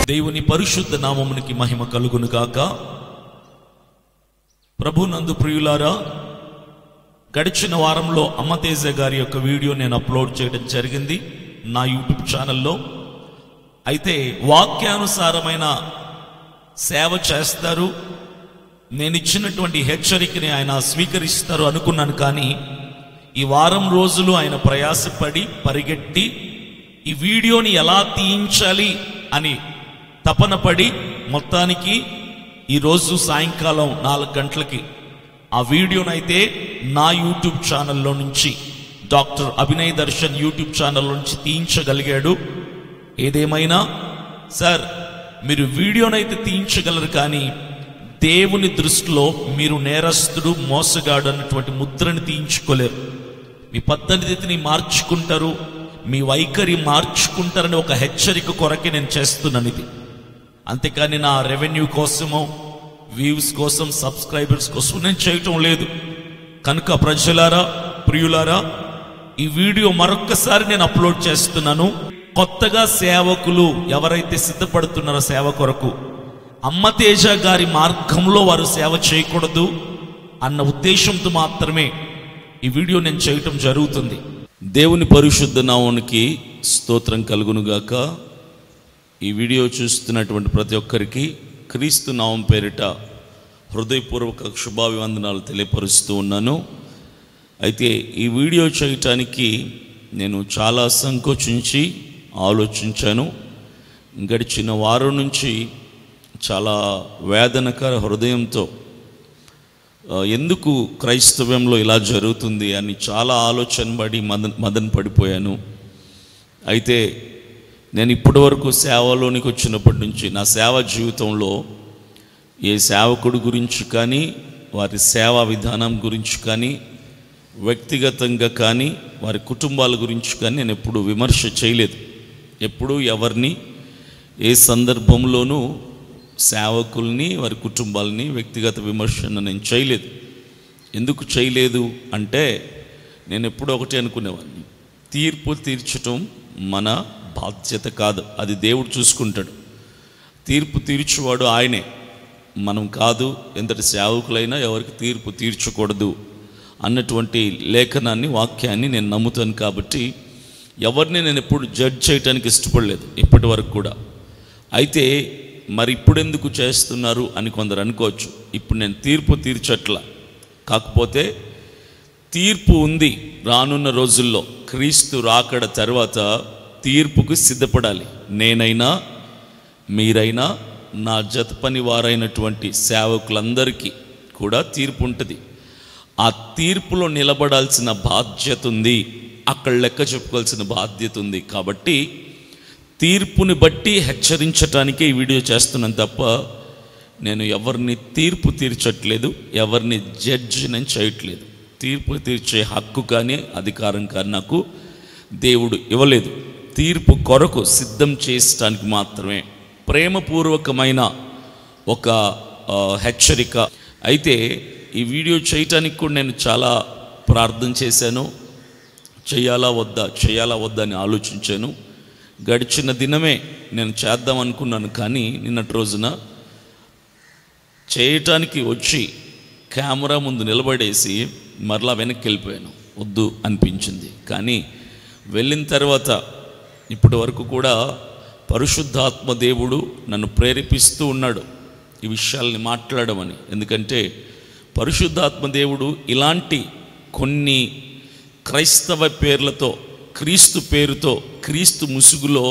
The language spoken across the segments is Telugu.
దేవుని పరిశుద్ధ నామమునికి మహిమ కలుగును గాక. ప్రభునందు ప్రియులారా, గడిచిన వారంలో అమ్మతేజ గారి యొక్క వీడియో నేను అప్లోడ్ చేయడం జరిగింది నా యూట్యూబ్ ఛానల్లో. అయితే వాక్యానుసారమైన సేవ చేస్తారు, నేను ఇచ్చినటువంటి హెచ్చరికని ఆయన స్వీకరిస్తారు అనుకున్నాను. కానీ ఈ వారం రోజులు ఆయన ప్రయాసపడి పరిగెట్టి ఈ వీడియోని ఎలా తీయించాలి అని తపన పడి మొత్తానికి ఈరోజు సాయంకాలం 4 గంటలకి ఆ వీడియోనైతే నా యూట్యూబ్ ఛానల్లో నుంచి, doctor Abhinay Darshan YouTube channel నుంచి తీయించగలిగాడు. ఏదేమైనా సార్, మీరు వీడియోనైతే తీయించగలరు, కానీ దేవుని దృష్టిలో మీరు నేరస్తుడు, మోసగాడు అన్నటువంటి ముద్రని తీయించుకోలేరు. మీ పద్ధతిని మార్చుకుంటారు, మీ వైఖరి మార్చుకుంటారని ఒక హెచ్చరిక కొరకే నేను చేస్తున్నాను ఇది. అంతేకాని నా రెవెన్యూ కోసమో, వ్యూస్ కోసం, సబ్స్క్రైబర్స్ కోసం నేను చేయటం లేదు. కనుక ప్రజలారా, ప్రియులారా, ఈ వీడియో మరొక్కసారి నేను అప్లోడ్ చేస్తున్నాను. కొత్తగా సేవకులు ఎవరైతే సిద్ధపడుతున్నారో సేవ కొరకు, అమ్మతేజ గారి మార్గంలో వారు సేవ చేయకూడదు అన్న ఉద్దేశంతో మాత్రమే ఈ వీడియో నేను చేయటం జరుగుతుంది. దేవుని పరిశుద్ధ నామానికి స్తోత్రం కలుగునుగాక. ఈ వీడియో చూస్తున్నటువంటి ప్రతి ఒక్కరికి క్రీస్తు నామం పేరిట హృదయపూర్వక శుభాభివందనాలు తెలియపరుస్తూ ఉన్నాను. అయితే ఈ వీడియో చేయటానికి నేను చాలా సంకోచించి ఆలోచించాను. గడిచిన వారం నుంచి చాలా వేదనకర హృదయంతో ఎందుకు క్రైస్తవ్యంలో ఇలా జరుగుతుంది అని చాలా ఆలోచన పడి మదన పడిపోయాను. అయితే నేను ఇప్పటి వరకు సేవలోనికి వచ్చినప్పటి నుంచి నా సేవా జీవితంలో ఏ సేవకుడి గురించి కానీ, వారి సేవా విధానం గురించి కానీ, వ్యక్తిగతంగా కానీ, వారి కుటుంబాల గురించి కానీ నేను ఎప్పుడు విమర్శ చేయలేదు. ఎప్పుడూ ఎవరిని ఏ సందర్భంలోనూ సేవకుల్ని, వారి కుటుంబాలని వ్యక్తిగత విమర్శన నేను చేయలేదు. ఎందుకు చేయలేదు అంటే, నేను ఎప్పుడూ ఒకటే అనుకునేవాడిని, తీర్పు తీర్చటం మన బాధ్యత కాదు, అది దేవుడు చూసుకుంటాడు. తీర్పు తీర్చువాడు ఆయనే, మనం కాదు. ఎంతటి సేవకులైనా ఎవరికి తీర్పు తీర్చకూడదు అన్నటువంటి లేఖనాన్ని, వాక్యాన్ని నేను నమ్ముతాను. కాబట్టి ఎవరిని నేను ఎప్పుడు జడ్జ్ చేయడానికి ఇష్టపడలేదు ఇప్పటి వరకు కూడా. అయితే మరి ఇప్పుడెందుకు చేస్తున్నారు అని కొందరు అనుకోవచ్చు. ఇప్పుడు నేను తీర్పు తీర్చట్లా, కాకపోతే తీర్పు ఉంది. రానున్న రోజుల్లో క్రీస్తు రాకడ తర్వాత తీర్పుకు సిద్ధపడాలి. నేనైనా, మీరైనా, నా జత పని వారైనటువంటి సేవకులందరికీ కూడా తీర్పు ఉంటుంది. ఆ తీర్పులో నిలబడాల్సిన బాధ్యత ఉంది, అక్కడ లెక్క చెప్పుకోవాల్సిన బాధ్యత ఉంది. కాబట్టి తీర్పుని బట్టి హెచ్చరించటానికే ఈ వీడియో చేస్తున్నాను తప్ప నేను ఎవరిని తీర్పు తీర్చట్లేదు, ఎవరిని జడ్జి నేను చేయట్లేదు. తీర్పు తీర్చే హక్కు కానీ అధికారం కానీ నాకు దేవుడు ఇవ్వలేదు. తీర్పు కొరకు సిద్ధం చేయడానికి మాత్రమే ప్రేమపూర్వకమైన ఒక హెచ్చరిక. అయితే ఈ వీడియో చేయటానికి కూడా నేను చాలా ప్రార్థన చేశాను. చేయాలా వద్దా అని ఆలోచించాను. గడిచిన దినమే నేను చేద్దాం అనుకున్నాను, కానీ నిన్నటి రోజున చేయటానికి వచ్చి కెమెరా ముందు నిలబడేసి మరలా వెనక్కి వెళ్ళిపోయాను. వద్దు అనిపించింది. కానీ వెళ్ళిన తర్వాత ఇప్పటి వరకు కూడా పరిశుద్ధాత్మ దేవుడు నన్ను ప్రేరేపిస్తూ ఉన్నాడు ఈ విషయాల్ని మాట్లాడమని. ఎందుకంటే పరిశుద్ధాత్మ దేవుడు ఇలాంటి కొన్ని క్రైస్తవ పేర్లతో, క్రీస్తు పేరుతో, క్రీస్తు ముసుగులో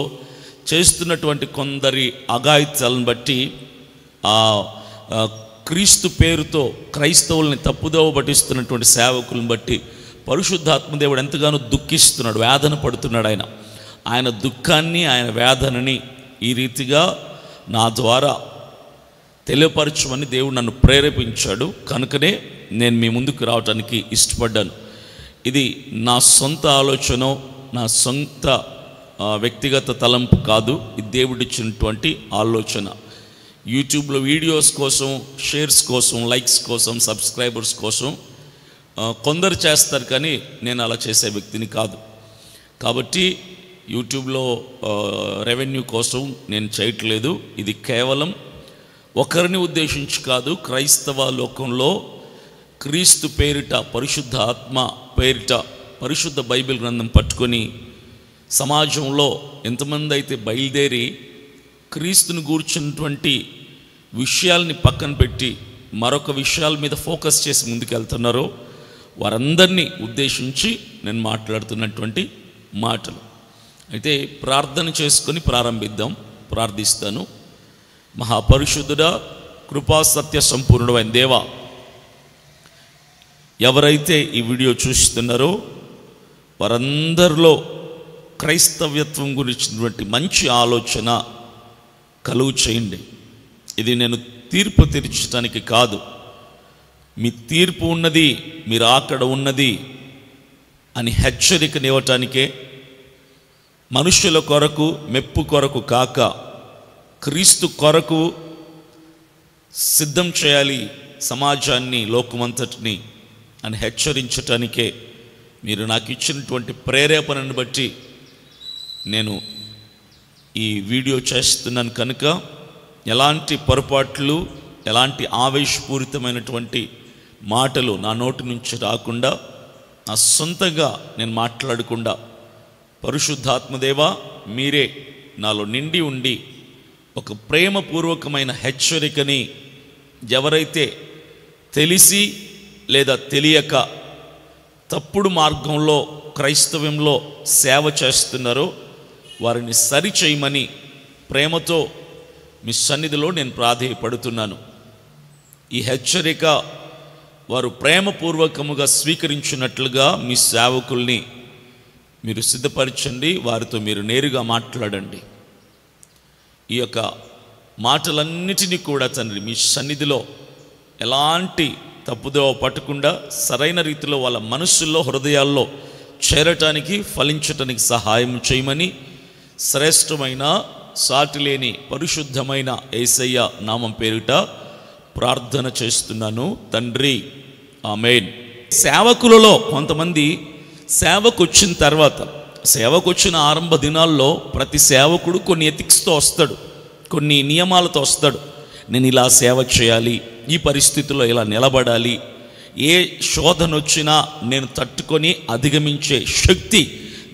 చేస్తున్నటువంటి కొందరి అఘాయిత్యాలను బట్టి, ఆ క్రీస్తు పేరుతో క్రైస్తవుల్ని తప్పుదోవ పట్టిస్తున్నటువంటి సేవకులను బట్టి పరిశుద్ధాత్మదేవుడు ఎంతగానో దుఃఖిస్తున్నాడు, వేదన పడుతున్నాడు. ఆయన దుఃఖాన్ని, ఆయన వేదనని ఈ రీతిగా నా ద్వారా తెలియపరచమని దేవుడు నన్ను ప్రేరేపించాడు. కనుకనే నేను మీ ముందుకు రావడానికి ఇష్టపడ్డాను. ఇది నా సొంత ఆలోచన, నా సొంత వ్యక్తిగత తలంపు కాదు. ఇది దేవుడిచ్చినటువంటి ఆలోచన. యూట్యూబ్లో వీడియోస్ కోసం, షేర్స్ కోసం, లైక్స్ కోసం, సబ్స్క్రైబర్స్ కోసం కొందరు చేస్తారు, కానీ నేను అలా చేసే వ్యక్తిని కాదు. కాబట్టి యూట్యూబ్లో రెవెన్యూ కోసం నేను చేయట్లేదు. ఇది కేవలం ఒకరిని ఉద్దేశించి కాదు, క్రైస్తవ లోకంలో క్రీస్తు పేరిట, పరిశుద్ధ ఆత్మ పేరిట పరిశుద్ధ బైబిల్ గ్రంథం పట్టుకొని సమాజంలో ఎంతమంది అయితే బయలుదేరి క్రీస్తుని గూర్చినటువంటి విషయాల్ని పక్కన పెట్టి మరొక విషయాల మీద ఫోకస్ చేసి ముందుకెళ్తున్నారో వారందరినీ ఉద్దేశించి నేను మాట్లాడుతున్నటువంటి మాటలు. అయితే ప్రార్థన చేసుకొని ప్రారంభిద్దాం. ప్రార్థిస్తాను. మహాపరిశుద్ధుడా, కృపా సత్య సంపూర్ణుడైన దేవా, ఎవరైతే ఈ వీడియో చూస్తున్నారో వారందరిలో క్రైస్తవ్యత్వం గురించినటువంటి మంచి ఆలోచన కలుగు చేయండి. ఇది నేను తీర్పు తీర్చడానికి కాదు, మీ తీర్పు ఉన్నది, మీరు అక్కడ ఉన్నది అని హెచ్చరికనివ్వటానికే, మనుషుల కొరకు మెప్పు కొరకు కాక క్రీస్తు కొరకు సిద్ధం చేయాలి సమాజాన్ని, లోకమంతటిని అని హెచ్చరించటానికే మీరు నాకు ఇచ్చినటువంటి ప్రేరేపణను బట్టి నేను ఈ వీడియో చేస్తున్నాను. కనుక ఎలాంటి పొరపాట్లు, ఎలాంటి ఆవేశపూరితమైనటువంటి మాటలు నా నోటి నుంచి రాకుండా, నా సొంతంగా నేను మాట్లాడకుండా, పరిశుద్ధాత్మదేవా మీరే నాలో నిండి ఉండి ఒక ప్రేమపూర్వకమైన హెచ్చరికని ఎవరైతే తెలిసి లేదా తెలియక తప్పుడు మార్గంలో క్రైస్తవ్యంలో సేవ చేస్తున్నారో వారిని సరిచేయమని ప్రేమతో మీ సన్నిధిలో నేను ప్రాధేయపడుతున్నాను. ఈ హెచ్చరిక వారు ప్రేమపూర్వకముగా స్వీకరించినట్లుగా మీ సేవకుల్ని మీరు సిద్ధపరచండి. వారితో మీరు నేరుగా మాట్లాడండి. ఈ యొక్క మాటలన్నిటినీ కూడా తండ్రి మీ సన్నిధిలో ఎలాంటి తప్పుదో పట్టకుండా సరైన రీతిలో వాళ్ళ మనస్సుల్లో, హృదయాల్లో చేరటానికి, ఫలించటానికి సహాయం చేయమని శ్రేష్టమైన, సాటిలేని, పరిశుద్ధమైన యేసయ్య నామం పేరిట ప్రార్థన చేస్తున్నాను తండ్రి, ఆమేన్. సేవకులలో కొంతమంది సేవకు వచ్చిన తర్వాత, సేవకు వచ్చిన ఆరంభ దినాల్లో ప్రతి సేవకుడు కొన్ని ఎథిక్స్తో వస్తాడు, కొన్ని నియమాలతో వస్తాడు. నేను ఇలా సేవ చేయాలి, ఈ పరిస్థితుల్లో ఇలా నిలబడాలి, ఏ శోధన వచ్చినా నేను తట్టుకొని అధిగమించే శక్తి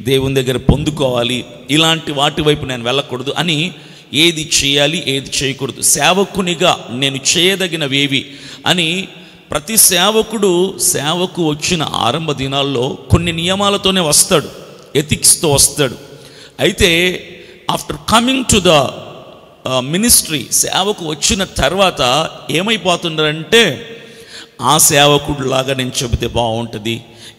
దేవుని దగ్గర పొందుకోవాలి, ఇలాంటి వాటి వైపు నేను వెళ్ళకూడదు అని ఏది చేయాలి, ఏది చేయకూడదు, సేవకునిగా నేను చేయదగినవేవి అని ప్రతి సేవకుడు సేవకు వచ్చిన ఆరంభ దినాల్లో కొన్ని నియమాలతోనే వస్తాడు, ఎథిక్స్తో వస్తాడు. అయితే after coming to the ministry, సేవకు వచ్చిన తర్వాత ఏమైపోతున్నారంటే, ఆ సేవకుడిలాగా నేను చెబితే బాగుంటుంది,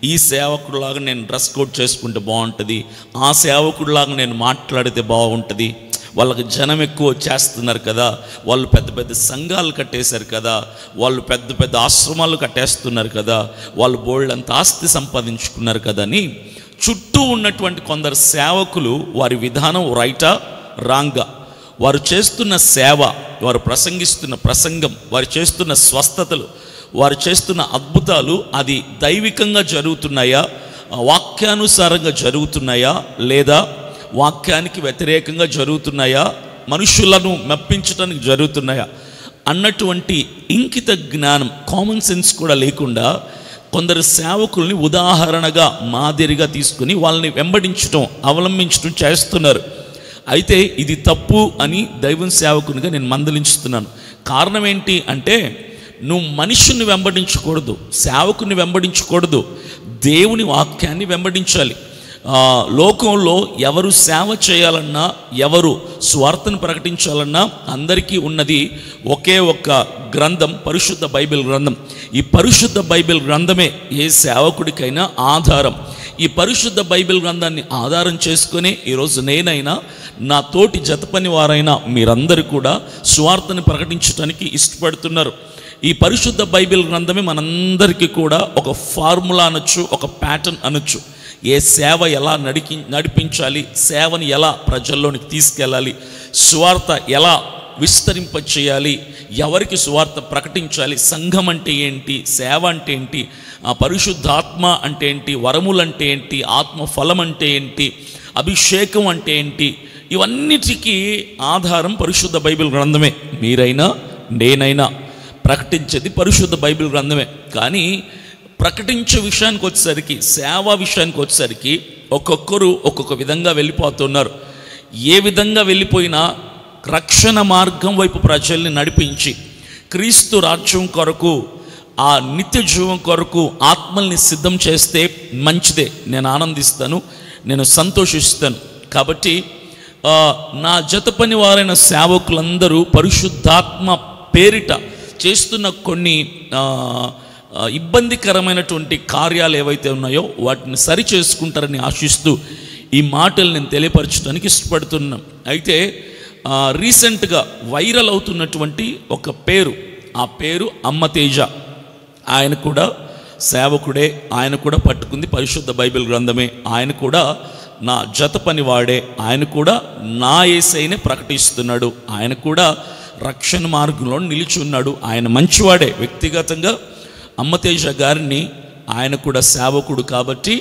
ఈ సేవకుడిలాగా నేను డ్రెస్ కోడ్ చేసుకుంటే బాగుంటుంది, ఆ సేవకుడిలాగా నేను మాట్లాడితే బాగుంటుంది, వాళ్ళకి జనం ఎక్కువ వచ్చేస్తున్నారు కదా, వాళ్ళు పెద్ద పెద్ద సంఘాలు కట్టేశారు కదా, వాళ్ళు పెద్ద పెద్ద ఆశ్రమాలు కట్టేస్తున్నారు కదా, వాళ్ళు బోల్డంత ఆస్తి సంపాదించుకున్నారు కదా అని చుట్టూ ఉన్నటువంటి కొందరు సేవకులు వారి విధానం రైటా రాంగా, వారు చేస్తున్న సేవ, వారు ప్రసంగిస్తున్న ప్రసంగం, వారు చేస్తున్న స్వస్థతలు, వారు చేస్తున్న అద్భుతాలు అది దైవికంగా జరుగుతున్నాయా, వాక్యానుసారంగా జరుగుతున్నాయా, లేదా వాక్యానికి వ్యతిరేకంగా జరుగుతున్నాయా, మనుషులను మెప్పించడానికి జరుగుతున్నాయా అన్నటువంటి ఇంకిత జ్ఞానం, కామన్ సెన్స్ కూడా లేకుండా కొందరు సేవకుల్ని ఉదాహరణగా, మాదిరిగా తీసుకుని వాళ్ళని వెంబడించడం, అవలంబించడం చేస్తున్నారు. అయితే ఇది తప్పు అని దైవం సేవకునిగా నేను మందలించుతున్నాను. కారణం ఏంటి అంటే, నువ్వు మనుషుని వెంబడించకూడదు, సేవకుని వెంబడించకూడదు, దేవుని వాక్యాన్ని వెంబడించాలి. లోకంలో ఎవరు సేవ చేయాలన్నా, ఎవరు స్వార్థను ప్రకటించాలన్నా అందరికీ ఉన్నది ఒకే ఒక్క గ్రంథం, పరిశుద్ధ బైబిల్ గ్రంథం. ఈ పరిశుద్ధ బైబిల్ గ్రంథమే ఏ సేవకుడికైనా ఆధారం. ఈ పరిశుద్ధ బైబిల్ గ్రంథాన్ని ఆధారం చేసుకుని ఈరోజు నేనైనా, నా తోటి జతపని వారైనా మీరందరూ కూడా స్వార్థను ప్రకటించడానికి ఇష్టపడుతున్నారు. ఈ పరిశుద్ధ బైబిల్ గ్రంథమే మనందరికీ కూడా ఒక ఫార్ములా అనొచ్చు, ఒక ప్యాటర్న్ అనొచ్చు. ఏ సేవ ఎలా నడిపించాలి, సేవని ఎలా ప్రజల్లోనికి తీసుకెళ్ళాలి, స్వార్థ ఎలా విస్తరింపచేయాలి, ఎవరికి సువార్త ప్రకటించాలి, సంఘం అంటే ఏంటి, సేవ అంటే ఏంటి, పరిశుద్ధాత్మ అంటే ఏంటి, వరములంటే ఏంటి, ఆత్మ ఫలం అంటే ఏంటి, అభిషేకం అంటే ఏంటి, ఇవన్నిటికీ ఆధారం పరిశుద్ధ బైబిల్ గ్రంథమే. మీరైనా నేనైనా ప్రకటించేది పరిశుద్ధ బైబిల్ గ్రంథమే. కానీ ప్రకటించే విషయానికి వచ్చేసరికి, సేవా విషయానికి వచ్చేసరికి ఒక్కొక్కరు ఒక్కొక్క విధంగా వెళ్ళిపోతున్నారు. ఏ విధంగా వెళ్ళిపోయినా రక్షణ మార్గం వైపు ప్రజల్ని నడిపించి క్రీస్తు రాజ్యం కొరకు, ఆ నిత్య జీవం కొరకు ఆత్మల్ని సిద్ధం చేస్తే మంచిదే. నేను ఆనందిస్తాను, నేను సంతోషిస్తాను. కాబట్టి నా జత పని వారైన సేవకులందరూ పరిశుద్ధాత్మ పేరిట చేస్తున్న కొన్ని ఇబ్బందికరమైనటువంటి కార్యాలు ఏవైతే ఉన్నాయో వాటిని సరి చేసుకుంటారని ఆశిస్తూ ఈ మాటలు నేను తెలియపరచడానికి ఇష్టపడుతున్నాను. అయితే రీసెంట్గా వైరల్ అవుతున్నటువంటి ఒక పేరు, ఆ పేరు అమ్మతేజ. ఆయన కూడా సేవకుడే, ఆయన కూడా పట్టుకుంది పరిశుద్ధ బైబిల్ గ్రంథమే, ఆయన కూడా నా జత పని వాడే, ఆయన కూడా నా యేసయ్యనే ప్రకటిస్తున్నాడు, ఆయన కూడా రక్షణ మార్గంలో నిలిచి ఉన్నాడు, ఆయన మంచివాడే. వ్యక్తిగతంగా అమ్మతేజ గారిని, ఆయన కూడా సేవకుడు కాబట్టి,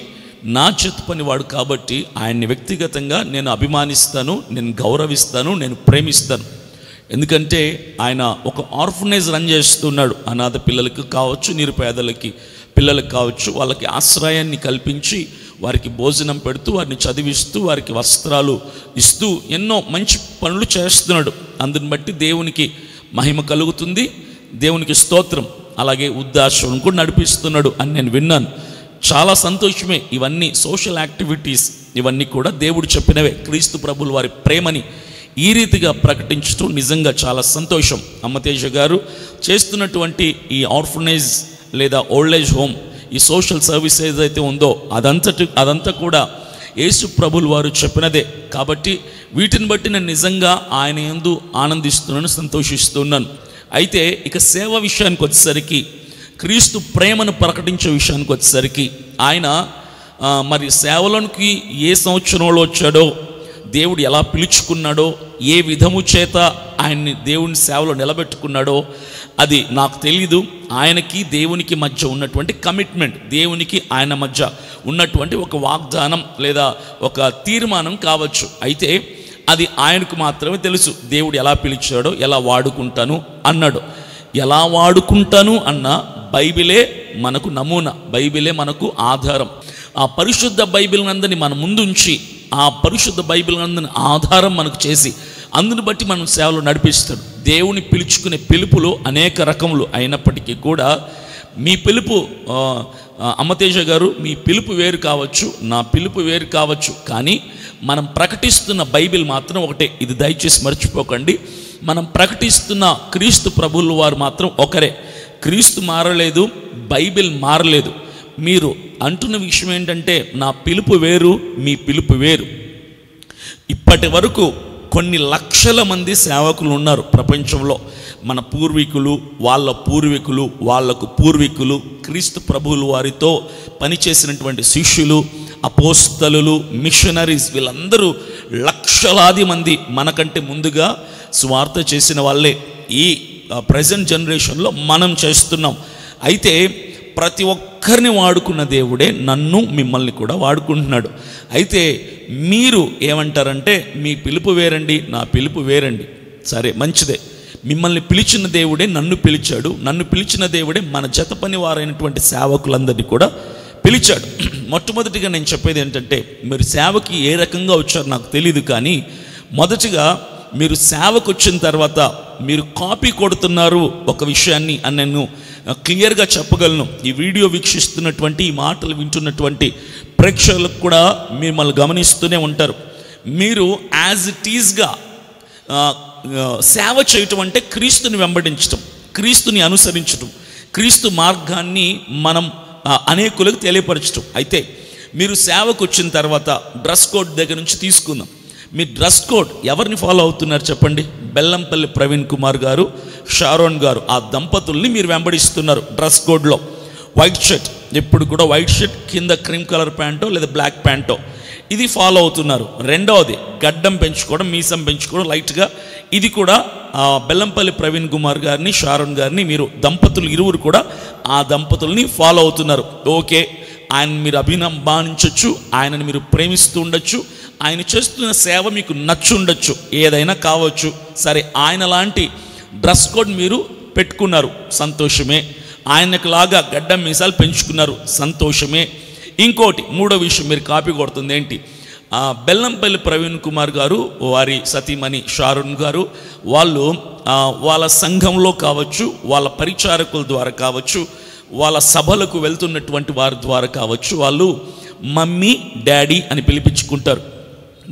నా జత పనివాడు కాబట్టి ఆయన్ని వ్యక్తిగతంగా నేను అభిమానిస్తాను, నేను గౌరవిస్తాను, నేను ప్రేమిస్తాను. ఎందుకంటే ఆయన ఒక ఆర్ఫనేజ్ రన్ చేస్తున్నాడు. అనాథ పిల్లలకి కావచ్చు, నిరుపేదలకి పిల్లలకు కావచ్చు, వాళ్ళకి ఆశ్రయాన్ని కల్పించి వారికి భోజనం పెడుతూ, వారిని చదివిస్తూ, వారికి వస్త్రాలు ఇస్తూ ఎన్నో మంచి పనులు చేస్తున్నాడు. అందుని బట్టి దేవునికి మహిమ కలుగుతుంది, దేవునికి స్తోత్రం. అలాగే వృద్ధాశ్రమం కూడా నడిపిస్తున్నాడు అని నేను విన్నాను. చాలా సంతోషమే. ఇవన్నీ సోషల్ యాక్టివిటీస్, ఇవన్నీ కూడా దేవుడు చెప్పినవే. క్రీస్తు ప్రభువుల వారి ప్రేమని ఈ రీతిగా ప్రకటించడం నిజంగా చాలా సంతోషం. అమ్మతేజ గారు చేస్తున్నటువంటి ఈ ఆర్ఫనేజ్ లేదా ఓల్డ్ ఏజ్ హోమ్, ఈ సోషల్ సర్వీస్ ఏదైతే ఉందో అదంతా కూడా యేసు ప్రభువుల వారు చెప్పినదే. కాబట్టి వీటిని బట్టి నేను నిజంగా ఆయన యందు ఆనందిస్తున్నాను, సంతోషిస్తున్నాను. అయితే ఇక సేవ విషయానికి వచ్చేసరికి, క్రీస్తు ప్రేమను ప్రకటించే విషయానికి వచ్చేసరికి, ఆయన మరి సేవలోనికి ఏ సంవత్సరంలో వచ్చాడో, దేవుడు ఎలా పిలుచుకున్నాడో, ఏ విధము చేత ఆయన్ని దేవుని సేవలో నిలబెట్టుకున్నాడో అది నాకు తెలీదు. ఆయనకి దేవునికి మధ్య ఉన్నటువంటి కమిట్మెంట్, దేవునికి ఆయన మధ్య ఉన్నటువంటి ఒక వాగ్దానం లేదా ఒక తీర్మానం కావచ్చు. అయితే అది ఆయనకు మాత్రమే తెలుసు. దేవుడు ఎలా పిలిచాడో, ఎలా వాడుకుంటాను అన్నాడు. ఎలా వాడుకుంటాను అన్న బైబిలే మనకు నమూనా, బైబిలే మనకు ఆధారం. ఆ పరిశుద్ధ బైబిల్ నందని మన ముందుంచి, ఆ పరిశుద్ధ బైబిల్ నందని ఆధారం మనకు చేసి, అందుని బట్టి మనం సేవలు నడిపిస్తాడు. దేవుని పిలుచుకునే పిలుపులు అనేక రకములు అయినప్పటికీ కూడా మీ పిలుపు, అమ్మతేజ గారు, మీ పిలుపు వేరు కావచ్చు, నా పిలుపు వేరు కావచ్చు, కానీ మనం ప్రకటిస్తున్న బైబిల్ మాత్రం ఒకటే. ఇది దయచేసి మర్చిపోకండి. మనం ప్రకటిస్తున్న క్రీస్తు ప్రభువుల వారు మాత్రం ఒకరే. క్రీస్తు మారలేదు, బైబిల్ మారలేదు. మీరు అంటున్న విషయం ఏంటంటే నా పిలుపు వేరు, మీ పిలుపు వేరు. ఇప్పటి వరకు కొన్ని లక్షల మంది సేవకులు ఉన్నారు ప్రపంచంలో. మన పూర్వీకులు, వాళ్ళ పూర్వీకులు, వాళ్లకు పూర్వీకులు, క్రీస్తు ప్రభువుల వారితో పనిచేసినటువంటి శిష్యులు, అపోస్తలులు, మిషనరీస్, వీళ్ళందరూ లక్షలాది మంది మనకంటే ముందుగా స్వార్థ చేసిన వాళ్ళే. ఈ ప్రజెంట్ జనరేషన్లో మనం చేస్తున్నాం. అయితే ప్రతి ఒక్కరిని వాడుకున్న దేవుడే నన్ను, మిమ్మల్ని కూడా వాడుకుంటున్నాడు. అయితే మీరు ఏమంటారంటే మీ పిలుపు వేరండి, నా పిలుపు వేరండి. సరే, మంచిదే. మిమ్మల్ని పిలిచిన దేవుడే నన్ను పిలిచాడు, నన్ను పిలిచిన దేవుడే మన జత పని వారైనటువంటి సేవకులందరినీ కూడా పిలిచాడు. మొట్టమొదటిగా నేను చెప్పేది ఏంటంటే, మీరు సేవకి ఏ రకంగా వచ్చారో నాకు తెలియదు, కానీ మొదటిగా మీరు సేవకు వచ్చిన తర్వాత మీరు కాపీ కొడుతున్నారు ఒక విషయాన్ని అని నేను క్లియర్గా చెప్పగలను. ఈ వీడియో వీక్షిస్తున్నటువంటి, ఈ మాటలు వింటున్నటువంటి ప్రేక్షకులకు కూడా మిమ్మల్ని గమనిస్తూనే ఉంటారు. మీరు యాజ్ ఇట్ ఈజ్గా సేవ చేయటం అంటే క్రీస్తుని వెంబడించటం, క్రీస్తుని అనుసరించటం, క్రీస్తు మార్గాన్ని మనం అనేకులకు తెలియపరచటం. అయితే మీరు సేవకు వచ్చిన తర్వాత డ్రెస్ కోడ్ దగ్గర నుంచి తీసుకుందాం. మీ డ్రెస్ కోడ్ ఎవరిని ఫాలో అవుతున్నారు చెప్పండి? బెల్లంపల్లి ప్రవీణ్ కుమార్ గారు, షారోన్ గారు, ఆ దంపతుల్ని మీరు వెంబడిస్తున్నారు. డ్రెస్ కోడ్లో వైట్ షర్ట్, ఎప్పుడు కూడా వైట్ షర్ట్, కింద క్రీమ్ కలర్ ప్యాంటో లేదా బ్లాక్ ప్యాంటో, ఇది ఫాలో అవుతున్నారు. రెండవది గడ్డం పెంచుకోవడం, మీసం పెంచుకోవడం లైట్గా. ఇది కూడా బెల్లంపల్లి ప్రవీణ్ కుమార్ గారిని, షారోన్ గారిని మీరు దంపతులు ఇరువురు కూడా ఆ దంపతుల్ని ఫాలో అవుతున్నారు. ఓకే, ఆయన మీరు అభిమానించవచ్చు, ఆయనను మీరు ప్రేమిస్తూ ఉండొచ్చు, ఆయన చేస్తున్న సేవ మీకు నచ్చి ఉండొచ్చు, ఏదైనా కావచ్చు. సరే, ఆయన లాంటి డ్రెస్ కోడ్ మీరు పెట్టుకున్నారు, సంతోషమే. ఆయనకు లాగా గడ్డం మీసాలు పెంచుకున్నారు, సంతోషమే. ఇంకోటి మూడో విషయం మీరు కాపీ కొడుతుంది ఏంటి, బెల్లంపల్లి ప్రవీణ్ కుమార్ గారు, వారి సతీమణి షారోన్ గారు, వాళ్ళు వాళ్ళ సంఘంలో కావచ్చు, వాళ్ళ పరిచారకుల ద్వారా కావచ్చు, వాళ్ళ సభలకు వెళ్తున్నటువంటి వారి ద్వారా కావచ్చు, వాళ్ళు మమ్మీ డాడీ అని పిలిపించుకుంటారు.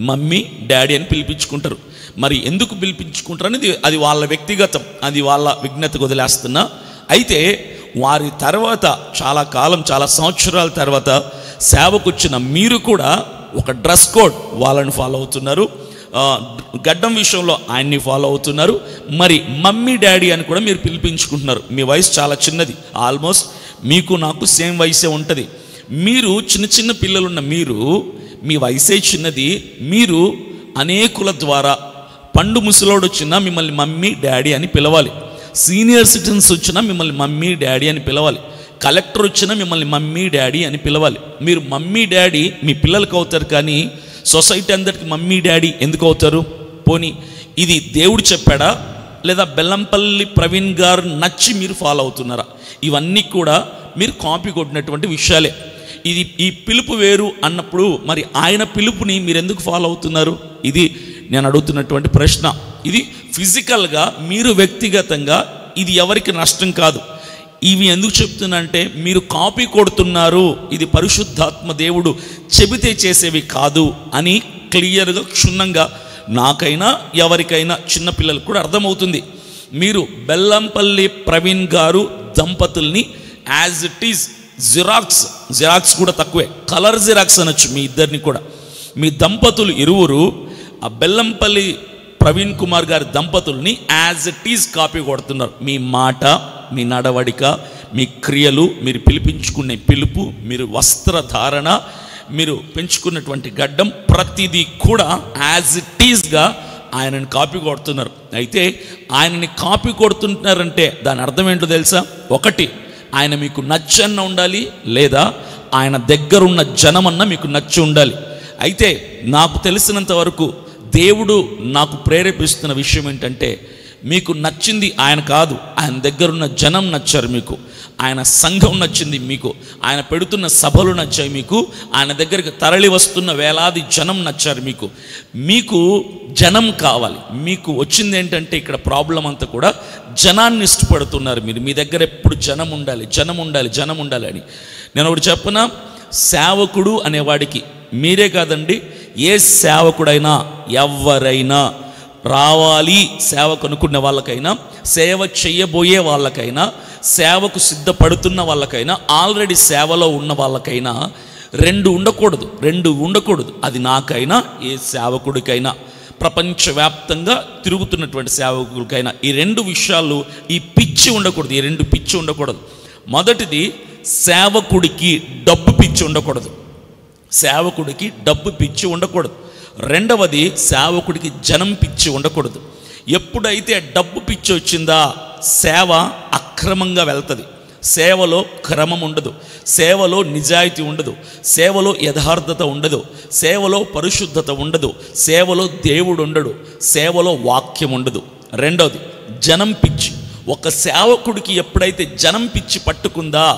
మమ్మీ డాడీ అని పిలిపించుకుంటారు. మరి ఎందుకు పిలిపించుకుంటారు అనేది అది వాళ్ళ వ్యక్తిగతం, అది వాళ్ళ విజ్ఞతకు వదిలేస్తున్నా. అయితే వారి తర్వాత చాలా కాలం, చాలా సంవత్సరాల తర్వాత సేవకు వచ్చిన మీరు కూడా ఒక డ్రెస్ కోడ్ వాళ్ళని ఫాలో అవుతున్నారు. గడ్డం విషయంలో ఆయన్ని ఫాలో అవుతున్నారు. మరి మమ్మీ డాడీ అని కూడా మీరు పిలిపించుకుంటున్నారు. మీ వయసు చాలా చిన్నది, ఆల్మోస్ట్ మీకు నాకు సేమ్ వయసే ఉంటుంది. మీరు చిన్న చిన్న పిల్లలున్న మీరు, మీ వయసే చిన్నది, మీరు అనేకుల ద్వారా పండు ముసలోడు వచ్చినా మిమ్మల్ని మమ్మీ డాడీ అని పిలవాలి. సీనియర్ సిటిజన్స్ వచ్చినా మిమ్మల్ని మమ్మీ డాడీ అని పిలవాలి. కలెక్టర్ వచ్చినా మిమ్మల్ని మమ్మీ డాడీ అని పిలవాలి. మీరు మమ్మీ డాడీ మీ పిల్లలకు అవుతారు, కానీ సొసైటీ అందరికి మమ్మీ డాడీ ఎందుకు అవుతారు? పోనీ ఇది దేవుడు చెప్పాడా, లేదా బెల్లంపల్లి ప్రవీణ్ గారు నచ్చి మీరు ఫాలో అవుతున్నారా? ఇవన్నీ కూడా మీరు కాపీ కొట్టినటువంటి విషయాలే. ఇది ఈ పిలుపు వేరు అన్నప్పుడు మరి ఆయన పిలుపుని మీరు ఎందుకు ఫాలో అవుతున్నారు? ఇది నేను అడుగుతున్నటువంటి ప్రశ్న. ఇది ఫిజికల్గా మీరు వ్యక్తిగతంగా ఇది ఎవరికి నష్టం కాదు. ఇవి ఎందుకు చెప్తున్నా అంటే మీరు కాపీ కొడుతున్నారు, ఇది పరిశుద్ధాత్మ దేవుడు చెబితే చేసేవి కాదు అని క్లియర్గా క్షుణ్ణంగా నాకైనా ఎవరికైనా చిన్నపిల్లలకు కూడా అర్థమవుతుంది. మీరు బెల్లంపల్లి ప్రవీణ్ గారు దంపతుల్ని యాజ్ ఇట్ ఈజ్ జిరాక్స్ కూడా తక్కువే, కలర్ జిరాక్స్ అనొచ్చు మీ ఇద్దరిని కూడా. మీ దంపతులు ఇరువురు ఆ బెల్లంపల్లి ప్రవీణ్ కుమార్ గారి దంపతుల్ని యాజ్ ఇట్ ఈజ్ కాపీ కొడుతున్నారు. మీ మాట, మీ నడవడిక, మీ క్రియలు, మీరు పిలిపించుకునే పిలుపు, మీరు వస్త్రధారణ, మీరు పెంచుకున్నటువంటి గడ్డం, ప్రతిదీ కూడా యాజ్ ఇట్ ఈజ్గా ఆయనని కాపీ కొడుతున్నారు. అయితే ఆయనని కాపీ కొడుతుంటున్నారంటే దాని అర్థం ఏంటో తెలుసా? ఒకటి, ఆయన మీకు నచ్చన్న ఉండాలి, లేదా ఆయన దగ్గరున్న జనమన్న మీకు నచ్చి ఉండాలి. అయితే నాకు తెలిసినంత వరకు దేవుడు నాకు ప్రేరేపిస్తున్న విషయం ఏంటంటే, మీకు నచ్చింది ఆయన కాదు, ఆయన దగ్గరున్న జనం నచ్చారు మీకు, ఆయన సంఘం నచ్చింది మీకు, ఆయన పెడుతున్న సభలు నచ్చాయి మీకు, ఆయన దగ్గరికి తరలి వస్తున్న వేలాది జనం నచ్చారు మీకు. మీకు జనం కావాలి. మీకు వచ్చింది ఏంటంటే ఇక్కడ ప్రాబ్లం అంతా కూడా జనాన్ని ఇష్టపడుతున్నారు మీరు. మీ దగ్గర ఎప్పుడు జనం ఉండాలి అని. నేను ఒకటి చెప్పనా, సేవకుడు అనేవాడికి మీరే కాదండి, ఏ సేవకుడైనా ఎవరైనా రావాలి, సేవకు అనుకున్న వాళ్ళకైనా, సేవ చేయబోయే వాళ్ళకైనా, సేవకు సిద్ధపడుతున్న వాళ్ళకైనా, ఆల్రెడీ సేవలో ఉన్న వాళ్ళకైనా రెండు ఉండకూడదు. అది నాకైనా, ఏ సేవకుడికైనా, ప్రపంచవ్యాప్తంగా తిరుగుతున్నటువంటి సేవకుడికైనా ఈ రెండు విషయాలు, ఈ పిచ్చి ఉండకూడదు. మొదటిది, సేవకుడికి డబ్బు పిచ్చి ఉండకూడదు. రెండవది, సేవకుడికి జనం పిచ్చి ఉండకూడదు. ఎప్పుడైతే డబ్బు పిచ్చి వచ్చిందా, సేవ అక్రమంగా వెళ్తుంది. సేవలో క్రమం ఉండదు, సేవలో నిజాయితీ ఉండదు, సేవలో యథార్థత ఉండదు, సేవలో పరిశుద్ధత ఉండదు, సేవలో దేవుడు ఉండడు, సేవలో వాక్యం ఉండదు. రెండవది, జనం పిచ్చి. ఒక సేవకుడికి ఎప్పుడైతే జనం పిచ్చి పట్టుకుందా,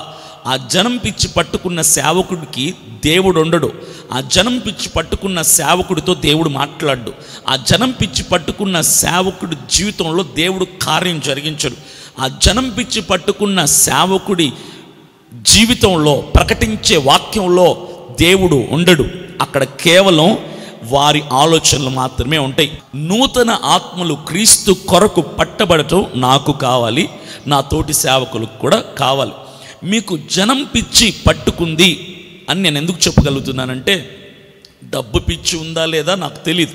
ఆ జనం పిచ్చి పట్టుకున్న సేవకుడికి దేవుడు ఉండడు. ఆ జనం పిచ్చి పట్టుకున్న సేవకుడితో దేవుడు మాట్లాడు. ఆ జనం పిచ్చి పట్టుకున్న సేవకుడి జీవితంలో దేవుడు కార్యం జరిగించడు. ఆ జనం పిచ్చి పట్టుకున్న సేవకుడి జీవితంలో, ప్రకటించే వాక్యంలో దేవుడు ఉండడు. అక్కడ కేవలం వారి ఆలోచనలు మాత్రమే ఉంటాయి. నూతన ఆత్మలు క్రీస్తు కొరకు పట్టబడటం నాకు కావాలి, నా తోటి సేవకులకు కూడా కావాలి. మీకు జనం పిచ్చి పట్టుకుంది అని నేను ఎందుకు చెప్పగలుగుతున్నానంటే, డబ్బు పిచ్చి ఉందా లేదా నాకు తెలియదు.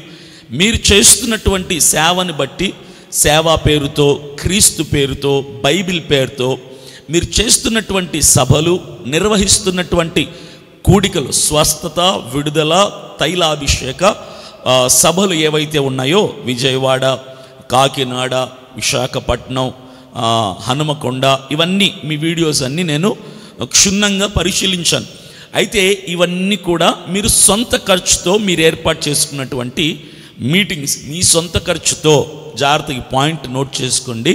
మీరు చేస్తున్నటువంటి సేవని బట్టి, సేవా పేరుతో, క్రీస్తు పేరుతో, బైబిల్ పేరుతో మీరు చేస్తున్నటువంటి సభలు, నిర్వహిస్తున్నటువంటి కూడికలు, స్వస్థత, విడుదల, తైలాభిషేక సభలు ఏవైతే ఉన్నాయో విజయవాడ, కాకినాడ, విశాఖపట్నం, హనుమకొండ, ఇవన్నీ మీ వీడియోస్ అన్నీ నేను క్షుణ్ణంగా పరిశీలించాను. అయితే ఇవన్నీ కూడా మీరు సొంత ఖర్చుతో మీరు ఏర్పాటు చేసుకున్నటువంటి మీటింగ్స్, మీ సొంత ఖర్చుతో. జాగ్రత్తగా పాయింట్ నోట్ చేసుకోండి.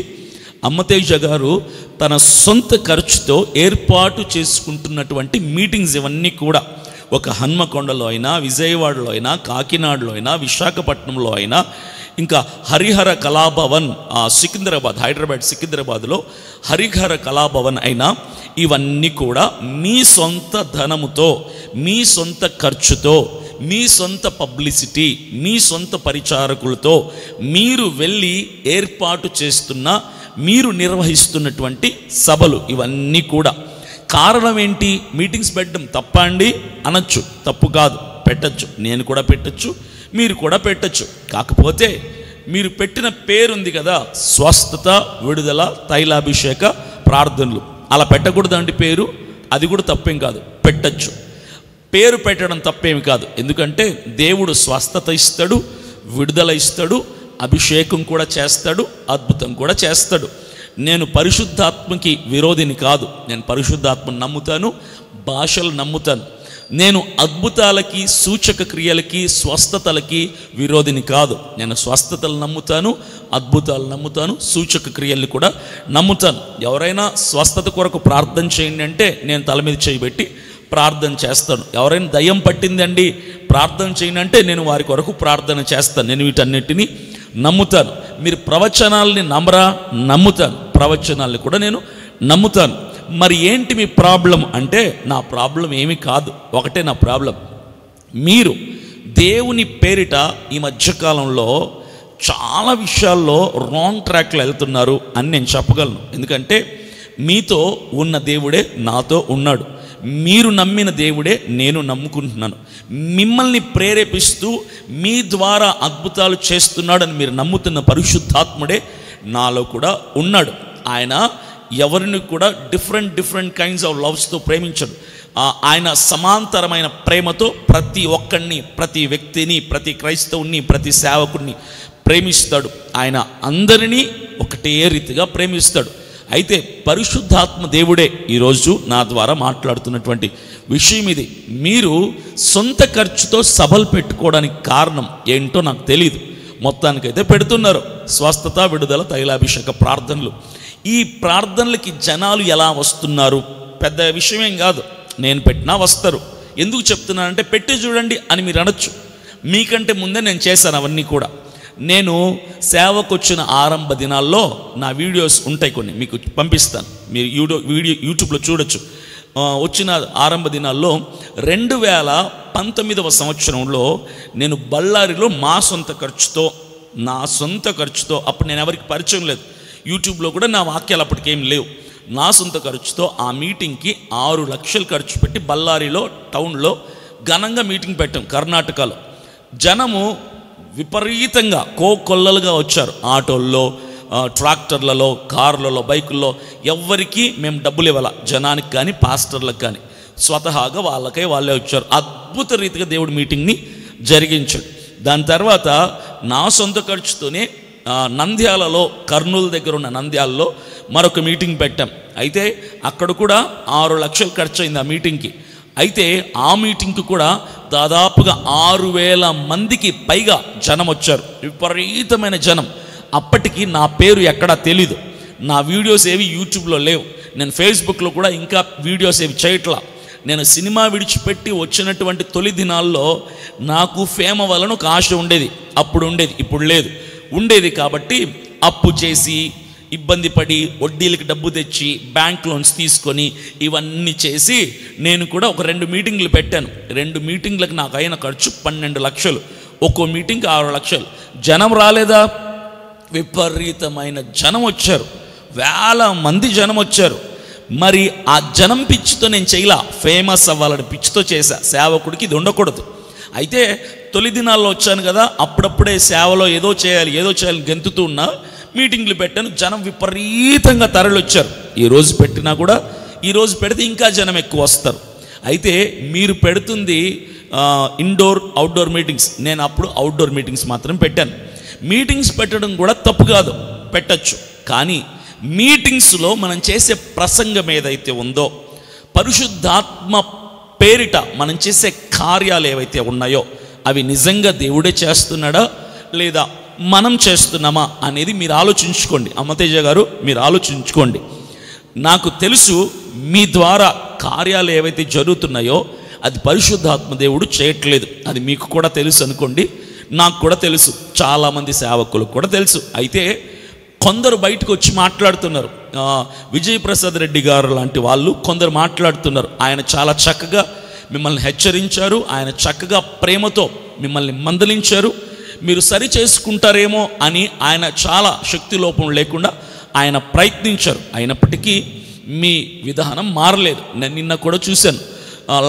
అమ్మతేజ గారు తన సొంత ఖర్చుతో ఏర్పాటు చేసుకుంటున్నటువంటి మీటింగ్స్ ఇవన్నీ కూడా ఒక హన్మకొండలో అయినా, విజయవాడలో అయినా, కాకినాడలో అయినా, విశాఖపట్నంలో అయినా, ఇంకా హరిహర కళాభవన్ సికింద్రాబాద్, హైదరాబాద్ సికింద్రాబాద్లో హరిహర కళాభవన్ అయినా, ఇవన్నీ కూడా మీ సొంత ధనముతో, మీ సొంత ఖర్చుతో, మీ సొంత పబ్లిసిటీ, మీ సొంత పరిచారకులతో మీరు వెళ్ళి ఏర్పాటు చేస్తున్న, మీరు నిర్వహిస్తున్నటువంటి సభలు ఇవన్నీ కూడా. కారణం ఏంటి? మీటింగ్స్ పెట్టడం తప్ప అండి అనొచ్చు, తప్పు కాదు, పెట్టచ్చు. నేను కూడా పెట్టచ్చు, మీరు కూడా పెట్టచ్చు. కాకపోతే మీరు పెట్టిన పేరుంది కదా, స్వస్థత, విడుదల, తైలాభిషేక ప్రార్థనలు, అలా పెట్టకూడదండి పేరు. అది కూడా తప్పేం కాదు, పెట్టచ్చు. పేరు పెట్టడం తప్పేమి కాదు. ఎందుకంటే దేవుడు స్వస్థత ఇస్తాడు, విడుదల ఇస్తాడు, అభిషేకం కూడా చేస్తాడు, అద్భుతం కూడా చేస్తాడు. నేను పరిశుద్ధాత్మకి విరోధిని కాదు. నేను పరిశుద్ధాత్మను నమ్ముతాను, భాషలు నమ్ముతాను. నేను అద్భుతాలకి, సూచక క్రియలకి, స్వస్థతలకి విరోధిని కాదు. నేను స్వస్థతలు నమ్ముతాను, అద్భుతాలు నమ్ముతాను, సూచక క్రియలు కూడా నమ్ముతాను. ఎవరైనా స్వస్థత కొరకు ప్రార్థన చేయండి అంటే నేను తల మీద చేయబెట్టి ప్రార్థన చేస్తాను. ఎవరైనా దయ్యం పట్టిందండి ప్రార్థన చేయండి అంటే నేను వారి కొరకు ప్రార్థన చేస్తాను. నేను వీటన్నిటినీ నమ్ముతాను. మీరు ప్రవచనాలని నమ్మరా? నమ్ముతాను. ప్రవచనాలను కూడా నేను నమ్ముతాను. మరి ఏంటి మీ ప్రాబ్లం అంటే, నా ప్రాబ్లం ఏమీ కాదు, ఒకటే నా ప్రాబ్లం. మీరు దేవుని పేరిట ఈ మధ్యకాలంలో చాలా విషయాల్లో రాంగ్ ట్రాక్లో వెళ్తున్నారు అని నేను చెప్పగలను. ఎందుకంటే మీతో ఉన్న దేవుడే నాతో ఉన్నాడు, మీరు నమ్మిన దేవుడే నేను నమ్ముకుంటున్నాను. మిమ్మల్ని ప్రేరేపిస్తూ మీ ద్వారా అద్భుతాలు చేస్తున్నాడని మీరు నమ్ముతున్న పరిశుద్ధాత్ముడే నాలో కూడా ఉన్నాడు. ఆయన ఎవరిని కూడా డిఫరెంట్ కైండ్స్ ఆఫ్ లవ్స్తో ప్రేమించడు. ఆయన సమాంతరమైన ప్రేమతో ప్రతి ఒక్కడిని, ప్రతి వ్యక్తిని, ప్రతి క్రైస్తవుని, ప్రతి సేవకుడిని ప్రేమిస్తాడు. ఆయన అందరినీ ఒకటే రీతిగా ప్రేమిస్తాడు. అయితే పరిశుద్ధాత్మ దేవుడే ఈరోజు నా ద్వారా మాట్లాడుతున్నటువంటి విషయం ఇది. మీరు సొంత ఖర్చుతో సభలు పెట్టుకోవడానికి కారణం ఏంటో నాకు తెలియదు. మొత్తానికైతే పెడుతున్నారు స్వస్థత, విడుదల, తైలాభిషేక ప్రార్థనలు. ఈ ప్రార్థనలకి జనాలు ఎలా వస్తున్నారు? పెద్ద విషయమేం కాదు, నేను పెట్టినా వస్తారు. ఎందుకు చెప్తున్నానంటే పెట్టి చూడండి అని మీరు అనొచ్చు. మీకంటే ముందే నేను చేశాను అవన్నీ కూడా. నేను సేవకు వచ్చిన ఆరంభ దినాల్లో నా వీడియోస్ ఉంటాయి, కొన్ని మీకు పంపిస్తాను, మీరు యూట్యూబ్లో చూడొచ్చు. వచ్చిన ఆరంభ దినాల్లో 2019వ సంవత్సరంలో నేను బళ్ళారిలో నా సొంత ఖర్చుతో, అప్పుడు నేను ఎవరికి పరిచయం లేదు, యూట్యూబ్లో కూడా నా వాక్యాలు అప్పటికేం లేవు, నా సొంత ఖర్చుతో ఆ మీటింగ్కి 6 లక్షలు ఖర్చు పెట్టి బళ్ళారిలో టౌన్లో ఘనంగా మీటింగ్ పెట్టాం. కర్ణాటకలో జనము విపరీతంగా కోకొల్లలుగా వచ్చారు. ఆటోల్లో, ట్రాక్టర్లలో, కార్లలో, బైకుల్లో. ఎవ్వరికీ మేము డబ్బులు ఇవ్వాల, జనానికి కానీ పాస్టర్లకు కానీ, స్వతహాగా వాళ్ళకే వాళ్ళే వచ్చారు. అద్భుత రీతిగా దేవుడు మీటింగ్ని జరిగించాడు. దాని తర్వాత నా సొంత ఖర్చుతోనే నంద్యాలలో, కర్నూలు దగ్గర ఉన్న నంద్యాలలో మరొక మీటింగ్ పెట్టాం. అయితే అక్కడ కూడా 6 లక్షలు ఖర్చు అయింది ఆ మీటింగ్కి. అయితే ఆ మీటింగ్కి కూడా దాదాపుగా 6,000 మందికి పైగా జనం వచ్చారు, విపరీతమైన జనం. అప్పటికి నా పేరు ఎక్కడా తెలీదు, నా వీడియోస్ ఏవి యూట్యూబ్లో లేవు, నేను ఫేస్బుక్లో కూడా ఇంకా వీడియోస్ ఏవి చేయట్లా. నేను సినిమా విడిచిపెట్టి వచ్చినటువంటి తొలి దినాల్లో నాకు ఫేమ వలన ఒక ఆశ ఉండేది. అప్పుడు ఉండేది, ఇప్పుడు లేదు. ఉండేది కాబట్టి అప్పు చేసి, ఇబ్బంది పడి, వడ్డీలకి డబ్బు తెచ్చి, బ్యాంక్ లోన్స్ తీసుకొని, ఇవన్నీ చేసి నేను కూడా ఒక 2 మీటింగ్లు పెట్టాను. 2 మీటింగ్లకు నాకు అయిన ఖర్చు 12 లక్షలు. ఒక్కో మీటింగ్కి 6 లక్షలు. జనం రాలేదా? విపరీతమైన జనం వచ్చారు, వేల మంది జనం వచ్చారు. మరి ఆ జనం పిచ్చితో నేను చేయలా, ఫేమస్ అవ్వాలని పిచ్చితో చేశా. సేవకుడికి ఇది ఉండకూడదు. అయితే తొలి దినాల్లో వచ్చాను కదా, అప్పుడప్పుడే సేవలో ఏదో చేయాలి గెంతుతూ ఉన్నా మీటింగ్లు పెట్టాను. జనం విపరీతంగా తరలి వచ్చారు. ఈరోజు పెట్టినా కూడా, ఈరోజు పెడితే ఇంకా జనం ఎక్కువ వస్తారు. అయితే మీరు పెడుతుంది ఇండోర్ అవుట్డోర్ మీటింగ్స్, నేను అప్పుడు అవుట్డోర్ మీటింగ్స్ మాత్రం పెట్టాను. మీటింగ్స్ పెట్టడం కూడా తప్పు కాదు, పెట్టచ్చు. కానీ మీటింగ్స్లో మనం చేసే ప్రసంగం ఏదైతే ఉందో, పరిశుద్ధాత్మ పేరిట మనం చేసే కార్యాలు ఏవైతే ఉన్నాయో అవి నిజంగా దేవుడే చేస్తున్నాడా లేదా మనం చేస్తున్నామా అనేది మీరు ఆలోచించుకోండి. అమ్మతేజ గారు, మీరు ఆలోచించుకోండి. నాకు తెలుసు మీ ద్వారా కార్యాలు ఏవైతే జరుగుతున్నాయో అది పరిశుద్ధాత్మ దేవుడు చేయట్లేదు. అది మీకు కూడా తెలుసు అనుకోండి, నాకు కూడా తెలుసు, చాలామంది సేవకులకు కూడా తెలుసు. అయితే కొందరు బయటకు వచ్చి మాట్లాడుతున్నారు. విజయప్రసాద్ రెడ్డి గారు లాంటి వాళ్ళు కొందరు మాట్లాడుతున్నారు. ఆయన చాలా చక్కగా మిమ్మల్ని హెచ్చరించారు, ఆయన చక్కగా ప్రేమతో మిమ్మల్ని మందలించారు. మీరు సరి చేసుకుంటారేమో అని ఆయన చాలా శక్తి లోపం లేకుండా ఆయన ప్రయత్నించారు. అయినప్పటికీ మీ విధానం మారలేదు. నేను నిన్న కూడా చూశాను,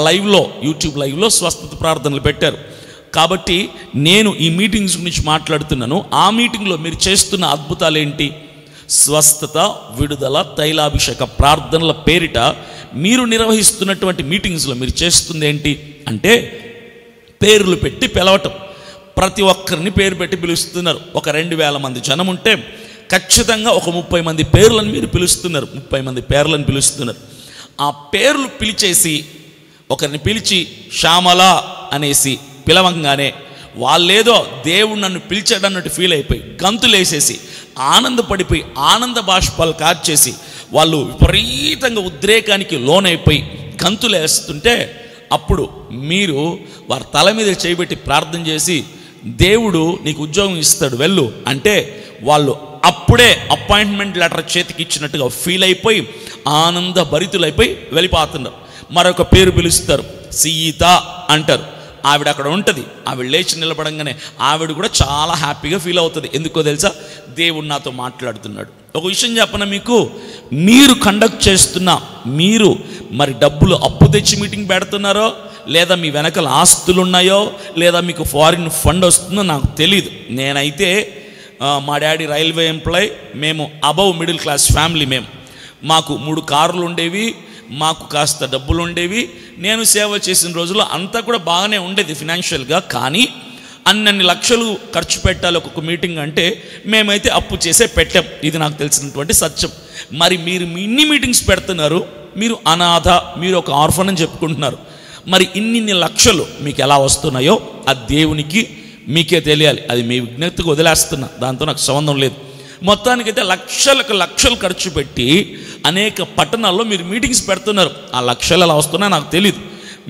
లైవ్లో, యూట్యూబ్ లైవ్లో స్వస్థత ప్రార్థనలు పెట్టారు. కాబట్టి నేను ఈ మీటింగ్స్ గురించి మాట్లాడుతున్నాను. ఆ మీటింగ్లో మీరు చేస్తున్న అద్భుతాలు ఏంటి? స్వస్థత, విడుదల, తైలాభిషేక ప్రార్థనల పేరిట మీరు నిర్వహిస్తున్నటువంటి మీటింగ్స్లో మీరు చేస్తుంది ఏంటి అంటే పేర్లు పెట్టి పిలవటం. ప్రతి ఒక్కరిని పేరు పెట్టి పిలుస్తున్నారు. ఒక 2000 మంది జనం ఉంటే ఖచ్చితంగా ఒక 30 మంది పేర్లను మీరు పిలుస్తున్నారు, 30 మంది పేర్లను పిలుస్తున్నారు. ఆ పేర్లు పిలిచేసి ఒకరిని పిలిచి శ్యామల అనేసి పిలవంగానే వాళ్ళేదో దేవుడు నన్ను పిలిచాడన్నట్టు ఫీల్ అయిపోయి గంతులేసేసి ఆనందపడిపోయి ఆనంద బాష్పాలు కార్చేసి వాళ్ళు విపరీతంగా ఉద్రేకానికి లోనైపోయి గంతులేస్తుంటే అప్పుడు మీరు వారి తల మీద చేయబెట్టి ప్రార్థన చేసి దేవుడు నీకు ఉద్యోగం ఇస్తాడు వెళ్ళు అంటే వాళ్ళు అప్పుడే అపాయింట్మెంట్ లెటర్ చేతికి ఇచ్చినట్టుగా ఫీల్ అయిపోయి ఆనంద భరితులైపోయి వెళ్ళిపోతున్నారు. మరొక పేరు పిలుస్తారు, సీత అంటారు. ఆవిడ అక్కడ ఉంటుంది. ఆవిడ లేచి నిలబడంగానే ఆవిడ కూడా చాలా హ్యాపీగా ఫీల్ అవుతుంది. ఎందుకో తెలుసా? దేవుడు నాతో మాట్లాడుతున్నాడు. ఒక విషయం చెప్పనా మీకు, మీరు కండక్ట్ చేస్తున్న మీరు మరి డబ్బులు అప్పు తెచ్చి మీటింగ్ పెడుతున్నారో లేదా మీ వెనకాల ఆస్తులు ఉన్నాయో లేదా మీకు ఫారిన్ ఫండ్ వస్తుందో నాకు తెలియదు. నేనైతే మా డాడీ రైల్వే ఎంప్లాయ్, మేము అబవ్ మిడిల్ క్లాస్ ఫ్యామిలీ. మాకు 3 కార్లు ఉండేవి, మాకు కాస్త డబ్బులు ఉండేవి. నేను సేవ చేసిన రోజుల్లో అంతా కూడా బాగానే ఉండేది ఫినాన్షియల్గా. కానీ అన్ని లక్షలు ఖర్చు పెట్టాలి ఒక్కొక్క మీటింగ్ అంటే మేమైతే అప్పు చేసే పెట్టాం. ఇది నాకు తెలిసినటువంటి సత్యం. మరి మీరు ఇన్ని మీటింగ్స్ పెడుతున్నారు, మీరు అనాథ, మీరు ఒక ఆర్ఫన్ అని చెప్పుకుంటున్నారు. మరి ఇన్ని లక్షలు మీకు ఎలా వస్తున్నాయో అది దేవునికి మీకే తెలియాలి. అది మీ విజ్ఞప్తికి వదిలేస్తున్నా, దాంతో నాకు సంబంధం లేదు. మొత్తానికైతే లక్షలు ఖర్చు పెట్టి అనేక పట్టణాల్లో మీరు మీటింగ్స్ పెడుతున్నారు. ఆ లక్షలు ఎలా వస్తున్నాయో నాకు తెలియదు.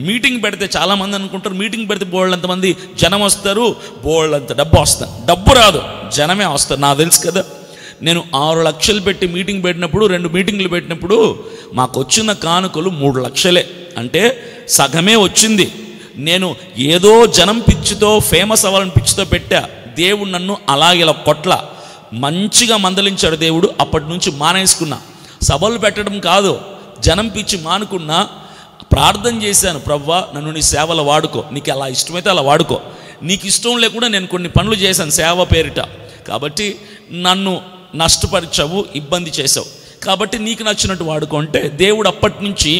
మీటింగ్ పెడితే చాలామంది అనుకుంటారు మీటింగ్ పెడితే బోళ్ళంతమంది జనం వస్తారు, బోళ్ళంత డబ్బు వస్తారు. డబ్బు రాదు, జనమే వస్తారు. నాకు తెలుసు కదా. నేను 6 లక్షలు పెట్టి మీటింగ్ పెట్టినప్పుడు, 2 మీటింగ్లు పెట్టినప్పుడు మాకు వచ్చిన కానుకలు 3 లక్షలే. అంటే సగమే వచ్చింది. నేను ఏదో జనం పిచ్చితో, ఫేమస్ అవ్వాలని పిచ్చితో పెట్టా. దేవుడు నన్ను ఇలా కొట్ల మంచిగా మందలించాడు దేవుడు. అప్పటి నుంచి మానేసుకున్నా. సభలు పెట్టడం కాదు, జనం పిచ్చి మానుకున్నా. ప్రార్థన చేశాను, ప్రభువా నన్ను నీ సేవలో వాడుకో, నీకు అలా ఇష్టమైతే అలా వాడుకో. నీకు ఇష్టం లేకుండా నేను కొన్ని పనులు చేశాను సేవ పేరిట, కాబట్టి నన్ను నష్టపరిచావు, ఇబ్బంది చేసావు, కాబట్టి నీకు నచ్చినట్టు వాడుకో అంటే దేవుడు అప్పటి నుంచి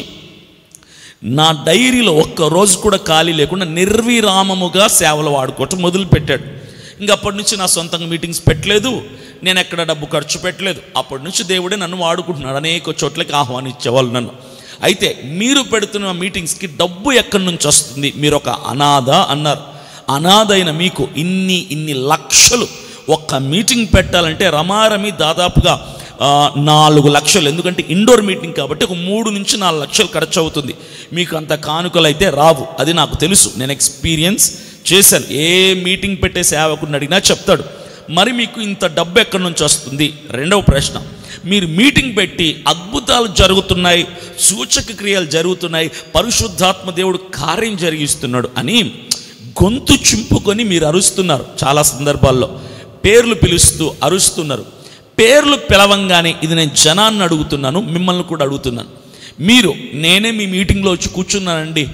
నా డైరీలో ఒక్కరోజు కూడా ఖాళీ లేకుండా నిర్విరామముగా సేవలు వాడుకోవటం మొదలుపెట్టాడు. ఇంకా అప్పటి నుంచి నా సొంతంగా మీటింగ్స్ పెట్టలేదు, నేను ఎక్కడ డబ్బు ఖర్చు పెట్టలేదు. అప్పటి నుంచి దేవుడే నన్ను వాడుకుంటున్నాడు. అనేక చోట్లకి ఆహ్వానించేవాళ్ళు నన్ను. అయితే మీరు పెడుతున్న మీటింగ్స్కి డబ్బు ఎక్కడి నుంచి వస్తుంది? మీరు ఒక అనాథ అన్నారు. అనాథ అయిన మీకు ఇన్ని లక్షలు ఒక్క మీటింగ్ పెట్టాలంటే రమారమి దాదాపుగా 4 లక్షలు. ఎందుకంటే ఇండోర్ మీటింగ్ కాబట్టి ఒక 3 నుంచి 4 లక్షలు ఖర్చు అవుతుంది. మీకు అంత కానుకలు అయితే రావు, అది నాకు తెలుసు, నేను ఎక్స్పీరియన్స్ చేశాను. ఏ మీటింగ్ పెట్టే సేవకుడిని అడిగినా చెప్తాడు. మరి మీకు ఇంత డబ్బు ఎక్కడి నుంచి వస్తుంది? రెండవ ప్రశ్న, మీరు మీటింగ్ పెట్టి అద్భుతాలు జరుగుతున్నాయి, సూచక క్రియలు జరుగుతున్నాయి, పరిశుద్ధాత్మ దేవుడు కార్యం జరిగిస్తున్నాడు అని గొంతు చింపుకొని మీరు అరుస్తున్నారు. చాలా సందర్భాల్లో పేర్లు పిలుస్తూ అరుస్తున్నారు. పేర్లు పిలవంగానే ఇది నేను జనాన్ని అడుగుతున్నాను, మిమ్మల్ని కూడా అడుగుతున్నాను. మీరు నేనే మీ మీటింగ్లో వచ్చి కూర్చున్నానండి,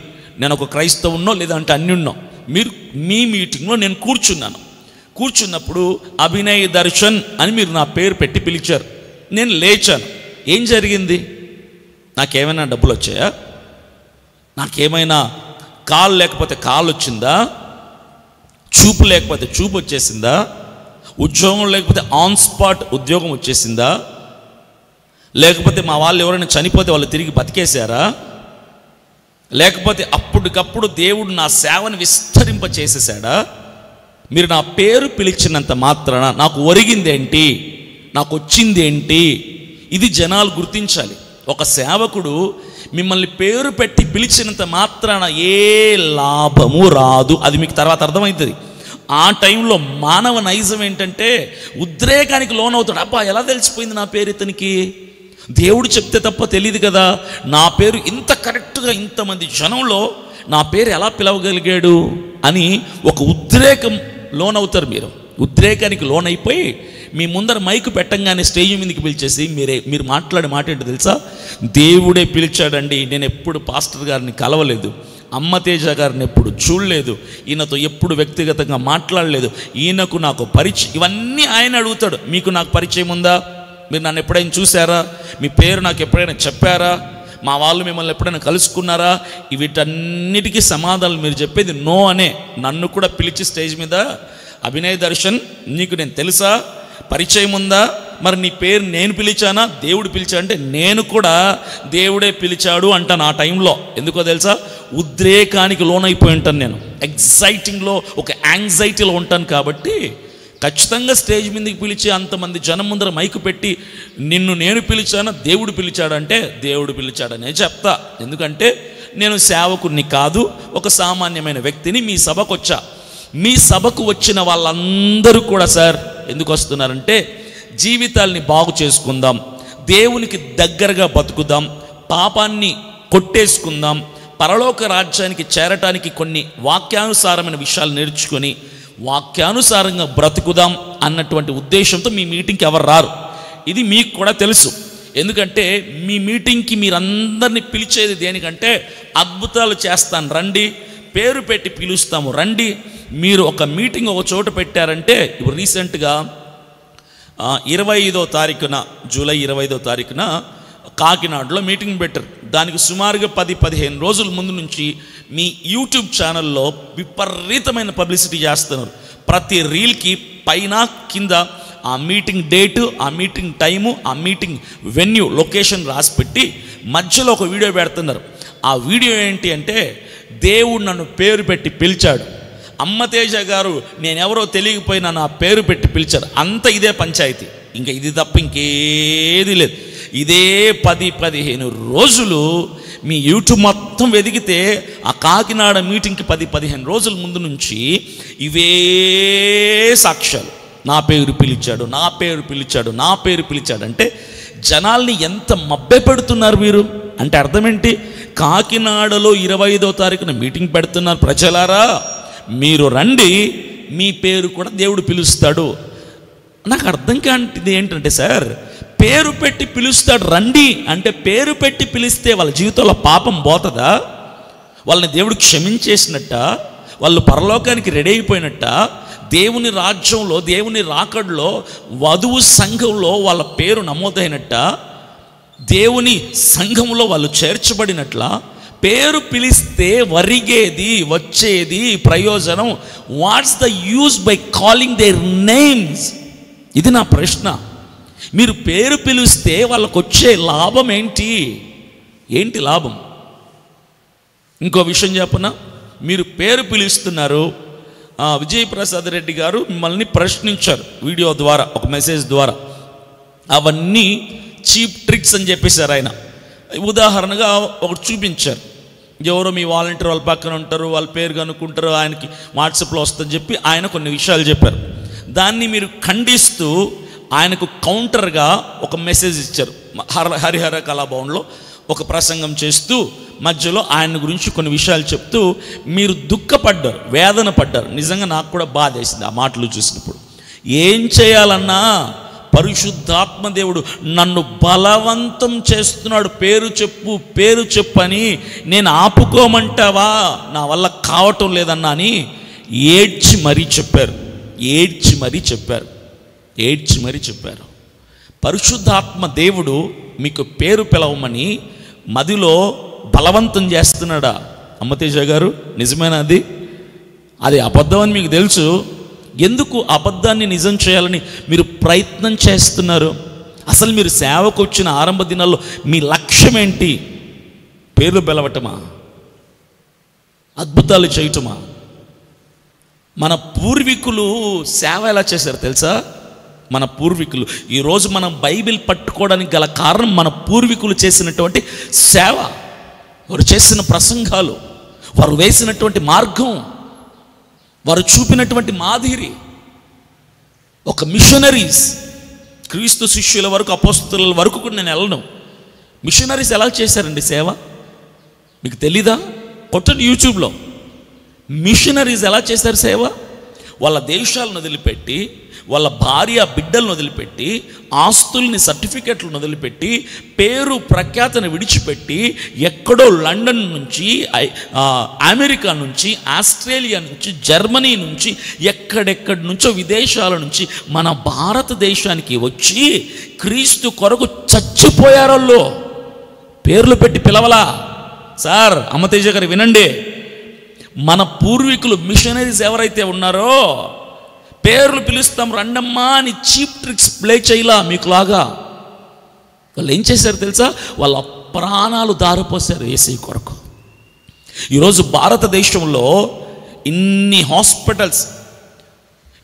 నేను ఒక క్రైస్తవున్నో లేదంటే అన్యున్నో, మీరు మీ మీటింగ్లో నేను కూర్చున్నప్పుడు అభినయ్ దర్శన్ అని మీరు నా పేరు పెట్టి పిలిచారు. నేను లేచాను. ఏం జరిగింది? నాకేమైనా డబ్బులు వచ్చాయా? నాకేమైనా కాలు లేకపోతే కాలు వచ్చిందా? చూపు లేకపోతే చూపు వచ్చేసిందా? ఉద్యోగం లేకపోతే ఆన్ స్పాట్ ఉద్యోగం వచ్చేసిందా? లేకపోతే మా వాళ్ళు ఎవరైనా చనిపోతే వాళ్ళు తిరిగి బతికేశారా? లేకపోతే అప్పటికప్పుడు దేవుడు నా సేవను విస్తరింప చేసేసాడా? మీరు నా పేరు పిలిచినంత మాత్రాన నాకు ఒరిగిందేంటి, నాకు వచ్చిందేంటి? ఇది జనాలు గుర్తించాలి. ఒక సేవకుడు మిమ్మల్ని పేరు పెట్టి పిలిచినంత మాత్రాన ఏ లాభము రాదు. అది మీకు తర్వాత అర్థమవుతుంది. ఆ టైంలో మానవ నైజం ఏంటంటే ఉద్రేకానికి లోనవుతాడు. అబ్బా, ఎలా తెలిసిపోయింది నా పేరు ఇతనికి? దేవుడు చెప్తే తప్ప తెలియదు కదా. నా పేరు ఇంత కరెక్ట్గా ఇంతమంది జనంలో నా పేరు ఎలా పిలవగలిగాడు అని ఒక ఉద్రేకం లోనవుతారు. మీరు ఉద్రేకానికి లోనైపోయి మీ ముందర మైకు పెట్టంగానే స్టేజ్ మీదకి పిలిచేసి మీరు మాట్లాడే మాట ఏంటో తెలుసా? దేవుడే పిలిచాడండి, నేను ఎప్పుడు పాస్టర్ గారిని కలవలేదు, అమ్మ తేజ గారిని ఎప్పుడు చూడలేదు, ఈయనతో ఎప్పుడు వ్యక్తిగతంగా మాట్లాడలేదు, ఈయనకు నాకు పరిచయం, ఇవన్నీ ఆయన అడుగుతాడు. మీకు నాకు పరిచయం ఉందా? మీరు నన్ను ఎప్పుడైనా చూసారా? మీ పేరు నాకు ఎప్పుడైనా చెప్పారా? మా వాళ్ళు మిమ్మల్ని ఎప్పుడైనా కలుసుకున్నారా? వీటన్నిటికీ సమాధానాలు మీరు చెప్పేది నో అనే. నన్ను కూడా పిలిచి స్టేజ్ మీద, అభినయ్ దర్శన్ నీకు నేను తెలుసా, పరిచయం ఉందా? మరి నీ పేరు నేను పిలిచానా, దేవుడు పిలిచా అంటే నేను కూడా దేవుడే పిలిచాడు అంటాను ఆ టైంలో. ఎందుకో తెలుసా? ఉద్రేకానికి లోనైపోయి ఉంటాను నేను, ఎగ్జైటింగ్లో, ఒక యాంగ్జైటీలో ఉంటాను. కాబట్టి ఖచ్చితంగా స్టేజ్ మీదకి పిలిచి అంతమంది జనం ముందర మైకు పెట్టి నిన్ను నేను పిలిచానా, దేవుడు పిలిచాడంటే దేవుడు పిలిచాడనే చెప్తా. ఎందుకంటే నేను సేవకుడిని కాదు, ఒక సామాన్యమైన వ్యక్తిని. మీ సభకు వచ్చా. మీ సభకు వచ్చిన వాళ్ళందరూ కూడా సార్ ఎందుకు వస్తున్నారంటే జీవితాల్ని బాగు చేసుకుందాం, దేవునికి దగ్గరగా బతుకుదాం, పాపాన్ని కొట్టేసుకుందాం, పరలోక రాజ్యానికి చేరటానికి కొన్ని వాక్యానుసారమైన విషయాలు నేర్చుకొని వాక్యానుసారంగా బ్రతుకుదాం అన్నటువంటి ఉద్దేశంతో మీ మీటింగ్కి ఎవరు రారు. ఇది మీకు కూడా తెలుసు. ఎందుకంటే మీ మీటింగ్కి మీరందరినీ పిలిచేది దేనికంటే అద్భుతాలు చేస్తాను రండి, పేరు పెట్టి పిలుస్తాము రండి. మీరు ఒక మీటింగ్ ఒక చోట పెట్టారంటే, ఇప్పుడు రీసెంట్గా 25వ తారీఖున, జూలై 25వ తారీఖున కాకినాడలో మీటింగ్ పెట్టారు. దానికి సుమారుగా 10-15 రోజుల ముందు నుంచి మీ యూట్యూబ్ ఛానల్లో విపరీతమైన పబ్లిసిటీ చేస్తున్నారు. ప్రతి రీల్కి పైన కింద ఆ మీటింగ్ డేటు, ఆ మీటింగ్ టైము, ఆ మీటింగ్ వెన్యూ, లొకేషన్ రాసిపెట్టి మధ్యలో ఒక వీడియో పెడుతున్నారు. ఆ వీడియో ఏంటి అంటే, దేవుడు నన్ను పేరు పెట్టి పిలిచాడు, అమ్మ తేజ గారు నేనెవరో తెలియకపోయినా నా పేరు పెట్టి పిలిచారు. అంత ఇదే పంచాయతీ, ఇంకా ఇది తప్ప ఇంకేది లేదు. ఇదే 10-15 రోజులు మీ యూట్యూబ్ మొత్తం వెతికితే ఆ కాకినాడ మీటింగ్కి 10-15 రోజుల ముందు నుంచి ఇవే సాక్ష్యాలు. నా పేరు పిలిచాడు, నా పేరు పిలిచాడు, నా పేరు పిలిచాడు అంటే జనాల్ని ఎంత మభ్య పెడుతున్నారు మీరు అంటే అర్థం ఏంటి? కాకినాడలో 25వ తారీఖున మీటింగ్ పెడుతున్నారు. ప్రజలారా మీరు రండి, మీ పేరు కూడా దేవుడు పిలుస్తాడు. నాకు అర్థం కానిది ఏంటంటే సార్, పేరు పెట్టి పిలుస్తాడు రండి అంటే పేరు పెట్టి పిలిస్తే వాళ్ళ జీవితంలో పాపం పోతుందా? వాళ్ళని దేవుడు క్షమించేసినట్ట? వాళ్ళు పరలోకానికి రెడీ అయిపోయినట్ట? దేవుని రాజ్యంలో, దేవుని రాకడలో, వధువు సంఘంలో వాళ్ళ పేరు నమోదైనట్ట? దేవుని సంఘంలో వాళ్ళు చేర్చబడినట్ల? పేరు పిలిస్తే వరిగేది, వచ్చేది ప్రయోజనం? What's the use by calling their names? ఇది నా ప్రశ్న. మీరు పేరు పిలిస్తే వాళ్ళకు వచ్చే లాభం ఏంటి? ఏంటి లాభం? ఇంకో విషయం చెప్పనా? మీరు పేరు పిలుస్తున్నారు. విజయప్రసాద్ రెడ్డి గారు మిమ్మల్ని ప్రశ్నించారు వీడియో ద్వారా, ఒక మెసేజ్ ద్వారా. అవన్నీ చీప్ ట్రిక్స్ అని చెప్పేశారు ఆయన. ఉదాహరణగా ఒకటి చూపించారు. ఎవరో మీ వాలంటీర్ వాళ్ళ పక్కన ఉంటారు, వాళ్ళ పేరు కనుక్కుంటారు, ఆయనకి వాట్సాప్లో వస్తుందని చెప్పి ఆయన కొన్ని విషయాలు చెప్పారు. దాన్ని మీరు ఖండిస్తూ ఆయనకు కౌంటర్గా ఒక మెసేజ్ ఇచ్చారు. హరిహర కళాభవన్లో ఒక ప్రసంగం చేస్తూ మధ్యలో ఆయన గురించి కొన్ని విషయాలు చెప్తూ మీరు దుఃఖపడ్డారు, వేదన పడ్డారు. నిజంగా నాకు కూడా బాధ వేసింది ఆ మాటలు చూసినప్పుడు. ఏం చేయాలన్నా పరిశుద్ధాత్మ దేవుడు నన్ను బలవంతం చేస్తున్నాడు, పేరు చెప్పు పేరు చెప్పు అని. నేను ఆపుకోమంటావా? నా వల్ల కావటం లేదన్నా అని ఏడ్చి మరీ చెప్పారు. ఏడ్చి మరీ చెప్పారు. పరిశుద్ధాత్మ దేవుడు మీకు పేరు పిలవమని మదిలో బలవంతం చేస్తున్నాడా అమ్మతేజ గారు? నిజమేనా అది? అది అబద్ధం అని మీకు తెలుసు. ఎందుకు అబద్ధాన్ని నిజం చేయాలని మీరు ప్రయత్నం చేస్తున్నారు? అసలు మీరు సేవకు వచ్చిన ఆరంభ దినాల్లో మీ లక్ష్యం ఏంటి? పేర్లు పిలవటమా? అద్భుతాలు చేయటమా? మన పూర్వీకులు సేవ ఎలా చేశారు తెలుసా? మన పూర్వీకులు, ఈరోజు మనం బైబిల్ పట్టుకోవడానికి గల కారణం మన పూర్వీకులు చేసినటువంటి సేవ, వారు చేసిన ప్రసంగాలు, వారు వేసినటువంటి మార్గం, వారు చూపినటువంటి మాదిరి. ఒక మిషనరీస్, క్రీస్తు శిష్యుల వరకు, అపోస్తలుల వరకు కూడా నేను వెళ్ళను. మిషనరీస్ ఎలా చేశారండి సేవ? మీకు తెలీదా? కొట్టండి యూట్యూబ్లో. మిషనరీస్ ఎలా చేశారు సేవ? వాళ్ళ దేశాలను వదిలిపెట్టి, వాళ్ళ భార్య బిడ్డలను వదిలిపెట్టి, ఆస్తుల్ని, సర్టిఫికెట్లను వదిలిపెట్టి, పేరు ప్రఖ్యాతను విడిచిపెట్టి, ఎక్కడో లండన్ నుంచి, అమెరికా నుంచి, ఆస్ట్రేలియా నుంచి, జర్మనీ నుంచి, ఎక్కడెక్కడి నుంచో విదేశాల నుంచి మన భారతదేశానికి వచ్చి క్రీస్తు కొరకు చచ్చిపోయారోళ్ళు. పేర్లు పెట్టి పిలవలా సార్. అమ్మతేజ గారు వినండి, మన పూర్వీకులు మిషనరీస్ ఎవరైతే ఉన్నారో పేర్లు పిలుస్తాం రండమ్మా అని చీప్ ట్రిక్స్ ప్లే చేయలా మీకులాగా. వాళ్ళు ఏం చేశారు తెలుసా? వాళ్ళ ప్రాణాలు దారిపోసారు యేసయ్య కొరకు. ఈరోజు భారతదేశంలో ఇన్ని హాస్పిటల్స్,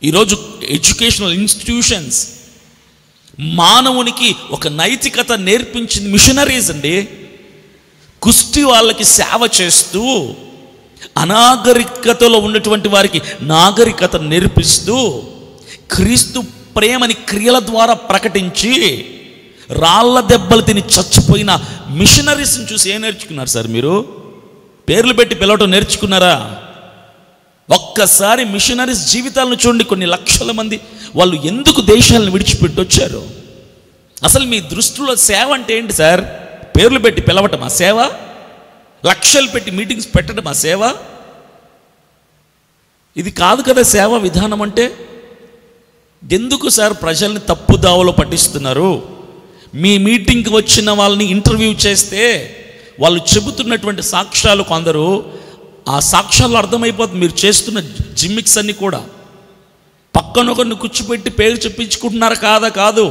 ఈరోజు ఎడ్యుకేషనల్ ఇన్స్టిట్యూషన్స్, మానవునికి ఒక నైతికత నేర్పించింది మిషనరీస్ అండి. కుష్టి వాళ్ళకి సేవ చేస్తూ, అనాగరికతలో ఉన్నటువంటి వారికి నాగరికత నేర్పిస్తూ, క్రీస్తు ప్రేమని క్రియల ద్వారా ప్రకటించి, రాళ్ళ దెబ్బలు తిని చచ్చిపోయిన మిషనరీస్ని చూసి ఏం నేర్చుకున్నారు సార్ మీరు? పేర్లు పెట్టి పిలవటం నేర్చుకున్నారా? ఒక్కసారి మిషనరీస్ జీవితాలను చూడండి. కొన్ని లక్షల మంది వాళ్ళు ఎందుకు దేశాలను విడిచిపెట్టి వచ్చారు? అసలు మీ దృష్టిలో సేవ అంటే ఏంటి సార్? పేర్లు పెట్టి పిలవటమా సేవ? లక్షలు పెట్టి మీటింగ్స్ పెట్టడం ఆ సేవ? ఇది కాదు కదా సేవ విధానం అంటే. ఎందుకు సార్ ప్రజల్ని తప్పుదావలో పట్టిస్తున్నారు? మీ మీటింగ్కి వచ్చిన వాళ్ళని ఇంటర్వ్యూ చేస్తే వాళ్ళు చెబుతున్నటువంటి సాక్ష్యాలు, కొందరు ఆ సాక్ష్యాలు అర్థమైపోతుంది మీరు చేస్తున్న జిమ్మిక్స్ అన్నీ కూడా. పక్కనొకరిని కూర్చోపెట్టి పేరు చెప్పించుకుంటున్నారు కాదా? కాదు.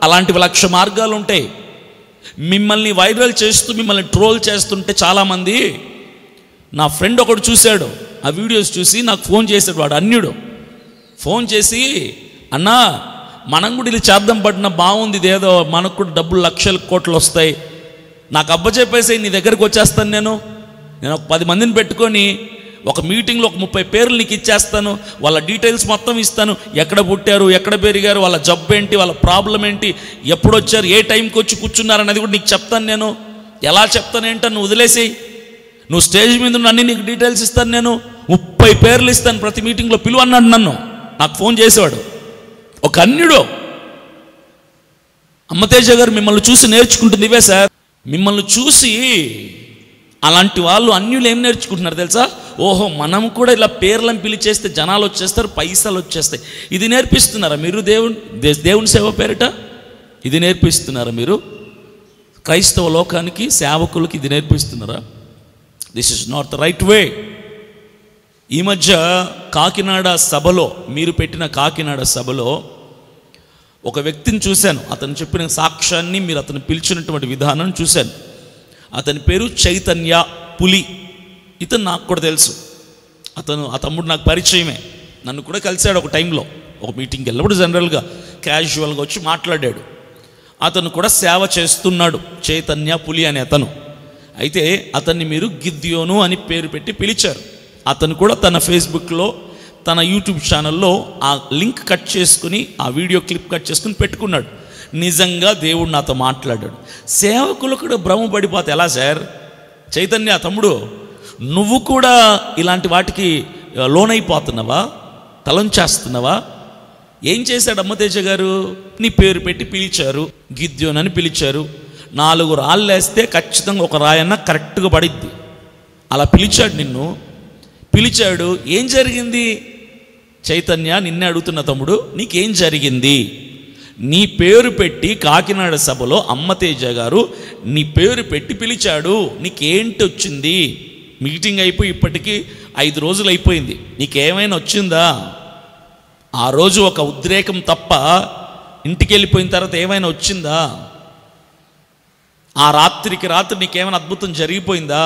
అలాంటివి 1,00,000 మార్గాలు ఉంటాయి. మిమ్మల్ని వైరల్ చేస్తూ, మిమ్మల్ని ట్రోల్ చేస్తుంటే చాలామంది, నా ఫ్రెండ్ ఒకడు చూశాడు, ఆ వీడియోస్ చూసి నాకు ఫోన్ చేశాడు. వాడు అన్యుడు. ఫోన్ చేసి, అన్నా మనం కూడా ఇది చేద్దాం, పడిన బాగుంది, ఇదేదో మనకు కూడా డబ్బులు లక్షల కోట్లు వస్తాయి, నాకు అబ్బ చెప్పేసి నీ దగ్గరికి వచ్చేస్తాను, నేను ఒక 10 మందిని పెట్టుకొని ఒక మీటింగ్లో ఒక 30 పేర్లు నీకు ఇచ్చేస్తాను, వాళ్ళ డీటెయిల్స్ మొత్తం ఇస్తాను, ఎక్కడ పుట్టారు, ఎక్కడ పెరిగారు, వాళ్ళ జబ్బు ఏంటి, వాళ్ళ ప్రాబ్లం ఏంటి, ఎప్పుడు వచ్చారు, ఏ టైంకి వచ్చి కూర్చున్నారు అన్నది కూడా నీకు చెప్తాను. నేను ఎలా చెప్తాను ఏంటని నువ్వు వదిలేసి, నువ్వు స్టేజ్ మీద ఉన్న అన్ని నీకు డీటెయిల్స్ ఇస్తాను. నేను 30 పేర్లు ఇస్తాను, ప్రతి మీటింగ్లో పిలువు అన్నాడు నన్ను. నాకు ఫోన్ చేసేవాడు ఒక అన్యుడు. అమ్మతేజ గారు మిమ్మల్ని చూసి నేర్చుకుంటుంది ఇవే సార్. మిమ్మల్ని చూసి అలాంటి వాళ్ళు అన్యులు ఏం నేర్చుకుంటున్నారు తెలుసా? ఓహో, మనం కూడా ఇలా పేర్లను పిలిచేస్తే జనాలు వచ్చేస్తారు, పైసలు వచ్చేస్తాయి. ఇది నేర్పిస్తున్నారా మీరు? దేవుని సేవ పేరిట ఇది నేర్పిస్తున్నారా మీరు? క్రైస్తవ లోకానికి, సేవకులకి ఇది నేర్పిస్తున్నారా? This is not the right way. ఈ మధ్య కాకినాడ సభలో, మీరు పెట్టిన కాకినాడ సభలో ఒక వ్యక్తిని చూశాను. అతను చెప్పిన సాక్ష్యాన్ని, మీరు అతను పిలిచినటువంటి విధానం చూశాను. అతని పేరు చైతన్య పులి. ఇతను నాకు కూడా తెలుసు. ఆ తమ్ముడు నాకు పరిచయమే. నన్ను కూడా కలిశాడు ఒక టైంలో, ఒక మీటింగ్కి వెళ్ళినప్పుడు జనరల్గా క్యాజువల్గా వచ్చి మాట్లాడాడు. అతను కూడా సేవ చేస్తున్నాడు, చైతన్య పులి అనే అతను. అయితే అతన్ని మీరు గిద్యోను అని పేరు పెట్టి పిలిచారు. అతను కూడా తన ఫేస్బుక్లో, తన యూట్యూబ్ ఛానల్లో ఆ లింక్ కట్ చేసుకుని, ఆ వీడియో క్లిప్ కట్ చేసుకుని పెట్టుకున్నాడు. నిజంగా దేవుడు నాతో మాట్లాడాడు. సేవకులు కూడా భ్రమపడిపోతే ఎలా సార్? చైతన్య తమ్ముడు, నువ్వు కూడా ఇలాంటి వాటికి లోనైపోతున్నావా? తలంచేస్తున్నావా? ఏం చేశాడు అమ్మతేజ గారు? నీ పేరు పెట్టి పిలిచారు, గిద్యోన్ అని పిలిచారు. 4 రాళ్ళు వేస్తే ఖచ్చితంగా ఒక రాయన్న కరెక్ట్గా పడిద్ది. అలా పిలిచాడు నిన్ను. పిలిచాడు. ఏం జరిగింది? చైతన్య నిన్నే అడుగుతున్న తమ్ముడు, నీకేం జరిగింది? నీ పేరు పెట్టి కాకినాడ సభలో అమ్మతేజ గారు నీ పేరు పెట్టి పిలిచాడు, నీకేంటి వచ్చింది? మీటింగ్ అయిపోయి ఇప్పటికీ 5 రోజులు అయిపోయింది, నీకేమైనా వచ్చిందా? ఆ రోజు ఒక ఉద్రేకం తప్ప ఇంటికి వెళ్ళిపోయిన తర్వాత ఏమైనా వచ్చిందా? ఆ రాత్రికి రాత్రి నీకేమైనా అద్భుతం జరిగిపోయిందా?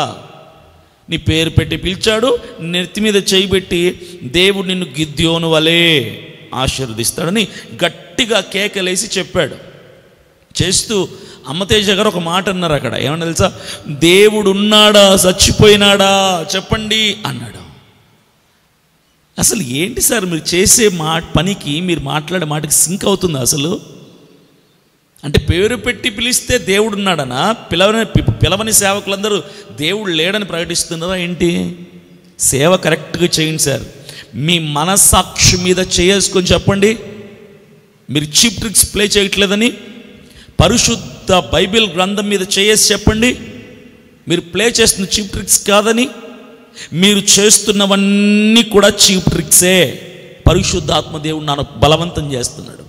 నీ పేరు పెట్టి పిలిచాడు, నెత్తి మీద చేయి పెట్టి దేవుడు నిన్ను గిద్యోను వలే ఆశీర్వదిస్తాడని గట్టిగా కేకలేసి చెప్పాడు. చేస్తూ అమ్మతేజ గారు ఒక మాట అన్నారు అక్కడ, ఏమన్నా తెలుసా? దేవుడు ఉన్నాడా చచ్చిపోయినాడా చెప్పండి అన్నాడు. అసలు ఏంటి సార్ మీరు చేసే పనికి మీరు మాట్లాడే మాటకి సింక్ అవుతుందా అసలు? అంటే పేరు పెట్టి పిలిస్తే దేవుడు ఉన్నాడనా? పిలవని సేవకులందరూ దేవుడు లేడని ప్రకటిస్తున్నారా ఏంటి? సేవ కరెక్ట్గా చేయండి సార్. మీ మనస్సాక్షి మీద చేసుకొని చెప్పండి, మీరు చీప్ ట్రిక్స్ ప్లే చేయట్లేదని. పరిశుద్ధ బైబిల్ గ్రంథం మీద చేసి చెప్పండి, మీరు ప్లే చేస్తున్న చీప్ ట్రిక్స్ కాదని. మీరు చేస్తున్నవన్నీ కూడా చీప్ ట్రిక్సే. పరిశుద్ధాత్మ దేవుడు నన్ను బలవంతం చేస్తున్నాడు.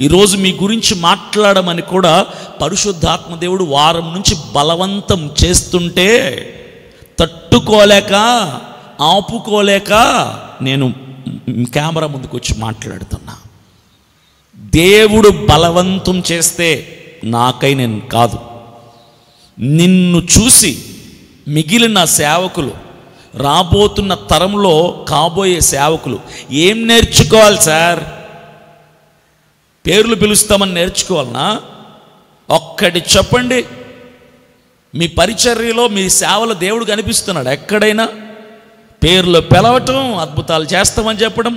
ఈరోజు మీ గురించి మాట్లాడమని కూడా పరిశుద్ధాత్మ దేవుడు వారం నుంచి బలవంతం చేస్తుంటే తట్టుకోలేక ఆపుకోలేక నేను కెమెరా ముందుకు వచ్చి మాట్లాడుతున్నా. దేవుడు బలవంతం చేస్తే నాకై నేను కాదు, నిన్ను చూసి మిగిలిన సేవకులు, రాబోతున్న తరంలో కాబోయే సేవకులు ఏం నేర్చుకోవాలి సార్? పేర్లు పిలుస్తామని నేర్చుకోవాలనా? ఒక్కటి చెప్పండి. మీ పరిచర్యలో మీ సేవలో దేవుడు కనిపిస్తున్నాడు ఎక్కడైనా? పేర్లు పిలవటం, అద్భుతాలు చేస్తామని చెప్పడం.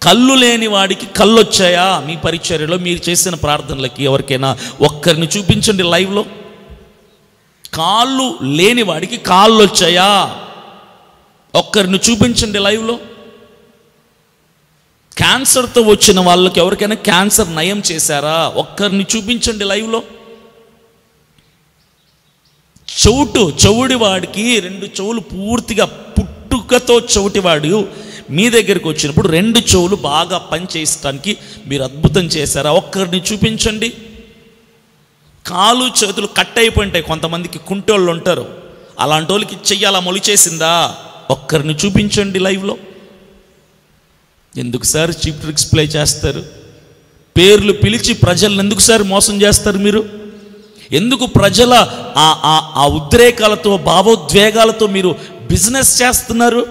కళ్ళు లేని వాడికి కళ్ళు వచ్చాయా? మీ పరిచర్యలో మీరు చేసిన ప్రార్థనలకి ఎవరికైనా ఒక్కరిని చూపించండి లైవ్లో. కాళ్ళు లేని వాడికి కాళ్ళు వచ్చాయా? ఒక్కరిని చూపించండి లైవ్లో. క్యాన్సర్తో వచ్చిన వాళ్ళకి ఎవరికైనా క్యాన్సర్ నయం చేశారా? ఒక్కరిని చూపించండి లైవ్లో. చెవుడి వాడికి 2 చెవులు పూర్తిగా పుట్టుకతో చెవిటివాడు మీ దగ్గరికి వచ్చినప్పుడు 2 చెవులు బాగా పనిచేయడానికి మీరు అద్భుతం చేశారా? ఒక్కరిని చూపించండి. కాలు చేతులు కట్ అయిపోయింటాయి, కొంతమందికి కుంటోళ్ళు ఉంటారు, అలాంటి వాళ్ళకి చెయ్యాలా మొలిచేసిందా? ఒక్కరిని చూపించండి లైవ్లో. ఎందుకు సార్ చీప్ ట్రిక్స్ ప్లే చేస్తారు? పేర్లు పిలిచి ప్రజలను ఎందుకు సార్ మోసం చేస్తారు మీరు? ఎందుకు ప్రజల ఆ ఉద్రేకాలతో భావోద్వేగాలతో మీరు బిజినెస్ చేస్తున్నారు?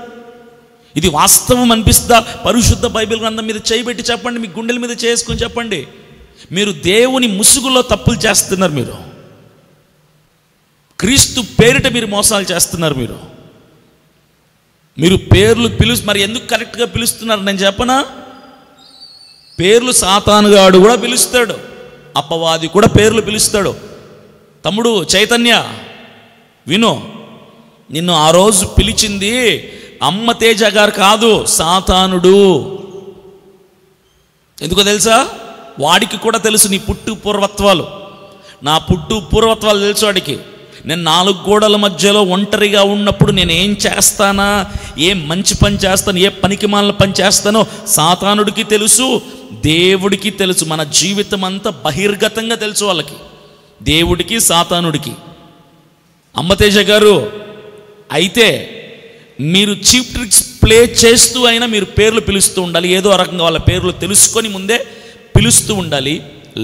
ఇది వాస్తవం అనిపిస్తుందా? పరిశుద్ధ బైబిల్ గ్రంథం మీద చేయబెట్టి చెప్పండి, మీ గుండెల మీద చేసుకొని చెప్పండి. మీరు దేవుని ముసుగులో తప్పులు చేస్తున్నారు. క్రీస్తు పేరిట మీరు మోసాలు చేస్తున్నారు. మీరు పేర్లు మరి ఎందుకు కరెక్ట్గా పిలుస్తున్నారు నేను చెప్పనా? పేర్లు సాతానుగాడు కూడా పిలుస్తాడు, అపవాది కూడా పేర్లు పిలుస్తాడు. తమ్ముడు చైతన్య విను, నిన్ను ఆ రోజు పిలిచింది అమ్మతేజ గారు కాదు, సాతానుడు. ఎందుకో తెలుసా? వాడికి కూడా తెలుసు నీ పుట్టు పూర్వత్వాలు. నా పుట్టు పూర్వత్వాలు తెలుసు వాడికి. నేను 4 గోడల మధ్యలో ఒంటరిగా ఉన్నప్పుడు నేను ఏం చేస్తానా, ఏం మంచి పని చేస్తాను, ఏ పనికి మాలిన పని చేస్తానో సాతానుడికి తెలుసు, దేవుడికి తెలుసు. మన జీవితం అంతా బహిర్గతంగా తెలుసు వాళ్ళకి, దేవుడికి సాతానుడికి. అమ్మతేజ గారు అయితే మీరు చీప్ ట్రిక్స్ ప్లే చేస్తూ అయినా మీరు పేర్లు పిలుస్తూ ఉండాలి. ఏదో రకంగా వాళ్ళ పేర్లు తెలుసుకొని ముందే పిలుస్తూ ఉండాలి.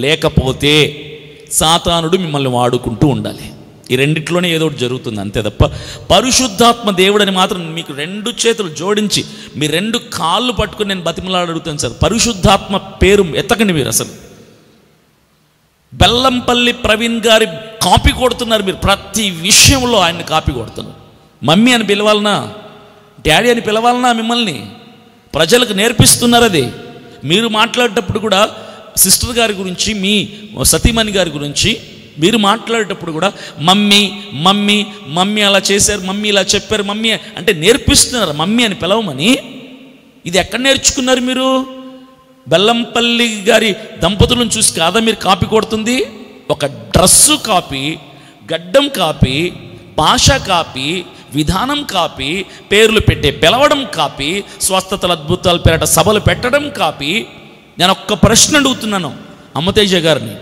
లేకపోతే సాతానుడు మిమ్మల్ని వాడుకుంటూ ఉండాలి. ఈ రెండిట్లోనే ఏదో ఒకటి జరుగుతుంది అంతే తప్ప పరిశుద్ధాత్మ దేవుడని మాత్రం మీకు 2 చేతులు జోడించి మీ 2 కాళ్ళు పట్టుకుని నేను బతిమలాడుతాను సార్. పరిశుద్ధాత్మ పేరు ఎత్తకండి మీరు. అసలు బెల్లంపల్లి ప్రవీణ్ గారి కాపీ కొడుతున్నారు మీరు. ప్రతి విషయంలో ఆయన్ని కాపీ కొడుతున్నారు. మమ్మీ అని పిలవాలనా, డాడీ అని పిలవాలనా? మిమ్మల్ని ప్రజలకు నేర్పిస్తున్నారు. అది మీరు మాట్లాడేటప్పుడు కూడా సిస్టర్ గారి గురించి, మీ సతీమణి గారి గురించి మీరు మాట్లాడేటప్పుడు కూడా మమ్మీ మమ్మీ మమ్మీ అలా చేశారు, మమ్మీ ఇలా చెప్పారు, మమ్మీ అంటే నేర్పిస్తున్నారు మమ్మీ అని పిలవమని. ఇది ఎక్కడ నేర్చుకున్నారు మీరు? బెల్లంపల్లి గారి దంపతులను చూసి కాదా మీరు కాపీ కొడుతుంది? ఒక డ్రస్సు కాపీ, గడ్డం కాపీ, భాష కాపీ, విధానం కాపీ, పేర్లు పెట్టే పిలవడం కాపీ, స్వస్థతల అద్భుతాలు పేరట సభలు పెట్టడం కాపీ. నేను ఒక్క ప్రశ్న అడుగుతున్నాను అమ్మతేజ గారిని,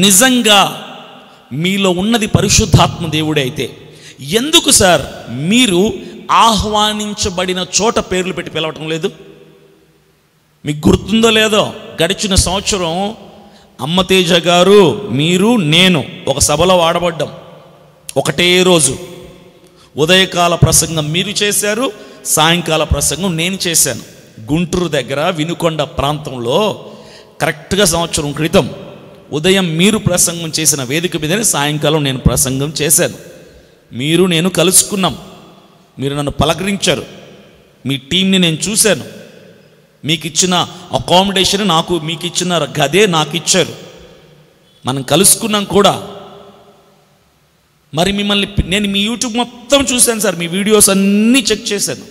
నిజంగా మీలో ఉన్నది పరిశుద్ధాత్మ దేవుడే అయితే ఎందుకు సార్ మీరు ఆహ్వానించబడిన చోట పేర్లు పెట్టి పిలవటం లేదు? మీకు గుర్తుందో లేదో, గడిచిన సంవత్సరం అమ్మతేజ గారు, మీరు, నేను ఒక సభలో వాడబడ్డాం. ఒకటే రోజు ఉదయకాల ప్రసంగం మీరు చేశారు, సాయంకాల ప్రసంగం నేను చేశాను. గుంటూరు దగ్గర వినుకొండ ప్రాంతంలో కరెక్ట్గా సంవత్సరం క్రితం ఉదయం మీరు ప్రసంగం చేసిన వేదిక మీదనే సాయంకాలం నేను ప్రసంగం చేశాను. మీరు నేను కలుసుకున్నాం, మీరు నన్ను పలకరించారు, మీ టీంని నేను చూశాను, మీకు ఇచ్చిన అకామిడేషన్ నాకు, మీకు ఇచ్చిన గదే నాకు ఇచ్చారు, మనం కలుసుకున్నాం కూడా. మరి మిమ్మల్ని నేను మీ యూట్యూబ్ మొత్తం చూశాను సార్, మీ వీడియోస్ అన్నీ చెక్ చేశాను.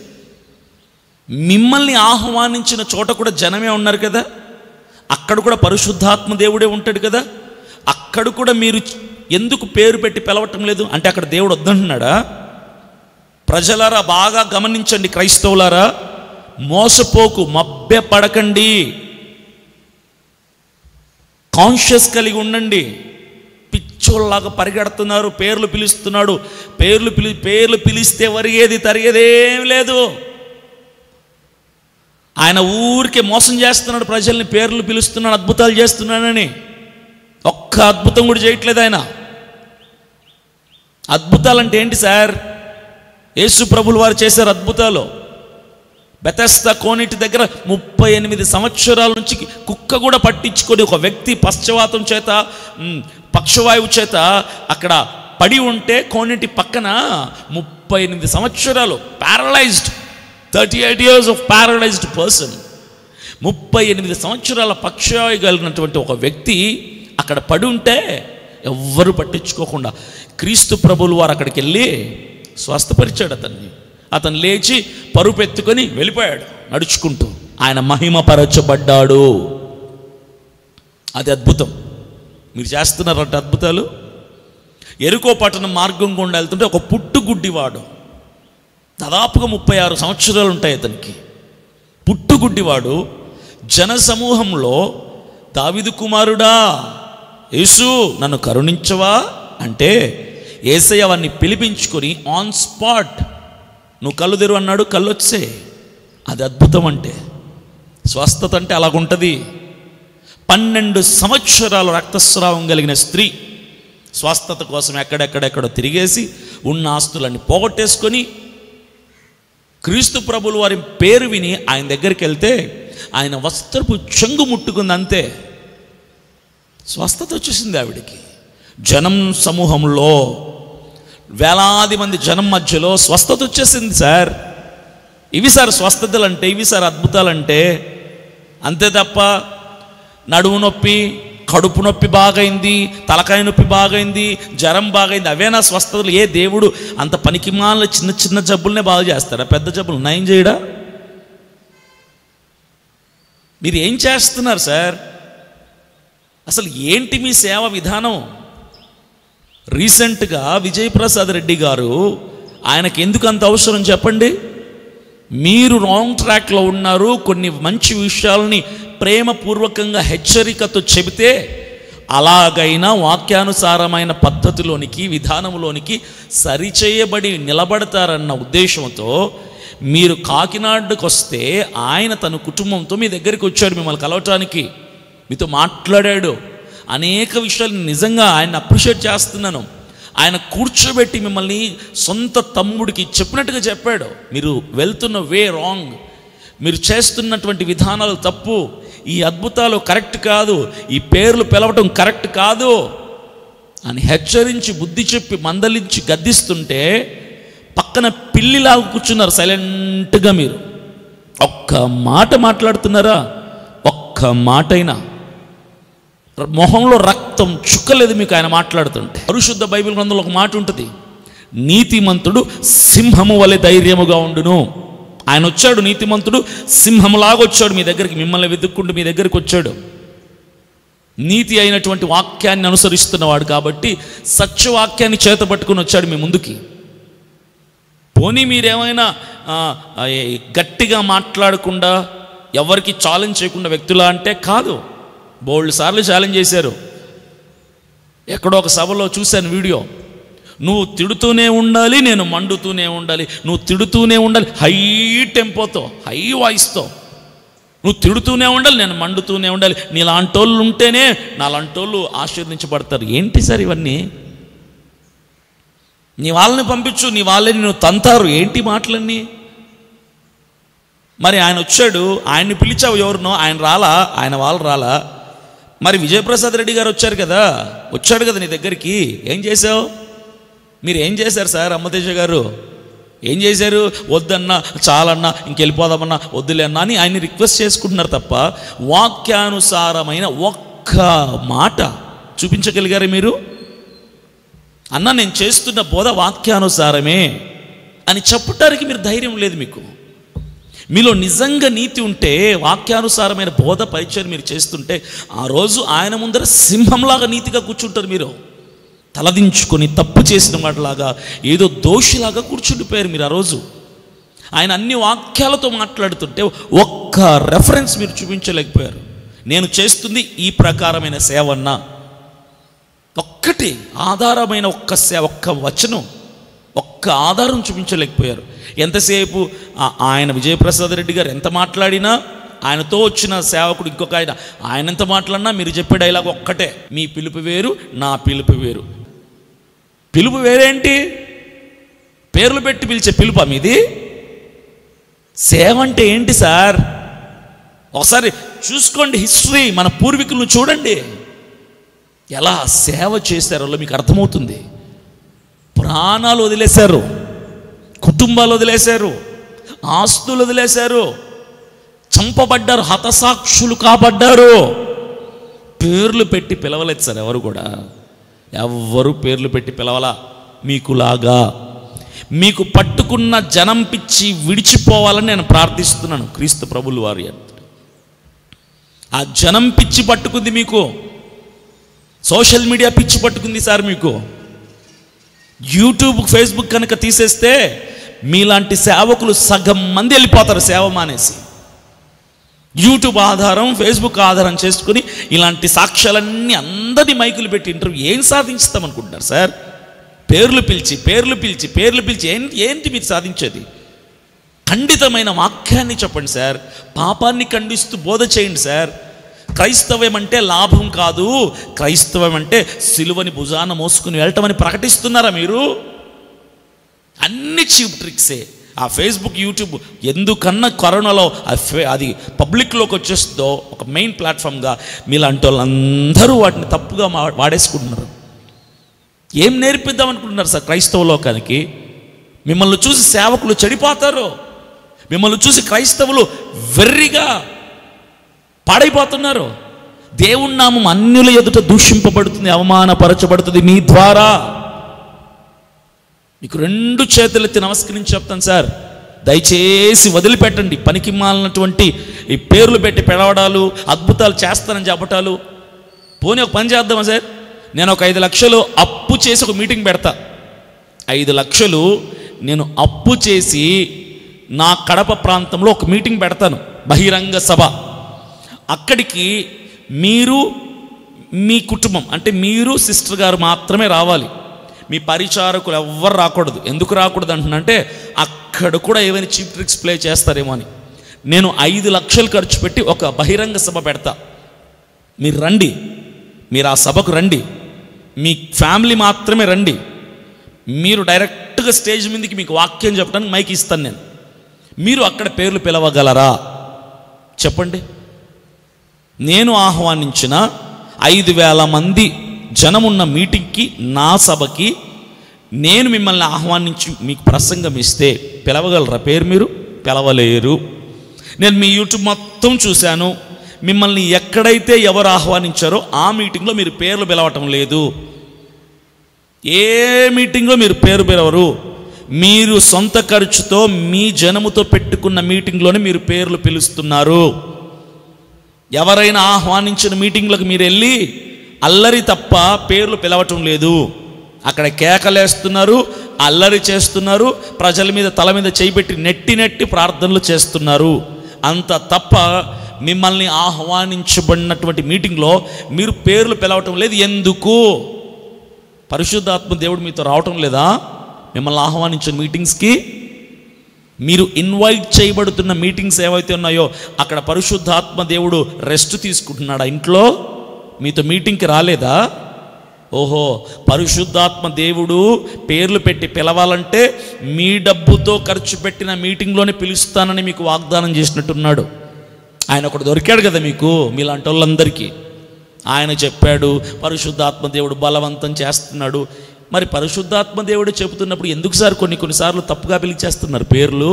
మిమ్మల్ని ఆహ్వానించిన చోట కూడా జనమే ఉన్నారు కదా, అక్కడ కూడా పరిశుద్ధాత్మ దేవుడే ఉంటాడు కదా, అక్కడ కూడా మీరు ఎందుకు పేరు పెట్టి పిలవటం లేదు? అంటే అక్కడ దేవుడు వద్దంటున్నాడా? ప్రజలారా బాగా గమనించండి, క్రైస్తవులారా, మోసపోకు, మభ్య పడకండి, కాన్షియస్ కలిగి ఉండండి. పిచ్చోళ్ళలాగా పరిగెడుతున్నారు, పేర్లు పిలుస్తున్నాడు, పేర్లు పిలిస్తే వరిగేది తరిగేదేం లేదు. ఆయన ఊరికే మోసం చేస్తున్నాడు ప్రజల్ని, పేర్లు పిలుస్తున్నాడు, అద్భుతాలు చేస్తున్నాడని. ఒక్క అద్భుతం కూడా చేయట్లేదు ఆయన. అద్భుతాలు అంటే ఏంటి సార్? యేసు ప్రభులు వారు చేశారు అద్భుతాలు. బెతెస్దా కోనేటి దగ్గర 38 సంవత్సరాల నుంచి కుక్క కూడా పట్టించుకొని ఒక వ్యక్తి పశ్చాత్తాపం చేత, పక్షవాయువు చేత అక్కడ పడి ఉంటే కోనేటి పక్కన 38 సంవత్సరాలు paralysed, 38 years of paralyzed person, 38 సంవత్సరాల పక్షవాయువు కలిగినటువంటి ఒక వ్యక్తి అక్కడ పడి ఉంటే ఎవ్వరు పట్టించుకోకుండా క్రీస్తు ప్రభులు వారు అక్కడికి వెళ్ళి స్వస్థపరిచాడు అతన్ని. అతను లేచి పరుపెత్తుకొని వెళ్ళిపోయాడు నడుచుకుంటూ. ఆయన మహిమపరచబడ్డాడు. అది అద్భుతం. మీరు చేస్తున్నారంట అద్భుతాలు. ఎరుకో పట్టణం మార్గం గుండా వెళ్తుంటే ఒక పుట్టుగుడ్డివాడు, దాదాపుగా 36 సంవత్సరాలు ఉంటాయి అతనికి. పుట్టుగుడ్డివాడు జనసమూహంలో, దావీదు కుమారుడా యేసు నన్ను కరుణించవా అంటే యేసయ్య వారిని పిలిపించుకొని ఆన్ స్పాట్, నువ్వు కళ్ళు తెరు అన్నాడు, కళ్ళు వచ్చే. అది అద్భుతం అంటే, స్వస్థత అంటే అలాగుంటుంది. 12 సంవత్సరాలు రక్తస్రావం కలిగిన స్త్రీ స్వస్థత కోసం ఎక్కడెక్కడెక్కడో తిరిగేసి ఉన్న ఆస్తులన్నీ పోగొట్టేసుకొని క్రీస్తు ప్రభులు వారి పేరు విని ఆయన దగ్గరికి వెళ్తే ఆయన వస్త్రపు చెంగు ముట్టుకుంది, అంతే స్వస్థత వచ్చేసింది ఆవిడికి. జనం సమూహంలో, వేలాది మంది జనం మధ్యలో స్వస్థత వచ్చేసింది సార్. ఇవి సార్ స్వస్థతలు అంటే, ఇవి సార్ అద్భుతాలంటే. అంతే తప్ప నడుము నొప్పి, కడుపు నొప్పి బాగైంది, తలకాయ నొప్పి బాగైంది, జ్వరం బాగైంది, అవేనా స్వస్థతలు? ఏ దేవుడు అంత పనికిమాల చిన్న చిన్న జబ్బులనే బాగు చేస్తాడా? పెద్ద జబ్బులు నయం చేయడా? మీరు ఏం చేస్తున్నారు సార్? అసలు ఏంటి మీ సేవ విధానం? రీసెంట్గా విజయప్రసాద్ రెడ్డి గారు, ఆయనకు ఎందుకు అంత అవసరం చెప్పండి? మీరు రాంగ్ ట్రాక్లో ఉన్నారు, కొన్ని మంచి విషయాలని ప్రేమపూర్వకంగా హెచ్చరికతో చెబితే అలాగైనా వాక్యానుసారమైన పద్ధతిలోనికి, విధానంలోనికి సరిచేయబడి నిలబడతారన్న ఉద్దేశంతో మీరు కాకినాడకు వస్తే ఆయన తన కుటుంబంతో మీ దగ్గరికి వచ్చాడు, మిమ్మల్ని కలవటానికి, మీతో మాట్లాడాడు. అనేక విషయాలు నిజంగా ఆయన అప్రిషియేట్ చేస్తున్నాను. ఆయన కూర్చోబెట్టి మిమ్మల్ని సొంత తమ్ముడికి చెప్పినట్టుగా చెప్పాడు, మీరు వెళ్తున్న వే రాంగ్, మీరు చేస్తున్నటువంటి విధానాలు తప్పు, ఈ అద్భుతాలు కరెక్ట్ కాదు, ఈ పేర్లు పిలవటం కరెక్ట్ కాదు అని హెచ్చరించి, బుద్ధి చెప్పి, మందలించి గద్దిస్తుంటే పక్కన పిల్లిలాగా కూర్చున్నారు సైలెంట్గా. మీరు ఒక్క మాట మాట్లాడుతున్నారా? ఒక్క మాటైనా మొహంలో రక్తం చుక్కలేదు మీకు ఆయన మాట్లాడుతుంటే. పరిశుద్ధ బైబిల్ గ్రంథంలో ఒక మాట ఉంటుంది, నీతిమంతుడు సింహము వలె ధైర్యముగా ఉండును. ఆయన వచ్చాడు, నీతిమంతుడు సింహములాగా వచ్చాడు మీ దగ్గరికి, మిమ్మల్ని వెతుక్కుంటూ మీ దగ్గరికి వచ్చాడు. నీతి అయినటువంటి వాక్యాన్ని అనుసరిస్తున్నవాడు కాబట్టి సత్యవాక్యాన్ని చేతపట్టుకుని వచ్చాడు మీ ముందుకి. పోనీ మీరేమైనా గట్టిగా మాట్లాడకుండా ఎవరికి ఛాలెంజ్ చేయకుండా వ్యక్తులా అంటే కాదు, బోల్డ్ సార్లు ఛాలెంజ్ చేశారు. ఎక్కడో ఒక సభలో చూశాను వీడియో, నువ్వు తిడుతూనే ఉండాలి, నేను మండుతూనే ఉండాలి, నువ్వు తిడుతూనే ఉండాలి, హై టెంపోతో, హై వాయిస్తో నువ్వు తిడుతూనే ఉండాలి, నేను మండుతూనే ఉండాలి, నీలాంటోళ్ళు ఉంటేనే నాలాంటోళ్ళు ఆశీర్వదించబడతారు. ఏంటి సార్ ఇవన్నీ? నీ వాళ్ళని పంపించు, నీ వాళ్ళని నువ్వు తంతారు, ఏంటి మాటలన్నీ? మరి ఆయన వచ్చాడు, ఆయన్ని పిలిచావు, ఎవరినో ఆయన రాలా, ఆయన వాళ్ళు రాలా. మరి విజయప్రసాద్ రెడ్డి గారు వచ్చారు కదా, వచ్చాడు కదా నీ దగ్గరికి, ఏం చేసావు? మీరు ఏం చేశారు సార్? అమ్మతేజ గారు ఏం చేశారు? వద్దన్నా, చాలన్నా, ఇంకెళ్ళిపోదామన్నా, వద్దులే అన్నా అని ఆయన్ని రిక్వెస్ట్ చేసుకుంటున్నారు తప్ప వాక్యానుసారమైన ఒక్క మాట చూపించగలిగారు మీరు? అన్న నేను చేస్తున్న బోధ వాక్యానుసారమే అని చెప్పటానికి మీరు ధైర్యం లేదు. మీలో నిజంగా నీతి ఉంటే, వాక్యానుసారమైన బోధ పరిచయం మీరు చేస్తుంటే, ఆ రోజు ఆయన ముందర సింహంలాగా నీతిగా కూర్చుంటారు. మీరు తలదించుకొని తప్పు చేసిన వాటిలాగా, ఏదో దోషిలాగా కూర్చుండిపోయారు మీరు ఆ రోజు. ఆయన అన్ని వాక్యాలతో మాట్లాడుతుంటే ఒక్క రెఫరెన్స్ మీరు చూపించలేకపోయారు. నేను చేస్తుంది ఈ ప్రకారమైన సేవన్నా, ఒక్కటి ఆధారమైన ఒక్క సేవ, ఒక్క వచనం, ఒక్క ఆధారం చూపించలేకపోయారు. ఎంతసేపు ఆయన విజయప్రసాద్ రెడ్డి గారు ఎంత మాట్లాడినా, ఆయనతో వచ్చిన సేవకుడు ఇంకొక ఆయన ఎంత మాట్లాడినా మీరు చెప్పే డైలాగ్ ఒక్కటే, మీ పిలుపు వేరు, నా పిలుపు వేరు. పిలుపు వేరేంటి? పేర్లు పెట్టి పిలిచే పిలుపా మీది? సేవ అంటే ఏంటి సార్? ఒకసారి చూసుకోండి హిస్టరీ, మన పూర్వీకులను చూడండి, ఎలా సేవ చేశారో మీకు అర్థమవుతుంది. ప్రాణాలు వదిలేశారు, కుటుంబాలు వదిలేశారు, ఆస్తులు వదిలేశారు, చంపబడ్డారు, హతసాక్షులు కాబడ్డారు. పేర్లు పెట్టి పిలవలేదు సార్ ఎవరు కూడా, ఎవ్వరు పేర్లు పెట్టి పిలవలా. మీకులాగా మీకు పట్టుకున్న జనం పిచ్చి విడిచిపోవాలని నేను ప్రార్థిస్తున్నాను. క్రీస్తు ప్రభులు వారి ఆ జనం పిచ్చి పట్టుకుంది మీకు, సోషల్ మీడియా పిచ్చి పట్టుకుంది సార్ మీకు. యూట్యూబ్, ఫేస్బుక్ కనుక తీసేస్తే మీలాంటి సేవకులు సగం మంది వెళ్ళిపోతారు సేవ మానేసి. యూట్యూబ్ ఆధారం, ఫేస్బుక్ ఆధారం చేసుకుని ఇలాంటి సాక్ష్యాలన్నీ అందరి మైకులు పెట్టి ఇంటర్వ్యూ ఏం సాధించుతామనుకుంటున్నారు సార్? పేర్లు పిలిచి ఏంటి మీరు సాధించేది? ఖండితమైన వాక్యాన్ని చెప్పండి సార్, పాపాన్ని ఖండిస్తూ బోధ చేయండి సార్. క్రైస్తవం అంటే లాభం కాదు, క్రైస్తవం అంటే సిలువని భుజాన మోసుకుని వెళ్ళటమని ప్రకటిస్తున్నారా మీరు? అన్ని చీప్ ట్రిక్సే. ఆ ఫేస్బుక్, యూట్యూబ్ ఎందుకన్నా కరోనాలో అది పబ్లిక్లోకి వచ్చేస్తుందో ఒక మెయిన్ ప్లాట్ఫామ్గా మీలాంటి వాళ్ళందరూ వాటిని తప్పుగా వాడేసుకుంటున్నారు. ఏం నేర్పిద్దాం అనుకుంటున్నారు సార్ క్రైస్తవ లోకానికి? మిమ్మల్ని చూసి సేవకులు చెడిపోతారు, మిమ్మల్ని చూసి క్రైస్తవులు వెర్రిగా పాడైపోతున్నారు. దేవుని నామం అన్యుల ఎదుట దూషింపబడుతుంది, అవమానపరచబడుతుంది మీ ద్వారా. మీకు 2 చేతులెత్తి నమస్కరించి చెప్తాను సార్, దయచేసి వదిలిపెట్టండి పనికి మాలినటువంటి ఈ పేర్లు పెట్టి పిలవడాలు, అద్భుతాలు చేస్తానని చెప్పటాలు. పోనీ ఒక పని చేద్దామా సార్, నేను ఒక 5 లక్షలు అప్పు చేసి ఒక మీటింగ్ పెడతా. 5 లక్షలు నేను అప్పు చేసి నా కడప ప్రాంతంలో ఒక మీటింగ్ పెడతాను, బహిరంగ సభ. అక్కడికి మీరు, మీ కుటుంబం అంటే మీరు, సిస్టర్ గారు మాత్రమే రావాలి. మీ పరిచారకులు ఎవ్వరు రాకూడదు. ఎందుకు రాకూడదు అంటున్నంటే, అక్కడ కూడా ఏమైనా చీప్ ట్రిక్స్ ప్లే చేస్తారేమో అని. నేను 5 లక్షలు ఖర్చు పెట్టి ఒక బహిరంగ సభ పెడతా. మీరు రండి, మీరు ఆ సభకు రండి, మీ ఫ్యామిలీ మాత్రమే రండి. మీరు డైరెక్ట్గా స్టేజ్ మీదకి మీకు వాక్యం చెప్పడానికి మైక్ ఇస్తాను నేను. మీరు అక్కడ పేర్లు పిలవగలరా చెప్పండి? నేను ఆహ్వానించిన 5,000 మంది జనమున్న మీటింగ్కి, నా సభకి నేను మిమ్మల్ని ఆహ్వానించి మీకు ప్రసంగం ఇస్తే పిలవగలరా పేరు? మీరు పిలవలేరు. నేను మీ యూట్యూబ్ మొత్తం చూశాను, మిమ్మల్ని ఎక్కడైతే ఎవరు ఆహ్వానించారో ఆ మీటింగ్లో మీరు పేర్లు పిలవటం లేదు. ఏ మీటింగ్లో మీరు పేరు పిలవరు. మీరు సొంత ఖర్చుతో మీ జనముతో పెట్టుకున్న మీటింగ్లోనే మీరు పేర్లు పిలుస్తున్నారు. ఎవరైనా ఆహ్వానించిన మీటింగ్లకు మీరు వెళ్ళి అల్లరి తప్ప పేర్లు పిలవటం లేదు. అక్కడ కేకలేస్తున్నారు, అల్లరి చేస్తున్నారు, ప్రజల మీద తల మీద చేయిబెట్టి నెట్టి ప్రార్థనలు చేస్తున్నారు. అంత తప్ప మిమ్మల్ని ఆహ్వానించబడినటువంటి మీటింగ్లో మీరు పేర్లు పిలవటం లేదు. ఎందుకు? పరిశుద్ధాత్మ దేవుడు మీతో రావటం లేదా? మిమ్మల్ని ఆహ్వానించిన మీటింగ్స్కి, మీరు ఇన్వైట్ చేయబడుతున్న మీటింగ్స్ ఏవైతే ఉన్నాయో అక్కడ పరిశుద్ధాత్మ దేవుడు రెస్ట్ తీసుకుంటున్నాడా? ఇంట్లో మీతో మీటింగ్కి రాలేదా? ఓహో, పరిశుద్ధాత్మ దేవుడు పేర్లు పెట్టి పిలవాలంటే మీ డబ్బుతో ఖర్చు పెట్టిన మీటింగ్లోనే పిలుస్తానని మీకు వాగ్దానం చేసినట్టున్నాడు. ఆయన ఒకడు దొరికాడు కదా మీకు, మీలాంటి వాళ్ళందరికీ. ఆయన చెప్పాడు, పరిశుద్ధాత్మ దేవుడు బలవంతం చేస్తున్నాడు. మరి పరిశుద్ధాత్మ దేవుడు చెబుతున్నప్పుడు ఎందుకు సార్ కొన్నిసార్లు తప్పుగా పిలిచేస్తున్నారు పేర్లు?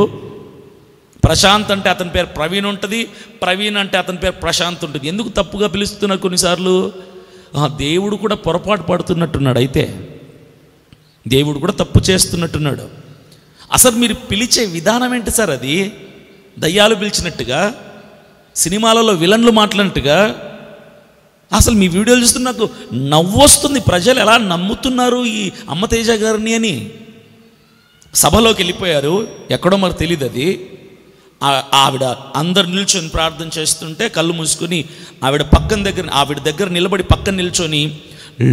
ప్రశాంత్ అంటే అతని పేరు ప్రవీణ్ ఉంటుంది, ప్రవీణ్ అంటే అతని పేరు ప్రశాంత్ ఉంటుంది. ఎందుకు తప్పుగా పిలుస్తున్నారు కొన్నిసార్లు? దేవుడు కూడా పొరపాటు పడుతున్నట్టున్నాడు. అయితే దేవుడు కూడా తప్పు చేస్తున్నట్టున్నాడు. అసలు మీరు పిలిచే విధానం ఏంటి సార్? అది దయ్యాలు పిలిచినట్టుగా, సినిమాలలో విలన్లు మాట్లాడినట్టుగా. అసలు మీ వీడియోలు చూస్తే నాకు నవ్వు వస్తుంది. ప్రజలు ఎలా నమ్ముతున్నారు ఈ అమ్మతేజ గారిని అని. సభలోకి వెళ్ళిపోయారు, ఎక్కడో మరి తెలియదు. అది ఆవిడ అందరు నిల్చొని ప్రార్థన చేస్తుంటే కళ్ళు మూసుకొని ఆవిడ దగ్గర నిలబడి పక్కన నిల్చొని,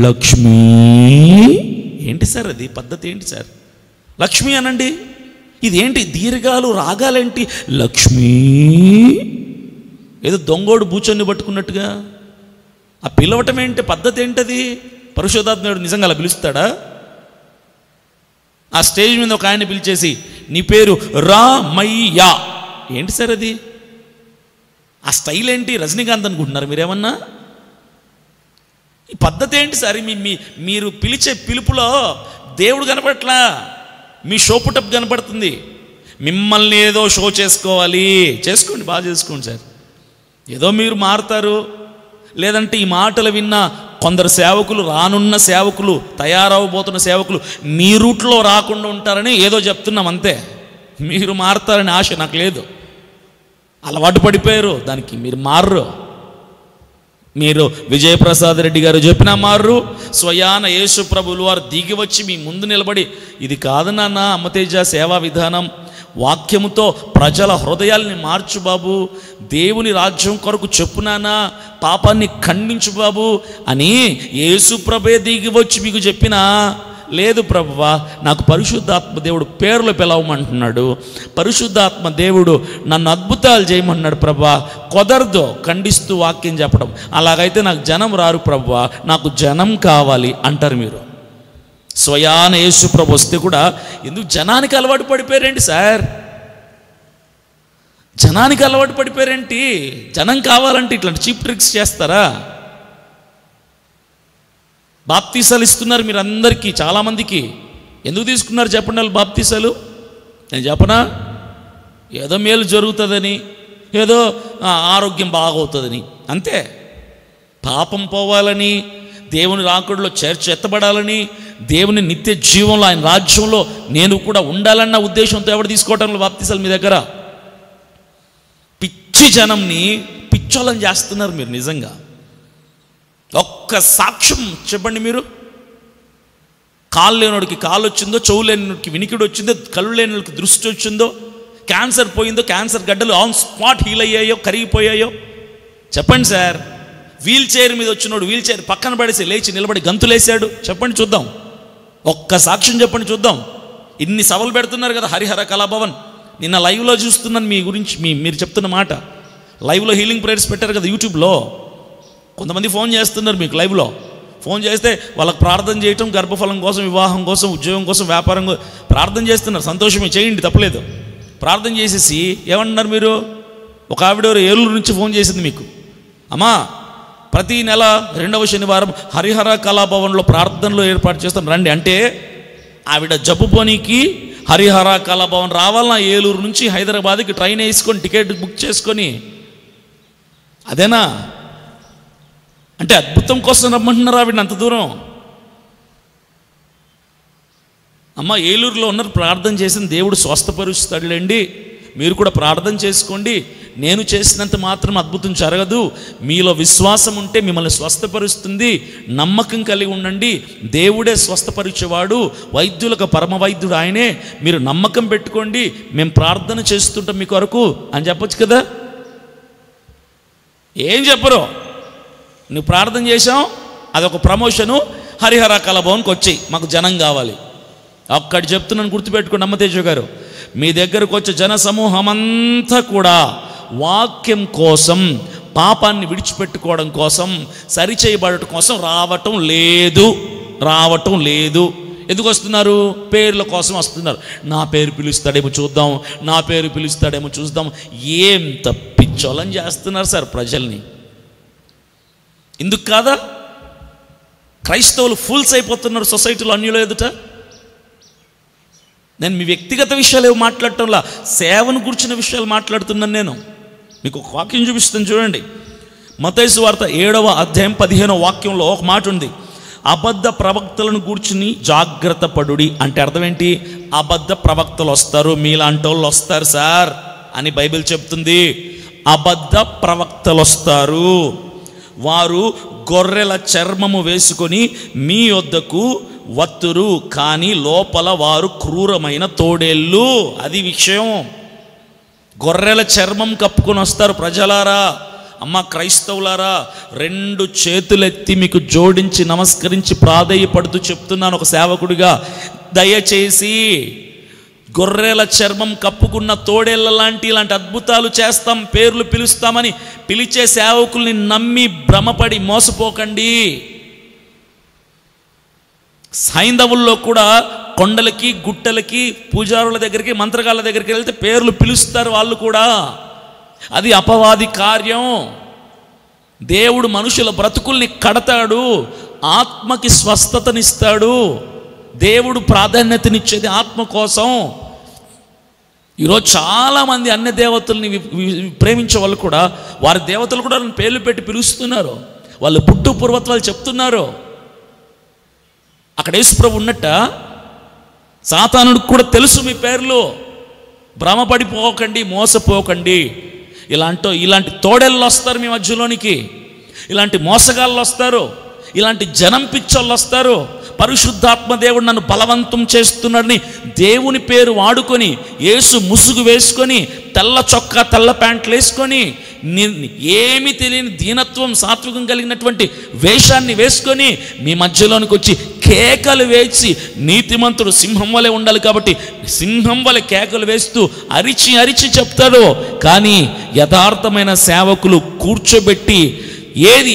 లక్ష్మీ, ఏంటి సార్ అది పద్ధతి? ఏంటి సార్ లక్ష్మీ అనండి? ఇదేంటి దీర్ఘాలు రాగాలేంటి? లక్ష్మీ, ఏదో దొంగోడు బూచొని పట్టుకున్నట్టుగా ఆ పిలవటం ఏంటి? పద్ధతి ఏంటది? పరిశుద్ధాత్ముడు నిజంగా అలా పిలుస్తాడా? ఆ స్టేజ్ మీద ఒక ఆయన పిలిచేసి, నీ పేరు రామయ్య, ఏంటి సార్ అది? ఆ స్టైల్ ఏంటి? రజనీకాంత్ అనుకుంటున్నారు మీరేమన్నా? ఈ పద్ధతి ఏంటి సార్? మీరు పిలిచే పిలుపులో దేవుడు కనపడట్లా, మీ షో పుటప్ కనపడుతుంది. మిమ్మల్ని ఏదో షో చేసుకోవాలి, చేసుకోండి, బాగా చేసుకోండి సార్. ఏదో మీరు మారుతారు. లేదంటే ఈ మాటలు విన్న కొందరు సేవకులు, రానున్న సేవకులు, తయారవబోతున్న సేవకులు మీ రూట్లో రాకుండా ఉంటారని ఏదో చెప్తున్నాం అంతే. మీరు మారుతారని ఆశ నాకు లేదు. అలవాటు పడిపోయారు దానికి, మీరు మారరు. మీరు విజయప్రసాద్ రెడ్డి గారు చెప్పినా మారరు. స్వయాన యేసు ప్రభువులు వారు దిగి వచ్చి మీ ముందు నిలబడి, ఇది కాదు నాన్న అమ్మతేజ సేవా విధానం, వాక్యముతో ప్రజల హృదయాల్ని మార్చు బాబు, దేవుని రాజ్యం కొరకు చెప్పునానా, పాపాన్ని ఖండించు బాబు అని యేసు ప్రభే దిగి వచ్చి మీకు చెప్పినా, లేదు ప్రభువా నాకు పరిశుద్ధాత్మ దేవుడు పేర్లు పిలవమంటున్నాడు, పరిశుద్ధాత్మ దేవుడు నన్ను అద్భుతాలు చేయమన్నాడు ప్రభువా, కుదరదు ఖండిస్తూ వాక్యం చెప్పడం. అలాగైతే నాకు జనం రారు ప్రభువా, నాకు జనం కావాలి అంటారు మీరు. స్వయాన యేసు ప్రభు వస్తే కూడా ఎందుకు జనానికి అలవాటు పడిపోయారేంటి సార్? జనానికి అలవాటు పడిపోయారేంటి? జనం కావాలంటే ఇట్లాంటి చీప్ ట్రిక్స్ చేస్తారా? బాప్తీసాలు ఇస్తున్నారు మీరు అందరికీ, చాలామందికి. ఎందుకు తీసుకున్నారు చెప్పండి వాళ్ళు బాప్తీసాలు? నేను చెప్పనా? ఏదో మేలు జరుగుతుందని, ఏదో ఆరోగ్యం బాగవుతుందని, అంతే. పాపం పోవాలని, దేవుని రాకుడిలో ఎత్తబడాలని, దేవుని నిత్య జీవంలో ఆయన రాజ్యంలో నేను కూడా ఉండాలన్న ఉద్దేశంతో ఎవరు తీసుకోవటంలో బాప్తీసాలు మీ దగ్గర? పిచ్చి జనంని పిచ్చోళ్ళని చేస్తున్నారు మీరు నిజంగా. ఒక్క సాక్ష్యం చెప్పండి మీరు. కాళ్ళు లేనివాడికి కాళ్ళు వచ్చిందో, చెవు లేనివాడికి వినికిడి వచ్చిందో, కళ్ళు లేనివాడికి దృష్టి వచ్చిందో, క్యాన్సర్ పోయిందో, క్యాన్సర్ గడ్డలు ఆన్ స్పాట్ హీల్ అయ్యాయో, కరిగిపోయాయో చెప్పండి సార్. వీల్ చైర్ మీద వచ్చినోడు వీల్ చైర్ పక్కన పడేసి లేచి నిలబడి గంతులేసాడు, చెప్పండి చూద్దాం. ఒక్క సాక్ష్యం చెప్పండి చూద్దాం. ఇన్ని సభలు పెడుతున్నారు కదా హరిహర కళాభవన్. నిన్న లైవ్లో చూస్తున్నాను మీ గురించి, మీరు చెప్తున్న మాట. లైవ్లో హీలింగ్ ప్రేయర్స్ పెట్టారు కదా యూట్యూబ్లో. కొంతమంది ఫోన్ చేస్తున్నారు మీకు లైవ్లో. ఫోన్ చేస్తే వాళ్ళకి ప్రార్థన చేయటం, గర్భఫలం కోసం, వివాహం కోసం, ఉద్యోగం కోసం, వ్యాపారం కోసం ప్రార్థన చేస్తున్నారు. సంతోషమే, చేయండి, తప్పలేదు. ప్రార్థన చేసేసి ఏమంటున్నారు మీరు? ఒక ఆవిడ ఏలూరు నుంచి ఫోన్ చేసింది మీకు, అమ్మా ప్రతి నెల 2వ శనివారం హరిహర కళాభవన్లో ప్రార్థనలో ఏర్పాటు చేస్తాం రండి అంటే, ఆవిడ జబ్బు పోనీకి హరిహర కళాభవన్ రావాలన్నా ఏలూరు నుంచి హైదరాబాద్కి ట్రైన్ వేసుకొని టికెట్ బుక్ చేసుకొని, అదేనా అంటే? అద్భుతం కోసం రమ్మంటున్నారు ఆవిడని అంత దూరం. అమ్మ ఏలూరులో ఉన్నారు, ప్రార్థన చేసిన దేవుడు స్వస్థపరుస్తాడులేండి, మీరు కూడా ప్రార్థన చేసుకోండి. నేను చేసినంత మాత్రం అద్భుతం జరగదు, మీలో విశ్వాసం ఉంటే మిమ్మల్ని స్వస్థపరుస్తుంది, నమ్మకం కలిగి ఉండండి, దేవుడే స్వస్థపరిచేవాడు, వైద్యులకు పరమ వైద్యుడు ఆయనే, మీరు నమ్మకం పెట్టుకోండి, మేము ప్రార్థన చేస్తుంటాం మీ కొరకు అని చెప్పొచ్చు కదా. ఏం చెప్పరు. నువ్వు ప్రార్థన చేసావు, అదొక ప్రమోషను, హరిహర కళభవన్కి వచ్చి మాకు జనం కావాలి. అక్కడ చెప్తున్నాను, గుర్తుపెట్టుకోండి అమ్మతేజ గారు, మీ దగ్గరకు వచ్చే జన సమూహం అంతా కూడా వాక్యం కోసం, పాపాన్ని విడిచిపెట్టుకోవడం కోసం, సరిచేయబడటం కోసం రావటం లేదు. ఎందుకు వస్తున్నారు? పేర్ల కోసం వస్తున్నారు. నా పేరు పిలుస్తాడేమో చూద్దాం, నా పేరు పిలుస్తాడేమో చూద్దాం. ఏం తప్పించోలని చేస్తున్నారు సార్ ప్రజల్ని. ఇందుకు కాదా క్రైస్తవులు ఫూల్స్ అయిపోతున్నారు సొసైటీలో అన్యుల ఎదుట? నేను మీ వ్యక్తిగత విషయాలు ఏమి మాట్లాడటంలా, సేవను గురించిన విషయాలు మాట్లాడుతున్నాను. నేను మీకు ఒక వాక్యం చూపిస్తాను చూడండి. మత్తయి సువార్త 7వ అధ్యాయం 15వ వాక్యంలో ఒక మాట ఉంది. అబద్ధ ప్రవక్తలను గూర్చుని జాగ్రత్త పడుడి అంటే అర్థం ఏంటి? అబద్ధ ప్రవక్తలు వస్తారు, మీలాంటి వాళ్ళు వస్తారు సార్ అని బైబిల్ చెప్తుంది. అబద్ధ ప్రవక్తలు వస్తారు, వారు గొర్రెల చర్మము వేసుకొని మీ వద్దకు వత్తురు, కానీ లోపల వారు క్రూరమైన తోడేళ్ళు. అది విషయం. గొర్రెల చర్మం కప్పుకొని వస్తారు. ప్రజలారా, అమ్మ క్రైస్తవులారా, 2 చేతులెత్తి మీకు జోడించి నమస్కరించి ప్రాధేయపడుతూ చెప్తున్నాను ఒక సేవకుడిగా, దయచేసి గొర్రెల చర్మం కప్పుకున్న తోడేళ్ళ ఇలాంటి అద్భుతాలు చేస్తాం, పేర్లు పిలుస్తామని పిలిచే సేవకుల్ని నమ్మి భ్రమపడి మోసపోకండి. హైందవుల్లో కూడా కొండలకి, గుట్టలకి, పూజారుల దగ్గరికి, మంత్రగాళ్ళ దగ్గరికి వెళ్తే పేర్లు పిలుస్తారు వాళ్ళు కూడా. అది అపవాది కార్యం. దేవుడు మనుషుల బ్రతుకుల్ని కడతాడు, ఆత్మకి స్వస్థతనిస్తాడు. దేవుడు ప్రాధాన్యతనిచ్చేది ఆత్మ కోసం. ఈరోజు చాలామంది అన్య దేవతల్ని ప్రేమించే వాళ్ళు కూడా, వారి దేవతలు కూడా పేర్లు పెట్టి పిలుస్తున్నారు. వాళ్ళు పుట్టు పూర్వత్వాలు చెప్తున్నారు. అక్కడ యేసుప్రభు ఉన్నట్ట సాతానుడికి కూడా తెలుసు మీ పేర్లు. భ్రమపడిపోకండి, మోసపోకండి. ఇలాంటి తోడేళ్ళు వస్తారు మీ మధ్యలోనికి, ఇలాంటి మోసగాళ్ళు వస్తారు, ఇలాంటి జనం పిచ్చోళ్ళు వస్తారు. పరిశుద్ధాత్మ దేవుడు నన్ను బలవంతం చేస్తున్నాడని దేవుని పేరు వాడుకొని, యేసు ముసుగు వేసుకొని, తెల్ల చొక్కా తెల్ల ప్యాంట్లు వేసుకొని, ఏమీ తెలియని దీనత్వం, సాత్వికం కలిగినటువంటి వేషాన్ని వేసుకొని మీ మధ్యలోనికి వచ్చి కేకలు వేసి, నీతిమంతుడు సింహం వలె ఉండాలి కాబట్టి సింహం వలె కేకలు వేస్తూ అరిచి అరిచి చెప్తాడు. కానీ యథార్థమైన సేవకులు కూర్చోబెట్టి,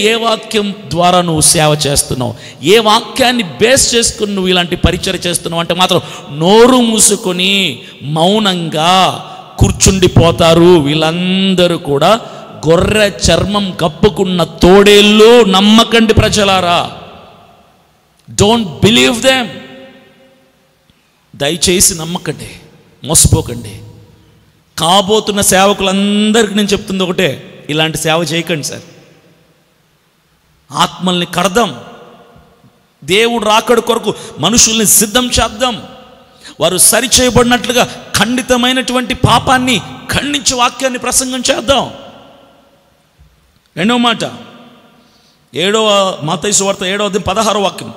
ఏ వాక్యం ద్వారా నువ్వు సేవ చేస్తున్నావు, ఏ వాక్యాన్ని బేస్ చేసుకుని నువ్వు ఇలాంటి పరిచయం చేస్తున్నావు అంటే మాత్రం నోరు మూసుకొని మౌనంగా కూర్చుండిపోతారు. వీళ్ళందరూ కూడా గొర్రె చర్మం కప్పుకున్న తోడేళ్ళు. నమ్మకండి ప్రజలారా, డోంట్ బిలీవ్ దెమ్. దయచేసి నమ్మకండి, మోసపోకండి. కాబోతున్న సేవకులందరికీ నేను చెప్తుంది ఒకటే, ఇలాంటి సేవ చేయకండి సార్. ఆత్మల్ని కడదాం, దేవుడు రాకడ కొరకు మనుషుల్ని సిద్ధం చేద్దాం. వారు సరిచేయబడినట్లుగా ఖండితమైనటువంటి పాపాన్ని ఖండించి వాక్యాన్ని ప్రసంగం చేద్దాం. రెండవ మాట, మత్తయి సువార్త 7వ అధ్యాయం 16వ వాక్యం,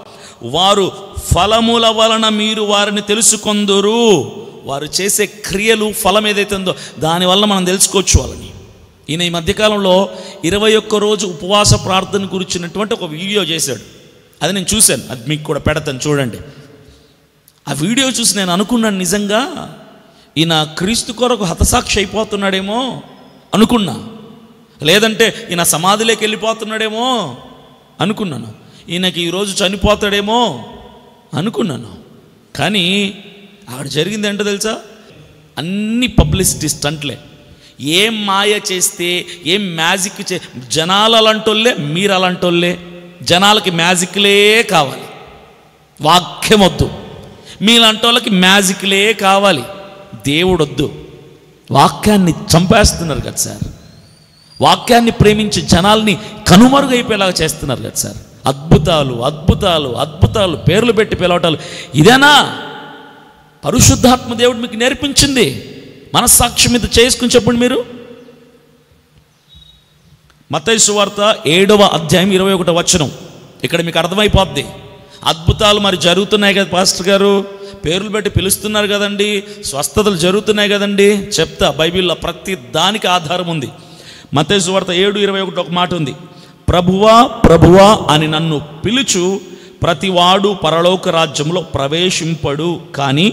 వారు ఫలముల వలన మీరు వారిని తెలుసుకొందురు. వారు చేసే క్రియలు, ఫలం ఏదైతే ఉందో దానివల్ల మనం తెలుసుకోవచ్చు వాళ్ళని. ఈయన ఈ మధ్యకాలంలో 21 రోజు ఉపవాస ప్రార్థన గురించినటువంటి ఒక వీడియో చేశాడు. అది నేను చూశాను, అది మీకు కూడా పెడతాను చూడండి. ఆ వీడియో చూసి నేను అనుకున్నాను, నిజంగా ఈయన క్రీస్తు కొరకు హతసాక్షి అయిపోతున్నాడేమో అనుకున్నా, లేదంటే ఈయన సమాధిలోకి వెళ్ళిపోతున్నాడేమో అనుకున్నాను, ఈయనకి ఈరోజు చనిపోతాడేమో అనుకున్నాను. కానీ అక్కడ జరిగింది ఏంటో తెలుసా? అన్ని పబ్లిసిటీ స్టంట్లే. ఏం మాయ చేస్తే, ఏం మ్యాజిక్ జనాలు అలాంటోళ్ళే, మీరు అలాంటోళ్ళే. జనాలకి మ్యాజిక్లే కావాలి, వాక్యం వద్దు. మీలాంటి వాళ్ళకి మ్యాజిక్లే కావాలి, దేవుడు వద్దు. వాక్యాన్ని చంపేస్తున్నారు కదా సార్. వాక్యాన్ని ప్రేమించి జనాల్ని కనుమరుగైపోయేలాగా చేస్తున్నారు కదా సార్. అద్భుతాలు అద్భుతాలు అద్భుతాలు పేర్లు పెట్టి పిలవటాలు, ఇదేనా పరిశుద్ధాత్మ దేవుడు మీకు నేర్పించింది? మనస్సాక్షి మీద చేసుకుని చెప్పండి మీరు. మత్తయి సువార్త 7వ అధ్యాయం 21వ వచనం, ఇక్కడ మీకు అర్థమైపోద్ది. అద్భుతాలు మరి జరుగుతున్నాయి కదా పాస్టర్ గారు, పేర్లు పెట్టి పిలుస్తున్నారు కదండి, స్వస్థతలు జరుగుతున్నాయి కదండి. చెప్తా, బైబిల్లో ప్రతి దానికి ఆధారం ఉంది. మత్తయి సువార్త 7:21 ఒక మాట ఉంది, ప్రభువా ప్రభువా అని నన్ను పిలుచు ప్రతివాడు పరలోక రాజ్యంలో ప్రవేశింపడు, కానీ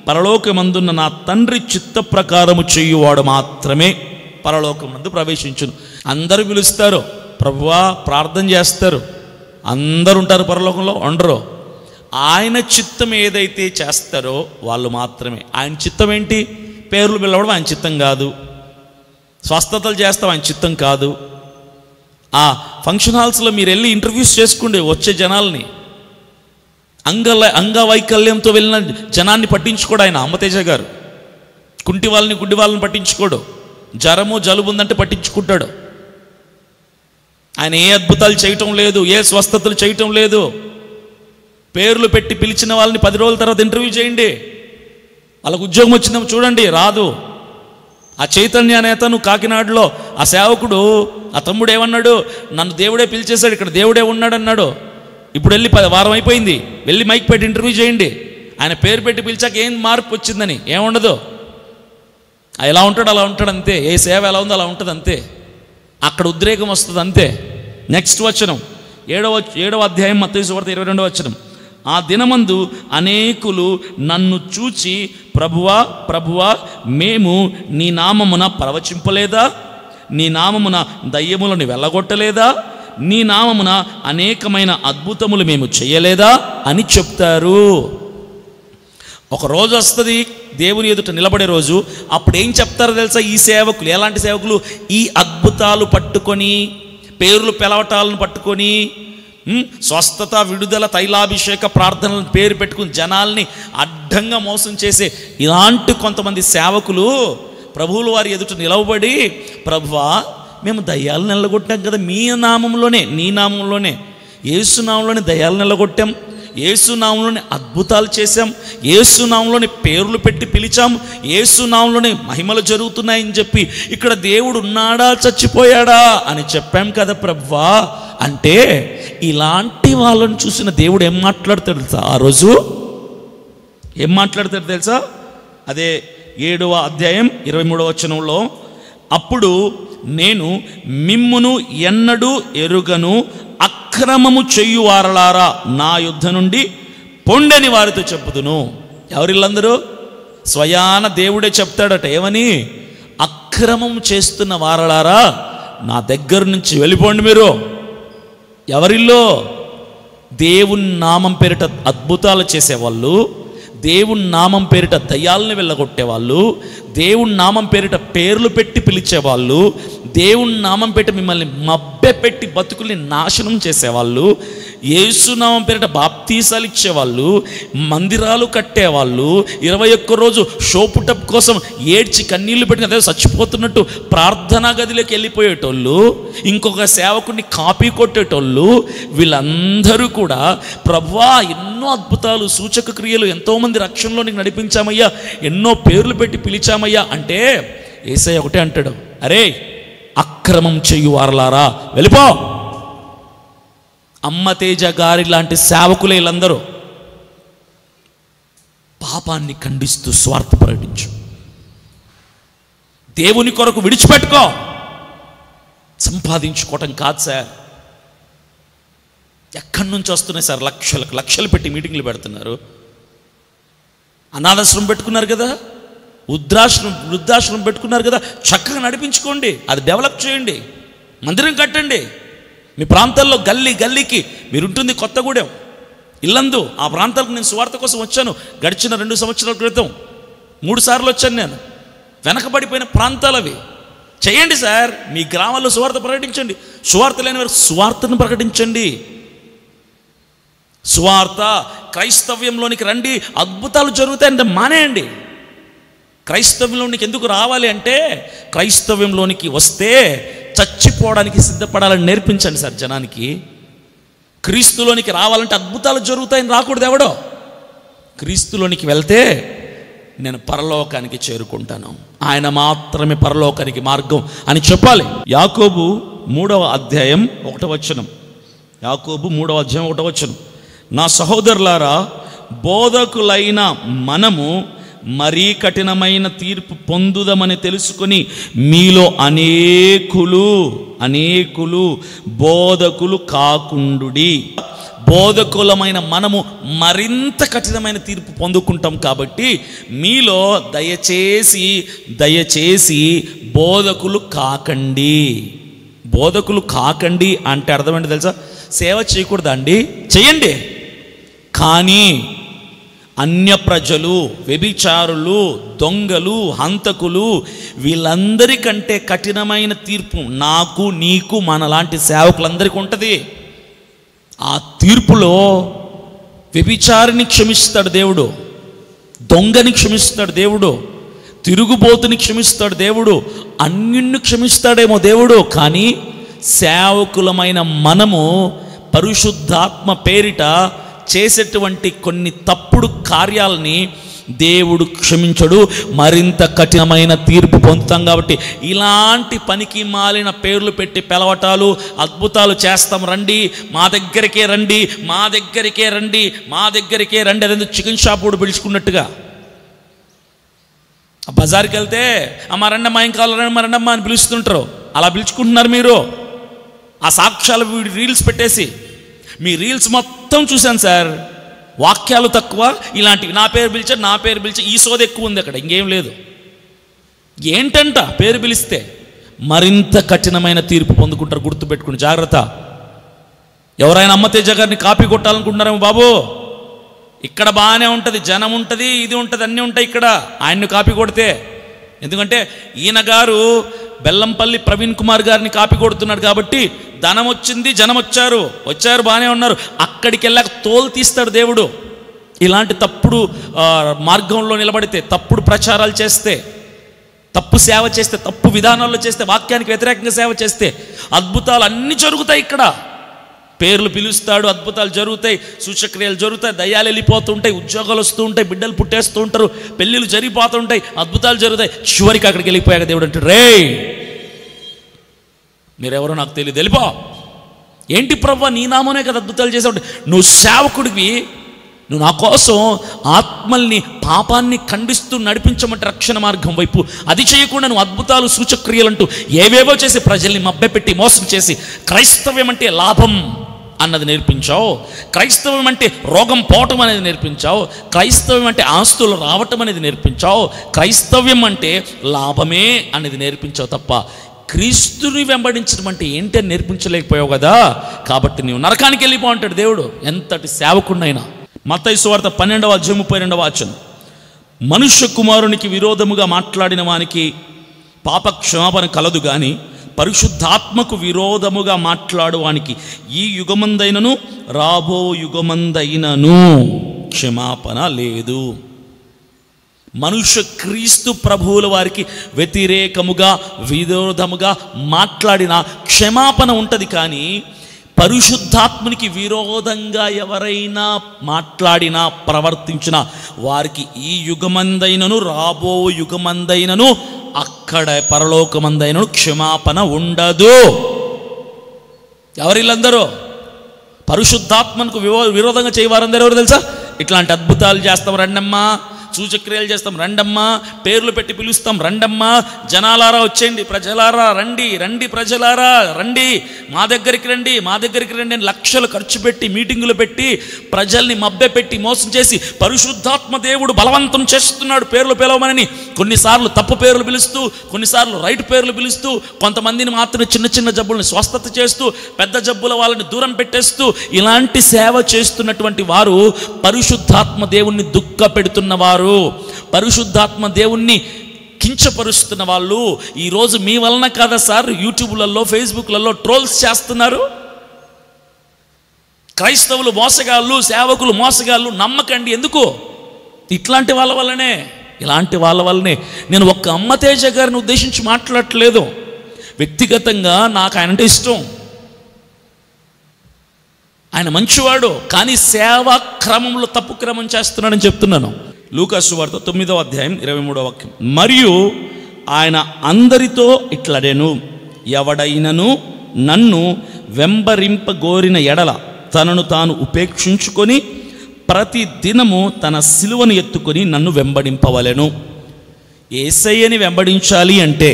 పరలోకమందున్న నా తండ్రి చిత్త ప్రకారము చేయువాడు మాత్రమే పరలోకమందు ప్రవేశించును. అందరూ పిలుస్తారు, ప్రభువా ప్రార్థన చేస్తారు, అందరు ఉంటారు పరలోకంలో, ఉండరు. ఆయన చిత్తం ఏదైతే చేస్తారో వాళ్ళు మాత్రమే. ఆయన చిత్తం ఏంటి? పేర్లు పిలవడం ఆయన చిత్తం కాదు, స్వస్థతలు చేస్తాం ఆయన చిత్తం కాదు. ఆ ఫంక్షన్ హాల్స్లో మీరు వెళ్ళి ఇంటర్వ్యూస్ చేసుకోండి, వచ్చే జనాల్ని. అంగవైకల్యంతో వెళ్ళిన జనాన్ని పట్టించుకోడు ఆయన, అమ్మతేజ గారు. గుడ్డి వాళ్ళని పట్టించుకోడు. జ్వరము జలుబు ఉందంటే పట్టించుకుంటాడు. ఆయన ఏ అద్భుతాలు చేయటం లేదు, ఏ స్వస్థతలు చేయటం లేదు. పేర్లు పెట్టి పిలిచిన వాళ్ళని 10 రోజుల తర్వాత ఇంటర్వ్యూ చేయండి, వాళ్ళకు ఉద్యోగం వచ్చిందేమో చూడండి, రాదు. ఆ చైతన్య నేతను కాకినాడలో ఆ సేవకుడు, ఆ తమ్ముడు ఏమన్నాడు, నన్ను దేవుడే పిలిచేశాడు, ఇక్కడ దేవుడే ఉన్నాడు అన్నాడు. ఇప్పుడు వెళ్ళి వారం అయిపోయింది, వెళ్ళి మైక్ పెట్టి ఇంటర్వ్యూ చేయండి. ఆయన పేరు పెట్టి పిలిచాక ఏం మార్పు వచ్చిందని ఏముండదు. ఎలా ఉంటాడు అలా ఉంటాడు అంతే. ఏ సేవ ఎలా ఉందో అలా ఉంటుంది అంతే. అక్కడ ఉద్రేకం వస్తుంది అంతే. నెక్స్ట్ వచనం 7వ అధ్యాయం మత్తయి సువార్త 22వ వచనం. ఆ దినమందు అనేకులు నన్ను చూచి ప్రభువా ప్రభువా మేము నీ నామమున ప్రవచింపలేదా, నీ నామమున దయ్యములను వెళ్ళగొట్టలేదా, నీ నామమున అనేకమైన అద్భుతములు మేము చేయలేదా అని చెప్తారు. ఒక రోజు వస్తుంది దేవుని ఎదుట నిలబడే రోజు. అప్పుడు ఏం చెప్తారో తెలుసా ఈ సేవకులు? ఎలాంటి సేవకులు? ఈ అద్భుతాలు పట్టుకొని, పేర్లు పిలవటాలను పట్టుకొని, స్వస్థత విడుదల తైలాభిషేక ప్రార్థనలను పేరు పెట్టుకుని జనాల్ని అడ్డంగా మోసం చేసే ఇలాంటి కొంతమంది సేవకులు ప్రభువుల వారి ఎదుట నిలవబడి, ప్రభువా మేము దయ్యాలను నిలగొట్టాం కదా మీ నామంలోనే, నీ నామంలోనే, యేసు నామంలోనే దయ్యాలను నిలగొట్టాం, యేసు నామంలోనే అద్భుతాలు చేశాం, యేసు నామంలోనే పేర్లు పెట్టి పిలిచాం, యేసు నామంలోనే మహిమలు జరుగుతున్నాయని చెప్పి ఇక్కడ దేవుడు ఉన్నాడా చచ్చిపోయాడా అని చెప్పాం కదా ప్రభువా అంటే, ఇలాంటి వాళ్ళని చూసిన దేవుడు ఏం మాట్లాడతాడు తెలుసా? ఆ రోజు ఏం మాట్లాడతాడు తెలుసా? అదే 7వ అధ్యాయం 23వ వచనంలో, అప్పుడు నేను మిమ్మును ఎన్నడూ ఎరుగను, అక్రమము చెయ్యువారలారా నా యుద్ధ నుండి పొండని వారితో చెప్పుదును. ఎవరిల్లందరూ? స్వయాన దేవుడే చెప్తాడట. ఏమని? అక్రమం చేస్తున్న వారలారా నా దగ్గర నుంచి వెళ్ళిపోండి మీరు. ఎవరిల్లో? దేవుని నామం పేరిట అద్భుతాలు చేసేవాళ్ళు, దేవుని నామం పేరిట దయ్యాలను వెళ్ళగొట్టేవాళ్ళు, దేవుని నామం పేరిట పేర్లు పెట్టి పిలిచేవాళ్ళు, దేవుని నామం పెట్టి మిమ్మల్ని మభ్యపెట్టి బతుకుల్ని నాశనం చేసేవాళ్ళు, యేసు నామం పేరిట బాప్తీసాలు ఇచ్చేవాళ్ళు, మందిరాలు కట్టేవాళ్ళు, 21 రోజు షోపుటప్ కోసం ఏడ్చి కన్నీళ్లు పెట్టి అదే చచ్చిపోతున్నట్టు ప్రార్థనా గదిలోకి వెళ్ళిపోయేటోళ్ళు, ఇంకొక సేవకుడిని కాపీ కొట్టేటోళ్ళు, వీళ్ళందరూ కూడా ప్రభువా ఎన్నో అద్భుతాలు సూచక క్రియలు ఎంతోమంది రక్షణలోనికి నడిపించామయ్యా, ఎన్నో పేర్లు పెట్టి పిలిచామయ్యా అంటే యేసయ్య ఒకటే అంటాడు, అరే అక్రమం చెయ్యువారలారా వెళ్ళిపో. అమ్మతేజ గారి లాంటి సేవకులే వీళ్ళందరూ. పాపాన్ని ఖండిస్తూ స్వార్థ ప్రకటించు, దేవుని కొరకు విడిచిపెట్టుకో. సంపాదించుకోవటం కాదు సార్. ఎక్కడి నుంచి వస్తున్నాయి సార్? లక్షలు పెట్టి మీటింగ్లు పెడుతున్నారు. అనాథాశ్రమం పెట్టుకున్నారు కదా, వృద్ధాశ్రమం పెట్టుకున్నారు కదా, చక్కగా నడిపించుకోండి, అది డెవలప్ చేయండి, మందిరం కట్టండి. మీ ప్రాంతాల్లో గల్లీకి మీరుంటుంది కొత్తగూడెం, ఇల్లందు, ఆ ప్రాంతాలకు నేను సువార్త కోసం వచ్చాను. గడిచిన 2 సంవత్సరాల క్రితం 3 సార్లు వచ్చాను నేను. వెనకబడిపోయిన ప్రాంతాలు అవి. చేయండి సార్. మీ గ్రామాల్లో సువార్త ప్రకటించండి. సువార్త లేని వారు సువార్తను ప్రకటించండి. సువార్త క్రైస్తవ్యంలోనికి రండి, అద్భుతాలు జరుగుతాయంటే మానేయండి. క్రైస్తవ్యంలోనికి ఎందుకు రావాలి అంటే, క్రైస్తవ్యంలోనికి వస్తే చచ్చిపోవడానికి సిద్ధపడాలని నేర్పించండి సార్ జనానికి. క్రీస్తులోనికి రావాలంటే అద్భుతాలు జరుగుతాయని రాకూడదు ఎవడో. క్రీస్తులోనికి వెళ్తే నేను పరలోకానికి చేరుకుంటాను, ఆయన మాత్రమే పరలోకానికి మార్గం అని చెప్పాలి. యాకోబు 3వ అధ్యాయం 1వ వచనం. యాకోబు 3వ అధ్యాయం 1వ వచనం. నా సహోదరులారా, బోధకులైన మనము మరీ కఠినమైన తీర్పు పొందుదమని తెలుసుకొని మీలో అనేకులు బోధకులు కాకుండుడి. బోధకులమైన మనము మరింత కఠినమైన తీర్పు పొందుకుంటాం కాబట్టి మీలో దయచేసి బోధకులు కాకండి. బోధకులు కాకండి అంటే అర్థమేంటి తెలుసా? సేవ చేయకూడదా అండి? చేయండి, కానీ అన్య ప్రజలు, వ్యభిచారులు, దొంగలు, హంతకులు వీళ్ళందరికంటే కఠినమైన తీర్పు నాకు, నీకు, మనలాంటి సేవకులందరికీ ఉంటుంది. ఆ తీర్పులో వ్యభిచారిని క్షమిస్తాడు దేవుడు, దొంగని క్షమిస్తాడు దేవుడు, తిరుగుబోతుని క్షమిస్తాడు దేవుడు, అన్యుణ్ణి క్షమిస్తాడేమో దేవుడు. కానీ సేవకులమైన మనము పరిశుద్ధాత్మ పేరిట చేసేటువంటి కొన్ని తప్పుడు కార్యాలని దేవుడు క్షమించడు, మరింత కఠినమైన తీర్పు పొందుతాం. కాబట్టి ఇలాంటి పనికి మాలిన పేర్లు పెట్టి పిలవటాలు, అద్భుతాలు చేస్తాం, రండి మా దగ్గరికే రండి, మా దగ్గరికే రండి, మా దగ్గరికే రండి, అదేందుకు చికెన్ షాప్ కూడా పిలుచుకున్నట్టుగా బజార్కి వెళ్తే అమ్మ రండమ్మా, ఏం కావాలి రండి, రండమ్మా అని పిలుస్తుంటారు. అలా పిలుచుకుంటున్నారు మీరు. ఆ సాక్ష్యాలు రీల్స్ పెట్టేసి మీ రీల్స్ మొత్తం చూశాను సార్. వాక్యాలు తక్కువ, ఇలాంటివి నా పేరు పిలిచా ఈ సోద ఎక్కువ ఉంది అక్కడ, ఇంకేం లేదు. ఏంటంట పేరు పిలిస్తే మరింత కఠినమైన తీర్పు పొందుకుంటారు. గుర్తుపెట్టుకుని జాగ్రత్త. ఎవరైనా అమ్మతేజ గారిని కాపీ కొట్టాలనుకుంటున్నారేమో బాబు, ఇక్కడ బాగానే ఉంటుంది, జనం ఉంటుంది, ఇది ఉంటుంది, అన్నీ ఉంటాయి ఇక్కడ. ఆయన్ని కాపీ కొడితే, ఎందుకంటే ఈయన గారు బెల్లంపల్లి ప్రవీణ్ కుమార్ గారిని కాపీ కొడుతున్నాడు కాబట్టి ధనం వచ్చింది, జనం వచ్చారు, బాగానే ఉన్నారు, అక్కడికి వెళ్ళాక తోలు తీస్తాడు దేవుడు. ఇలాంటి తప్పుడు మార్గంలో నిలబడితే, తప్పుడు ప్రచారాలు చేస్తే, తప్పు సేవ చేస్తే, తప్పు విధానాల్లో చేస్తే, వాక్యానికి వ్యతిరేకంగా సేవ చేస్తే అద్భుతాలు అన్నీ జరుగుతాయి. ఇక్కడ పేర్లు పిలుస్తాడు, అద్భుతాలు జరుగుతాయి, సూచక్రియలు జరుగుతాయి, దయ్యాలు వెళ్ళిపోతుంటాయి, ఉద్యోగాలు వస్తూ ఉంటాయి, బిడ్డలు పుట్టేస్తూ ఉంటారు, పెళ్ళిళ్ళు జరిగిపోతుంటాయి, అద్భుతాలు జరుగుతాయి. చివరికి అక్కడికి వెళ్ళిపోయాక దేవుడు అంటే, రే మీరెవరో నాకు తెలియదు, వెళ్ళిపో. ఏంటి ప్రభువా, నీ నామనే కదా అద్భుతాలు చేసావు. నువ్వు సేవకుడివి, నువ్వు నా కోసం ఆత్మల్ని, పాపాన్ని ఖండిస్తూ నడిపించమంటే రక్షణ మార్గం వైపు, అది చేయకుండా నువ్వు అద్భుతాలు, సూచక్రియలు అంటూ ఏవేవో చేసి ప్రజల్ని మభ్యపెట్టి మోసం చేసి క్రైస్తవ్యం అంటే లాభం అన్నది నేర్పించావు, క్రైస్తవం అంటే రోగం పోవటం అనేది నేర్పించావు, క్రైస్తవ్యం అంటే ఆస్తులు రావటం అనేది నేర్పించావు, క్రైస్తవ్యం అంటే లాభమే అనేది నేర్పించావు తప్ప క్రీస్తుని వెంబడించడం అంటే ఏంటి అని నేర్పించలేకపోయావు కదా. కాబట్టి నీవు నరకానికి వెళ్ళిపో అంటాడు దేవుడు, ఎంతటి సేవకుడినైనా. మత్తయి సువార్త 12:32 మనుష్య కుమారునికి విరోధముగా మాట్లాడిన వానికి పాప క్షమాపణ కలదు గాని పరిశుద్ధాత్మకు విరోధముగా మాట్లాడు వానికి ఈ యుగమందైనను రాబో యుగమందైనను క్షమాపణ లేదు. మనుష్య క్రీస్తు ప్రభువుల వారికి వ్యతిరేకముగా, విరోధముగా మాట్లాడిన క్షమాపణ ఉంటుంది. కానీ పరిశుద్ధాత్మునికి విరోధంగా ఎవరైనా మాట్లాడినా, ప్రవర్తించినా వారికి ఈ యుగమందైనను రాబో యుగమందైనను, అక్కడ పరలోకమందైనను క్షమాపణ ఉండదు. ఎవరిల్లందరూ పరిశుద్ధాత్మకు విరోధంగా చేయవారందరూ ఎవరు తెలుసా? ఇట్లాంటి అద్భుతాలు చేస్తాం రండమ్మా, సూచక్రియలు చేస్తాం రండమ్మా, పేర్లు పెట్టి పిలుస్తాం రండమ్మా, జనాలారా వచ్చేయండి, ప్రజలారా రండి, రండి ప్రజలారా రండి, మా దగ్గరికి రండి, మా దగ్గరికి రండి అని లక్షలు ఖర్చు పెట్టి మీటింగులు పెట్టి ప్రజల్ని మభ్యపెట్టి మోసం చేసి పరిశుద్ధాత్మ దేవుడు బలవంతం చేస్తున్నాడు పేర్లు పిలవమని. కొన్నిసార్లు తప్పు పేర్లు పిలుస్తూ, కొన్నిసార్లు రైట్ పేర్లు పిలుస్తూ, కొంతమందిని మాత్రమే చిన్న చిన్న జబ్బులను స్వస్థత చేస్తూ, పెద్ద జబ్బుల వాళ్ళని దూరం పెట్టేస్తూ, ఇలాంటి సేవ చేస్తున్నటువంటి వారు పరిశుద్ధాత్మ దేవుణ్ణి దుఃఖ పెడుతున్న వారు, పరిశుద్ధాత్మ దేవుణ్ణి కించపరుస్తున్న వాళ్ళు. ఈరోజు మీ వలన కాదా సార్ యూట్యూబ్లలో, ఫేస్బుక్లలో ట్రోల్స్ చేస్తున్నారు. క్రైస్తవులు మోసగాళ్ళు, సేవకులు మోసగాళ్ళు, నమ్మకండి. ఎందుకు? ఇట్లాంటి వాళ్ళ వల్లనే, ఇలాంటి వాళ్ళ వల్లనే. నేను ఒక్క అమ్మతేజ గారిని ఉద్దేశించి మాట్లాడట్లేదు, వ్యక్తిగతంగా నాకు ఆయన అంటే ఇష్టం, ఆయన మంచివాడు, కానీ సేవా క్రమంలో తప్పు క్రమం చేస్తున్నాడని చెప్తున్నాను. లూకా సువార్త 9:23 మరియు ఆయన అందరితో ఇట్లడెను, ఎవడైనను నన్ను వెంబరింపగోరిన ఎడల తనను తాను ఉపేక్షించుకొని ప్రతి దినము తన సిలువను ఎత్తుకొని నన్ను వెంబడింపవలెను. యేసయ్యని వెంబడించాలి అంటే,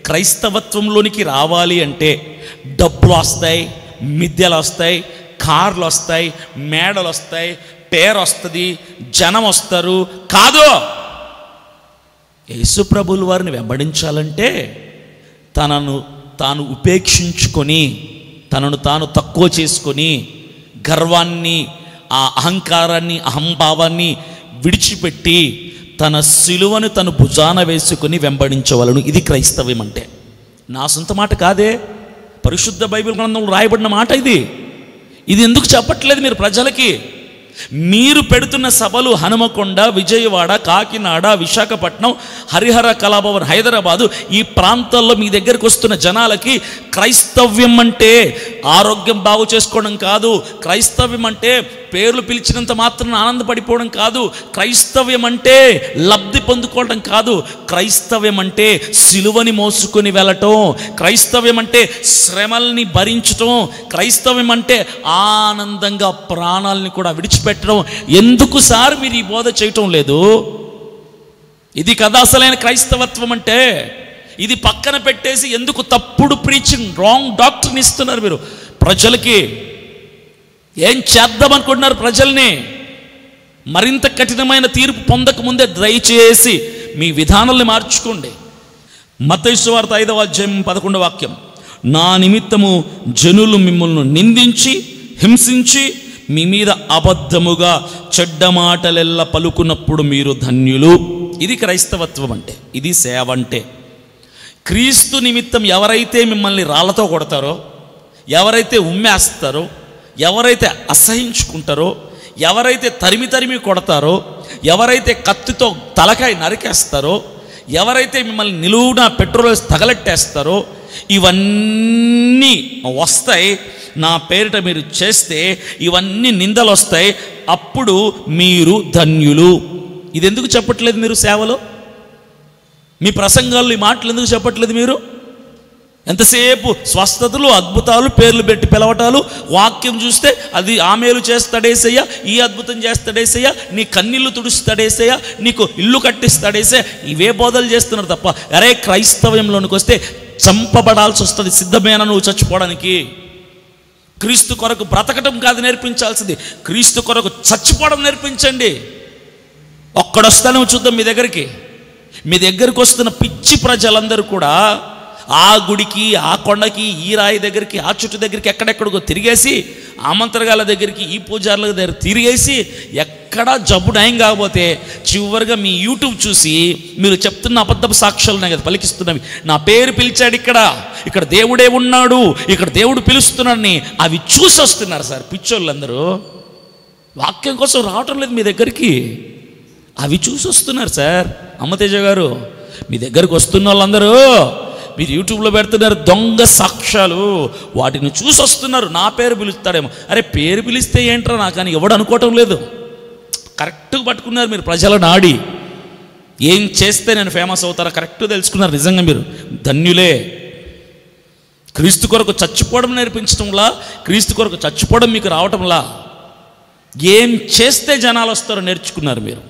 క్రైస్తవత్వంలోనికి రావాలి అంటే డబ్బులు వస్తాయి, మిద్దెలు వస్తాయి, కార్లు వస్తాయి, మేడలు వస్తాయి, పేరు వస్తుంది, జనం వస్తారు కాదు. యేసు ప్రభువుల వారిని వెంబడించాలంటే తనను తాను ఉపేక్షించుకొని, తనను తాను తక్కువ చేసుకొని, గర్వాన్ని, ఆ అహంకారాన్ని, అహంభావాన్ని విడిచిపెట్టి తన సిలువను తను భుజాన వేసుకొని వెంబడించవలను. ఇది క్రైస్తవ్యం అంటే. నా సొంత మాట కాదే, పరిశుద్ధ బైబిల్ గ్రంథంలో రాయబడిన మాట ఇది. ఇది ఎందుకు చెప్పట్లేదు మీరు ప్రజలకి? మీరు పెడుతున్న సభలు హనుమకొండ, విజయవాడ, కాకినాడ, విశాఖపట్నం, హరిహర కళాభవన్, హైదరాబాదు, ఈ ప్రాంతాల్లో మీ దగ్గరికి వస్తున్న జనాలకి క్రైస్తవ్యం అంటే ఆరోగ్యం బాగు చేసుకోవడం కాదు, క్రైస్తవ్యం అంటే పేర్లు పిలిచినంత మాత్రం ఆనందపడిపోవడం కాదు, క్రైస్తవ్యం అంటే లబ్ధి పొందుకోవడం కాదు, క్రైస్తవ్యం అంటే సిలువని మోసుకొని వెళ్ళటం, క్రైస్తవ్యం అంటే శ్రమల్ని భరించటం, క్రైస్తవ్యం అంటే ఆనందంగా ప్రాణాలని కూడా విడిచిపెట్టడం. ఎందుకు సార్ మీరు ఈ బోధ చేయటం లేదు? ఇది కదా అసలైన క్రైస్తవత్వం అంటే. ఇది పక్కన పెట్టేసి ఎందుకు తప్పుడు ప్రీచింగ్, రాంగ్ డాక్టర్ని ఇస్తున్నారు మీరు ప్రజలకి? ఏం చేద్దామనుకుంటున్నారు ప్రజల్ని? మరింత కఠినమైన తీర్పు పొందక ముందే దయచేసి మీ విధానాల్ని మార్చుకోండి. మత్తయి సువార్త 5వ అధ్యాయం 11వ వాక్యం, నా నిమిత్తము జనులు మిమ్మల్ని నిందించి హింసించి మీ మీద అబద్ధముగా చెడ్డ మాటలెల్లా పలుకున్నప్పుడు మీరు ధన్యులు. ఇది క్రైస్తవత్వం అంటే, ఇది సేవ అంటే. క్రీస్తు నిమిత్తం ఎవరైతే మిమ్మల్ని రాళ్లతో కొడతారో, ఎవరైతే ఉమ్మేస్తారో, ఎవరైతే అసహించుకుంటారో, ఎవరైతే తరిమి తరిమి కొడతారో, ఎవరైతే కత్తితో తలకాయ నరికేస్తారో, ఎవరైతే మిమ్మల్ని నిలువున పెట్రోల్ తగలెట్టేస్తారో, ఇవన్నీ వస్తాయి. నా పేరిట మీరు చేస్తే ఇవన్నీ నిందలు వస్తాయి, అప్పుడు మీరు ధన్యులు. ఇది ఎందుకు చెప్పట్లేదు మీరు సేవలో? మీ ప్రసంగాల్లో ఈ మాటలు ఎందుకు చెప్పట్లేదు మీరు? ఎంతసేపు స్వస్థతలు, అద్భుతాలు, పేర్లు పెట్టి పిలవటాలు, వాక్యం చూస్తే అది ఆమెలు చేస్తాడేసయ్యా, ఈ అద్భుతం చేస్తాడేసయ్యా, నీ కన్నీళ్లు తుడుస్తాడేసయ్యా, నీకు ఇల్లు కట్టిస్తాడేసయ్యా, ఇవే బోధలు చేస్తున్నారు తప్ప, అరే క్రైస్తవ్యంలోనికి వస్తే చంపబడాల్సి వస్తుంది. సిద్ధమేనా నువ్వు చచ్చిపోవడానికి? క్రీస్తు కొరకు బ్రతకటం కాదు నేర్పించాల్సింది, క్రీస్తు కొరకు చచ్చిపోవడం నేర్పించండి. ఒక్కడొస్తానే చూద్దాం మీ దగ్గరికి. మీ దగ్గరికి వస్తున్న పిచ్చి ప్రజలందరూ కూడా ఆ గుడికి, ఆ కొండకి, ఈ రాయి దగ్గరికి, ఆ చుట్టు దగ్గరికి, ఎక్కడెక్కడికో తిరిగేసి, ఆ మంత్రగాళ్ళ దగ్గరికి, ఈ పూజారుల దగ్గర తిరిగేసి, ఎక్కడా జబ్బు నయం కాకపోతే చివరిగా మీ యూట్యూబ్ చూసి మీరు చెప్తున్న అబద్ధపు సాక్ష్యాలు ఉన్నాయి కదా పలికిస్తున్నవి, నా పేరు పిలిచాడు ఇక్కడ దేవుడే ఉన్నాడు, ఇక్కడ దేవుడు పిలుస్తున్నాడని అవి చూసి వస్తున్నారు సార్ పిచ్చోళ్ళందరూ. వాక్యం కోసం రావటం లేదు మీ దగ్గరికి, అవి చూసి వస్తున్నారు సార్. అమ్మతేజ గారు, మీ దగ్గరికి వస్తున్న వాళ్ళందరూ మీరు యూట్యూబ్లో పెడుతున్నారు దొంగ సాక్ష్యాలు, వాటిని చూసి వస్తున్నారు. నా పేరు పిలుస్తాడేమో, అరే పేరు పిలిస్తే ఏంట్రా నాకు అని ఎవడు అనుకోవటం లేదు. కరెక్ట్గా పట్టుకున్నారు మీరు ప్రజల నాడి. ఏం చేస్తే నేను ఫేమస్ అవుతారో కరెక్ట్గా తెలుసుకున్నారు. నిజంగా మీరు ధన్యులే. క్రీస్తు కొరకు చచ్చిపోవడం నేర్పించడంలా, క్రీస్తు కొరకు చచ్చిపోవడం మీకు రావటంలా, ఏం చేస్తే జనాలు వస్తారో నేర్చుకున్నారు మీరు,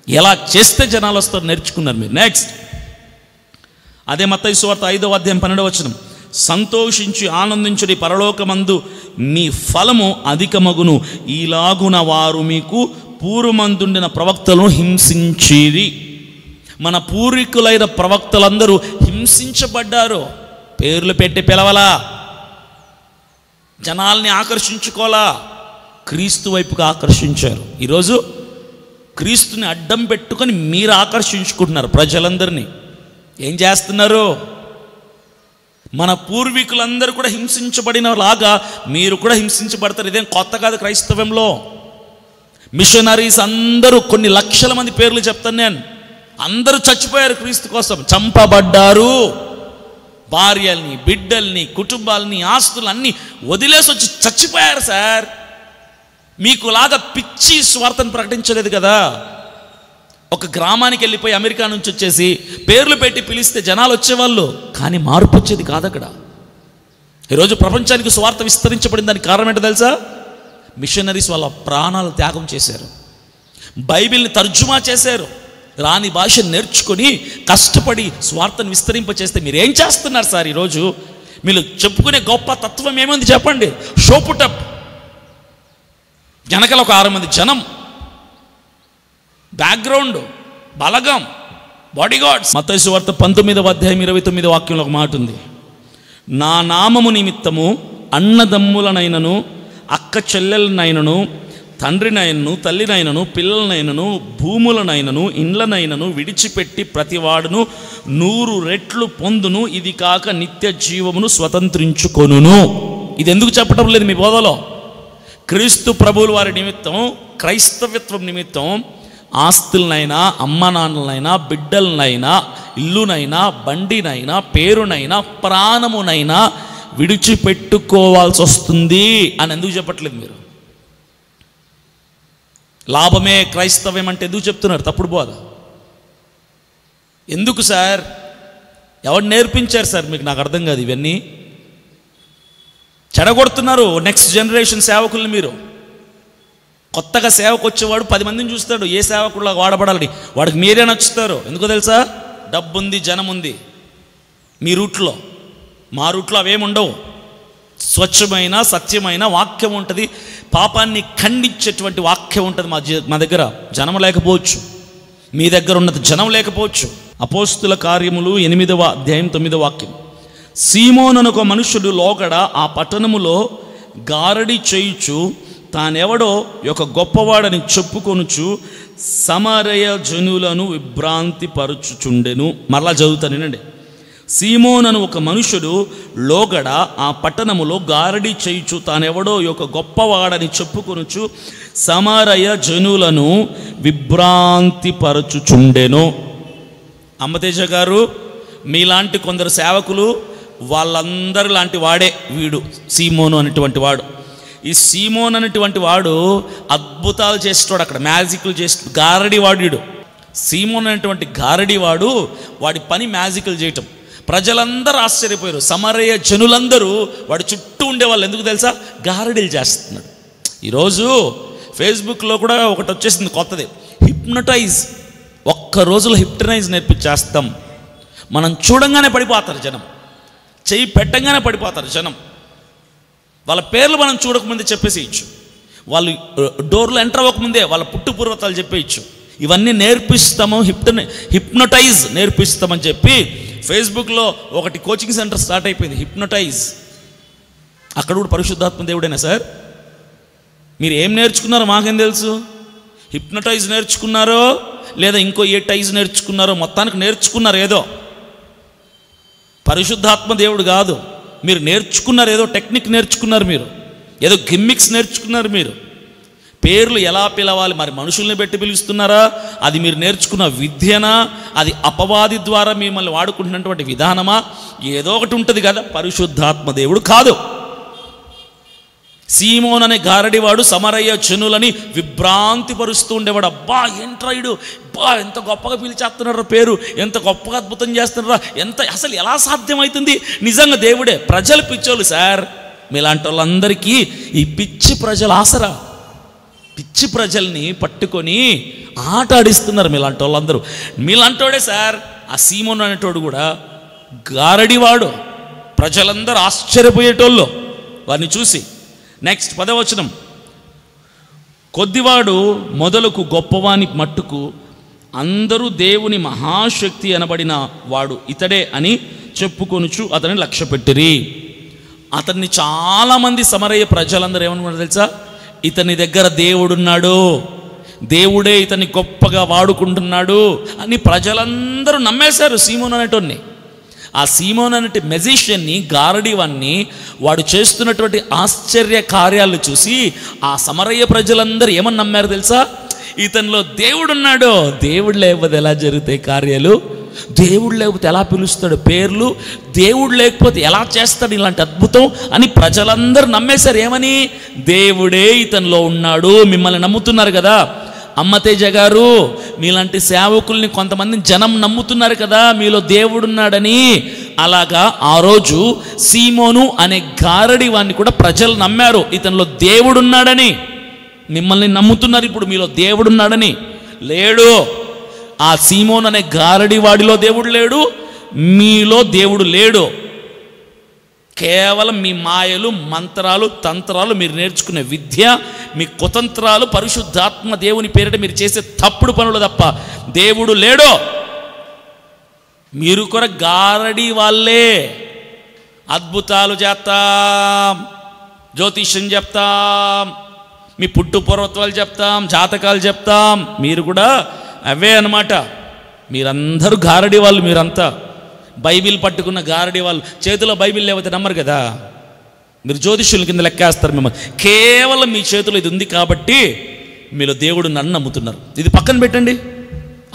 ఎలా చేస్తే జనాలు వస్తారో నేర్చుకున్నారు మీరు. నెక్స్ట్ అదే మత్తయి సువార్త 5వ అధ్యాయం 12వ వచనం, సంతోషించి ఆనందించుడి, పరలోకమందు మీ ఫలము అధికమగును, ఈలాగున వారు మీకు పూర్వమందుండిన ప్రవక్తలను హింసించిరి. మన పూర్వీకులైన ప్రవక్తలందరూ హింసించబడ్డారు. పేర్లు పెట్టి పిలవలా, జనాల్ని ఆకర్షించుకోలా, క్రీస్తు వైపుగా ఆకర్షించారు. ఈరోజు క్రీస్తుని అడ్డం పెట్టుకొని మీరు ఆకర్షించుకుంటున్నారు ప్రజలందరినీ. ఏం చేస్తున్నారు? మన పూర్వీకులందరూ కూడా హింసించబడినలాగా మీరు కూడా హింసించబడతారు. ఇదేం కొత్త కాదు క్రైస్తవంలో. మిషనరీస్ అందరూ కొన్ని లక్షల మంది పేర్లు చెప్తాను నేను, అందరూ చచ్చిపోయారు క్రీస్తు కోసం, చంపబడ్డారు. భార్యల్ని, బిడ్డల్ని, కుటుంబాలని, ఆస్తులన్నీ వదిలేసి వచ్చి చచ్చిపోయారు సార్. మీకులాగా పిచ్చి స్వార్థను ప్రకటించలేదు కదా. ఒక గ్రామానికి వెళ్ళిపోయి అమెరికా నుంచి వచ్చేసి పేర్లు పెట్టి పిలిస్తే జనాలు వచ్చేవాళ్ళు, కానీ మార్పు వచ్చేది కాదు అక్కడ. ఈరోజు ప్రపంచానికి స్వార్థ విస్తరించబడిన దానికి కారణం ఏంటో తెలుసా? మిషనరీస్ వాళ్ళ ప్రాణాలు త్యాగం చేశారు, బైబిల్ని తర్జుమా చేశారు, రాని భాష నేర్చుకొని కష్టపడి స్వార్థను విస్తరింపచేస్తే మీరేం చేస్తున్నారు సార్? ఈరోజు మీరు చెప్పుకునే గొప్ప తత్వం ఏముంది చెప్పండి? షోపుటప్, వెనకల ఒక 6 మంది జనం, బ్యాక్గ్రౌండ్, బలగం, బాడీగార్డ్స్. మత్తయి సువార్త 19వ అధ్యాయం 29వ వాక్యంలో ఒక మాట ఉంది, నా నామము నిమిత్తము అన్నదమ్ములనైనను అక్క చెల్లెలనైనను తండ్రినైనను తల్లినైనను పిల్లలనైనను భూములనైనను ఇండ్లనైనను విడిచిపెట్టి ప్రతివాడును 100 రెట్లు పొందును, ఇది కాక నిత్య జీవమును స్వతంత్రించుకొనును. ఇది ఎందుకు చెప్పడం లేదు మీ బోధలో? క్రీస్తు ప్రభువుల వారి నిమిత్తం, క్రైస్తవ్యత్వం నిమిత్తం ఆస్తులనైనా, అమ్మ నాన్నలనైనా, బిడ్డలనైనా, ఇల్లునైనా, బండినైనా, పేరునైనా, ప్రాణమునైనా విడిచిపెట్టుకోవాల్సి వస్తుంది అని ఎందుకు చెప్పట్లేదు మీరు? లాభమే క్రైస్తవ్యం అంటే ఎందుకు చెప్తున్నారు? తప్పుడు బోధ. ఎందుకు సార్? ఎవరు నేర్పించారు సార్ మీకు? నాకు అర్థం కాదు. ఇవన్నీ చెడగొడుతున్నారు నెక్స్ట్ జనరేషన్ సేవకుల్ని మీరు. కొత్తగా సేవకు వచ్చేవాడు 10 మందిని చూస్తాడు, ఏ సేవకుల్లో వాడబడాలని. వాడికి మీరే నచ్చుతారు. ఎందుకో తెలుసా? డబ్బు ఉంది, జనం ఉంది. మీ రూట్లో, మా రూట్లో అవేమి ఉండవు. స్వచ్ఛమైన సత్యమైన వాక్యం ఉంటుంది, పాపాన్ని ఖండించేటువంటి వాక్యం ఉంటుంది మా దగ్గర. జనం లేకపోవచ్చు, మీ దగ్గర ఉన్నది జనం లేకపోవచ్చు. అపోస్తుల కార్యములు 8వ అధ్యాయం 9వ వాక్యం, సీమోననొక మనుషుడు లోగడ ఆ పట్టణములో గారడి చేయుచు తానెవడో ఒక గొప్పవాడని చెప్పుకొనుచు సమరయ జనులను విభ్రాంతి పరుచుచుండెను. మరలా చదువుతానేనండి. సీమోనను ఒక మనుషుడు లోగడ ఆ పట్టణములో గారడి చేయుచు తానెవడో ఒక గొప్పవాడని చెప్పుకొనుచు సమరయ జనులను విభ్రాంతి పరచుచుండెను. అమ్మతేజ గారు, మీలాంటి కొందరు సేవకులు, వాళ్ళందరి లాంటి వాడే వీడు సీమోను అనేటువంటి వాడు. ఈ సీమోన్ అనేటువంటి వాడు అద్భుతాలు చేస్తాడు, అక్కడ మ్యాజిక్లు చేస్తాడు. గారడివాడు వీడు. సీమోన్ అనేటువంటి గారడివాడు, వాడి పని మ్యాజిక్లు చేయటం. ప్రజలందరూ ఆశ్చర్యపోయారు. సమరయ జనులందరూ వాడి చుట్టూ ఉండేవాళ్ళు. ఎందుకు తెలుసా? గారడీలు చేస్తున్నాడు. ఈరోజు ఫేస్బుక్లో కూడా ఒకటి వచ్చేసింది కొత్తది, హిప్నటైజ్. ఒక్క రోజులో హిప్నటైజ్ నేర్పించేస్తాం. మనం చూడంగానే పడిపోతారు జనం, చెయ్యి పెట్టంగానే పడిపోతారు జనం. వాళ్ళ పేర్లు మనం చూడకముందే చెప్పేసేయచ్చు, వాళ్ళు డోర్లో ఎంటర్ అవ్వకముందే వాళ్ళ పుట్టు పూర్వతాలు చెప్పేయచ్చు. ఇవన్నీ నేర్పిస్తాము, హిప్నటైజ్ నేర్పిస్తామని చెప్పి ఫేస్బుక్లో ఒకటి కోచింగ్ సెంటర్ స్టార్ట్ అయిపోయింది, హిప్నటైజ్. అక్కడ కూడా పరిశుద్ధాత్మ దేవుడేనా సార్? మీరు ఏం నేర్చుకున్నారో మాకేం తెలుసు? హిప్నటైజ్ నేర్చుకున్నారో లేదా ఇంకో ఏ టైజ్ నేర్చుకున్నారో, మొత్తానికి నేర్చుకున్నారు ఏదో. పరిశుద్ధాత్మ దేవుడు కాదు. మీరు నేర్చుకున్నారు ఏదో టెక్నిక్ నేర్చుకున్నారు, మీరు ఏదో గిమ్మిక్స్ నేర్చుకున్నారు. మీరు పేర్లు ఎలా పిలవాలి, మరి మనుషుల్ని పెట్టి పిలుస్తున్నారా? అది మీరు నేర్చుకున్న విద్యనా? అది అపవాది ద్వారా మిమ్మల్ని వాడుకుంటున్నటువంటి విధానమా? ఏదో ఒకటి ఉంటుంది కదా. పరిశుద్ధాత్మ దేవుడు కాదు. సీమోన్ అనే గారడివాడు సమరయ్య జనులని విభ్రాంతి పరుస్తూ ఉండేవాడు. అబ్బా ఏంట్రాయుడు, బా ఎంత గొప్పగా పిలిచేస్తున్నారా, పేరు ఎంత గొప్పగా అద్భుతం చేస్తున్నారా, ఎంత అసలు ఎలా సాధ్యమవుతుంది? నిజంగా దేవుడే. ప్రజలు పిచ్చోళ్ళు సార్. మీలాంటి వాళ్ళందరికీ ఈ పిచ్చి ప్రజలు ఆసరా. పిచ్చి ప్రజల్ని పట్టుకొని ఆట ఆడిస్తున్నారు మీలాంటి వాళ్ళందరూ. మీలాంటోడే సార్. ఆ సీమోన్ అనేటోడు కూడా గారడివాడు. ప్రజలందరూ ఆశ్చర్యపోయేటోళ్ళు వారిని చూసి. నెక్స్ట్ 10వ వచనం, కొద్దివాడు మొదలుకు గొప్పవాని మట్టుకు అందరూ దేవుని మహాశక్తి అనబడిన వాడు ఇతడే అని చెప్పుకొనుచు అతన్ని లక్ష్యపెట్టిరి. అతన్ని చాలామంది సమరయ్య ప్రజలందరూ ఏమనుకున్నారు తెలుసా? ఇతని దగ్గర దేవుడున్నాడు, దేవుడే ఇతన్ని గొప్పగా వాడుకుంటున్నాడు అని ప్రజలందరూ నమ్మేశారు సీమోన్ అనేటోన్ని. ఆ సీమోన్ అనే మెజిషియన్ని, గారడివాన్ని, వాడు చేస్తున్నటువంటి ఆశ్చర్య కార్యాలు చూసి ఆ సమరయ్య ప్రజలందరూ ఏమని నమ్మారు తెలుసా? ఇతనిలో దేవుడున్నాడు. దేవుడు లేకపోతే ఎలా జరుగుతాయి కార్యాలు? దేవుడు లేకపోతే ఎలా పిలుస్తాడు పేర్లు? దేవుడు లేకపోతే ఎలా చేస్తాడు ఇలాంటి అద్భుతం అని ప్రజలందరూ నమ్మేశారు. ఏమని? దేవుడే ఇతనిలో ఉన్నాడు. మిమ్మల్ని నమ్ముతున్నారు కదా అమ్మతేజ గారు, మీలాంటి సేవకుల్ని కొంతమంది జనం నమ్ముతున్నారు కదా మీలో దేవుడున్నాడని. అలాగా ఆ రోజు సీమోను అనే గారడి వాడిని కూడా ప్రజలు నమ్మారు, ఇతనిలో దేవుడున్నాడని. మిమ్మల్ని నమ్ముతున్నారు ఇప్పుడు మీలో దేవుడున్నాడని. లేడు. ఆ సీమోను అనే గారడి వాడిలో దేవుడు లేడు, మీలో దేవుడు లేడు. కేవలం మీ మాయలు, మంత్రాలు, తంత్రాలు, మీరు నేర్చుకునే విద్య, మీ కుతంత్రాలు, పరిశుద్ధాత్మ దేవుని పేరిట మీరు చేసే తప్పుడు పనులు తప్ప దేవుడు లేడు. మీరు కూడా గారడి వాళ్ళే. అద్భుతాలు చేస్తాం, జ్యోతిష్యం చెప్తాం, మీ పుట్టు పూర్వత్వాలు చెప్తాం, జాతకాలు చెప్తాం, మీరు కూడా అవే అన్నమాట. మీరందరూ గారడి వాళ్ళు. మీరంతా బైబిల్ పట్టుకున్న గారడి వాళ్ళు. చేతిలో బైబిల్ లేకపోతే నమ్మరు కదా, మీరు జ్యోతిష్యుల కింద లెక్కేస్తారు మిమ్మల్ని. కేవలం మీ చేతిలో ఇది ఉంది కాబట్టి మీలో దేవుడు నన్ను నమ్ముతున్నారు. ఇది పక్కన పెట్టండి,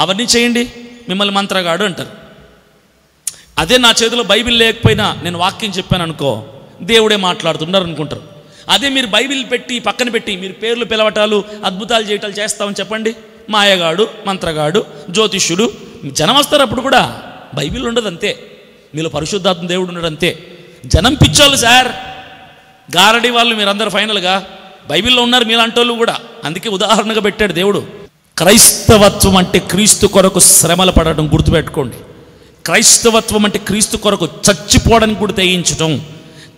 అవన్నీ చేయండి, మిమ్మల్ని మంత్రగాడు అంటారు. అదే నా చేతిలో బైబిల్ లేకపోయినా నేను వాక్యం చెప్పాను అనుకో, దేవుడే మాట్లాడుతున్నారు అనుకుంటారు. అదే మీరు బైబిల్ పెట్టి పక్కన పెట్టి మీరు పేర్లు పిలవటాలు, అద్భుతాలు చేయటాలు చేస్తామని చెప్పండి, మాయగాడు, మంత్రగాడు, జ్యోతిష్యుడు జనం వస్తారు. అప్పుడు కూడా బైబిల్ ఉండదు, అంతే. మీలో పరిశుద్ధాత్మ దేవుడు ఉన్నాడు, అంతే. జనం పిచ్చోళ్ళు సార్, గారడి వాళ్ళు మీరందరూ. ఫైనల్గా బైబిల్లో ఉన్నారు మీలాంటి వాళ్ళు కూడా. అందుకే ఉదాహరణగా పెట్టాడు దేవుడు. క్రైస్తవత్వం అంటే క్రీస్తు కొరకు శ్రమలు పడటం, గుర్తుపెట్టుకోండి. క్రైస్తవత్వం అంటే క్రీస్తు కొరకు చచ్చిపోవడానికి కూడా తెగించటం.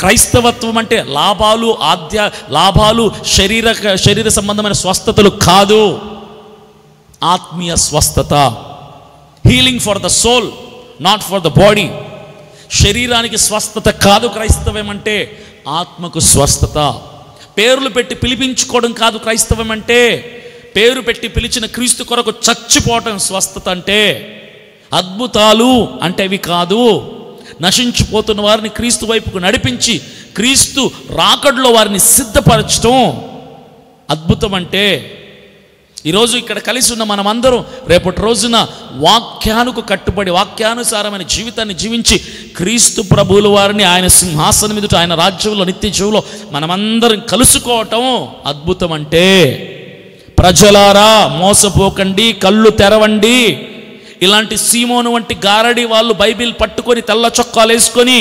క్రైస్తవత్వం అంటే లాభాలు శరీర సంబంధమైన స్వస్థతలు కాదు, ఆత్మీయ స్వస్థత. Healing for the soul, not for the body. శరీరానికి స్వస్థత కాదు క్రైస్తవం అంటే, ఆత్మకు స్వస్థత. పేర్లు పెట్టి పిలిపించుకోవడం కాదు క్రైస్తవం అంటే, పేరు పెట్టి పిలిచిన క్రీస్తు కొరకు చచ్చిపోవటం స్వస్థత అంటే. అద్భుతాలు అంటే అవి కాదు. నశించిపోతున్న వారిని క్రీస్తు వైపుకు నడిపించి క్రీస్తు రాకడలో వారిని సిద్ధపరచటం అద్భుతం అంటే. ఈరోజు ఇక్కడ కలిసి ఉన్న మనమందరం రేపటి రోజున వాక్యానికి కట్టుబడి వాక్యానుసారమైన జీవితాన్ని జీవించి క్రీస్తు ప్రభువుల వారిని ఆయన సింహాసనం మీదట, ఆయన రాజ్యంలో, నిత్య జీవంలో మనమందరం కలుసుకోవటం అద్భుతం అంటే. ప్రజలారా మోసపోకండి, కళ్ళు తెరవండి. ఇలాంటి సీమోను వంటి గారడి వాళ్ళు బైబిల్ పట్టుకొని తెల్ల చొక్కాలు వేసుకొని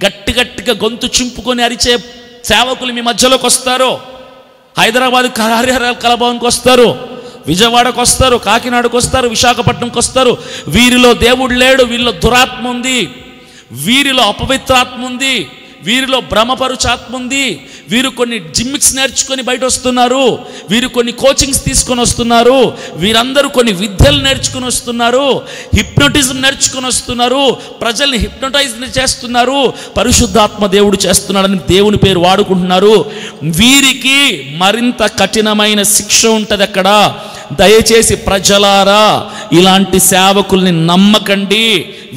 గట్టిగా గొంతు చింపుకొని అరిచే సేవకులు మీ మధ్యలోకి వస్తారు. హైదరాబాద్ కళాభవన్కి వస్తారు, విజయవాడకు వస్తారు, కాకినాడకు వస్తారు, విశాఖపట్నంకి వస్తారు. వీరిలో దేవుడు లేడు, వీరిలో దురాత్మ ఉంది, వీరిలో అపవిత్రాత్మ ఉంది, వీరిలో భ్రమపరుచాత్మ ఉంది. వీరు కొన్ని జిమ్మిక్స్ నేర్చుకొని బయట వస్తున్నారు, వీరు కొన్ని కోచింగ్స్ తీసుకొని వస్తున్నారు, వీరందరూ కొన్ని విద్యలు నేర్చుకుని వస్తున్నారు, హిప్నోటిజం నేర్చుకొని వస్తున్నారు, ప్రజల్ని హిప్నోటైజ్ చేస్తున్నారు, పరిశుద్ధాత్మ దేవుడు చేస్తున్నాడని దేవుని పేరు వాడుకుంటున్నారు. వీరికి మరింత కఠినమైన శిక్ష ఉంటుంది అక్కడ. దయచేసి ప్రజలారా ఇలాంటి సేవకుల్ని నమ్మకండి,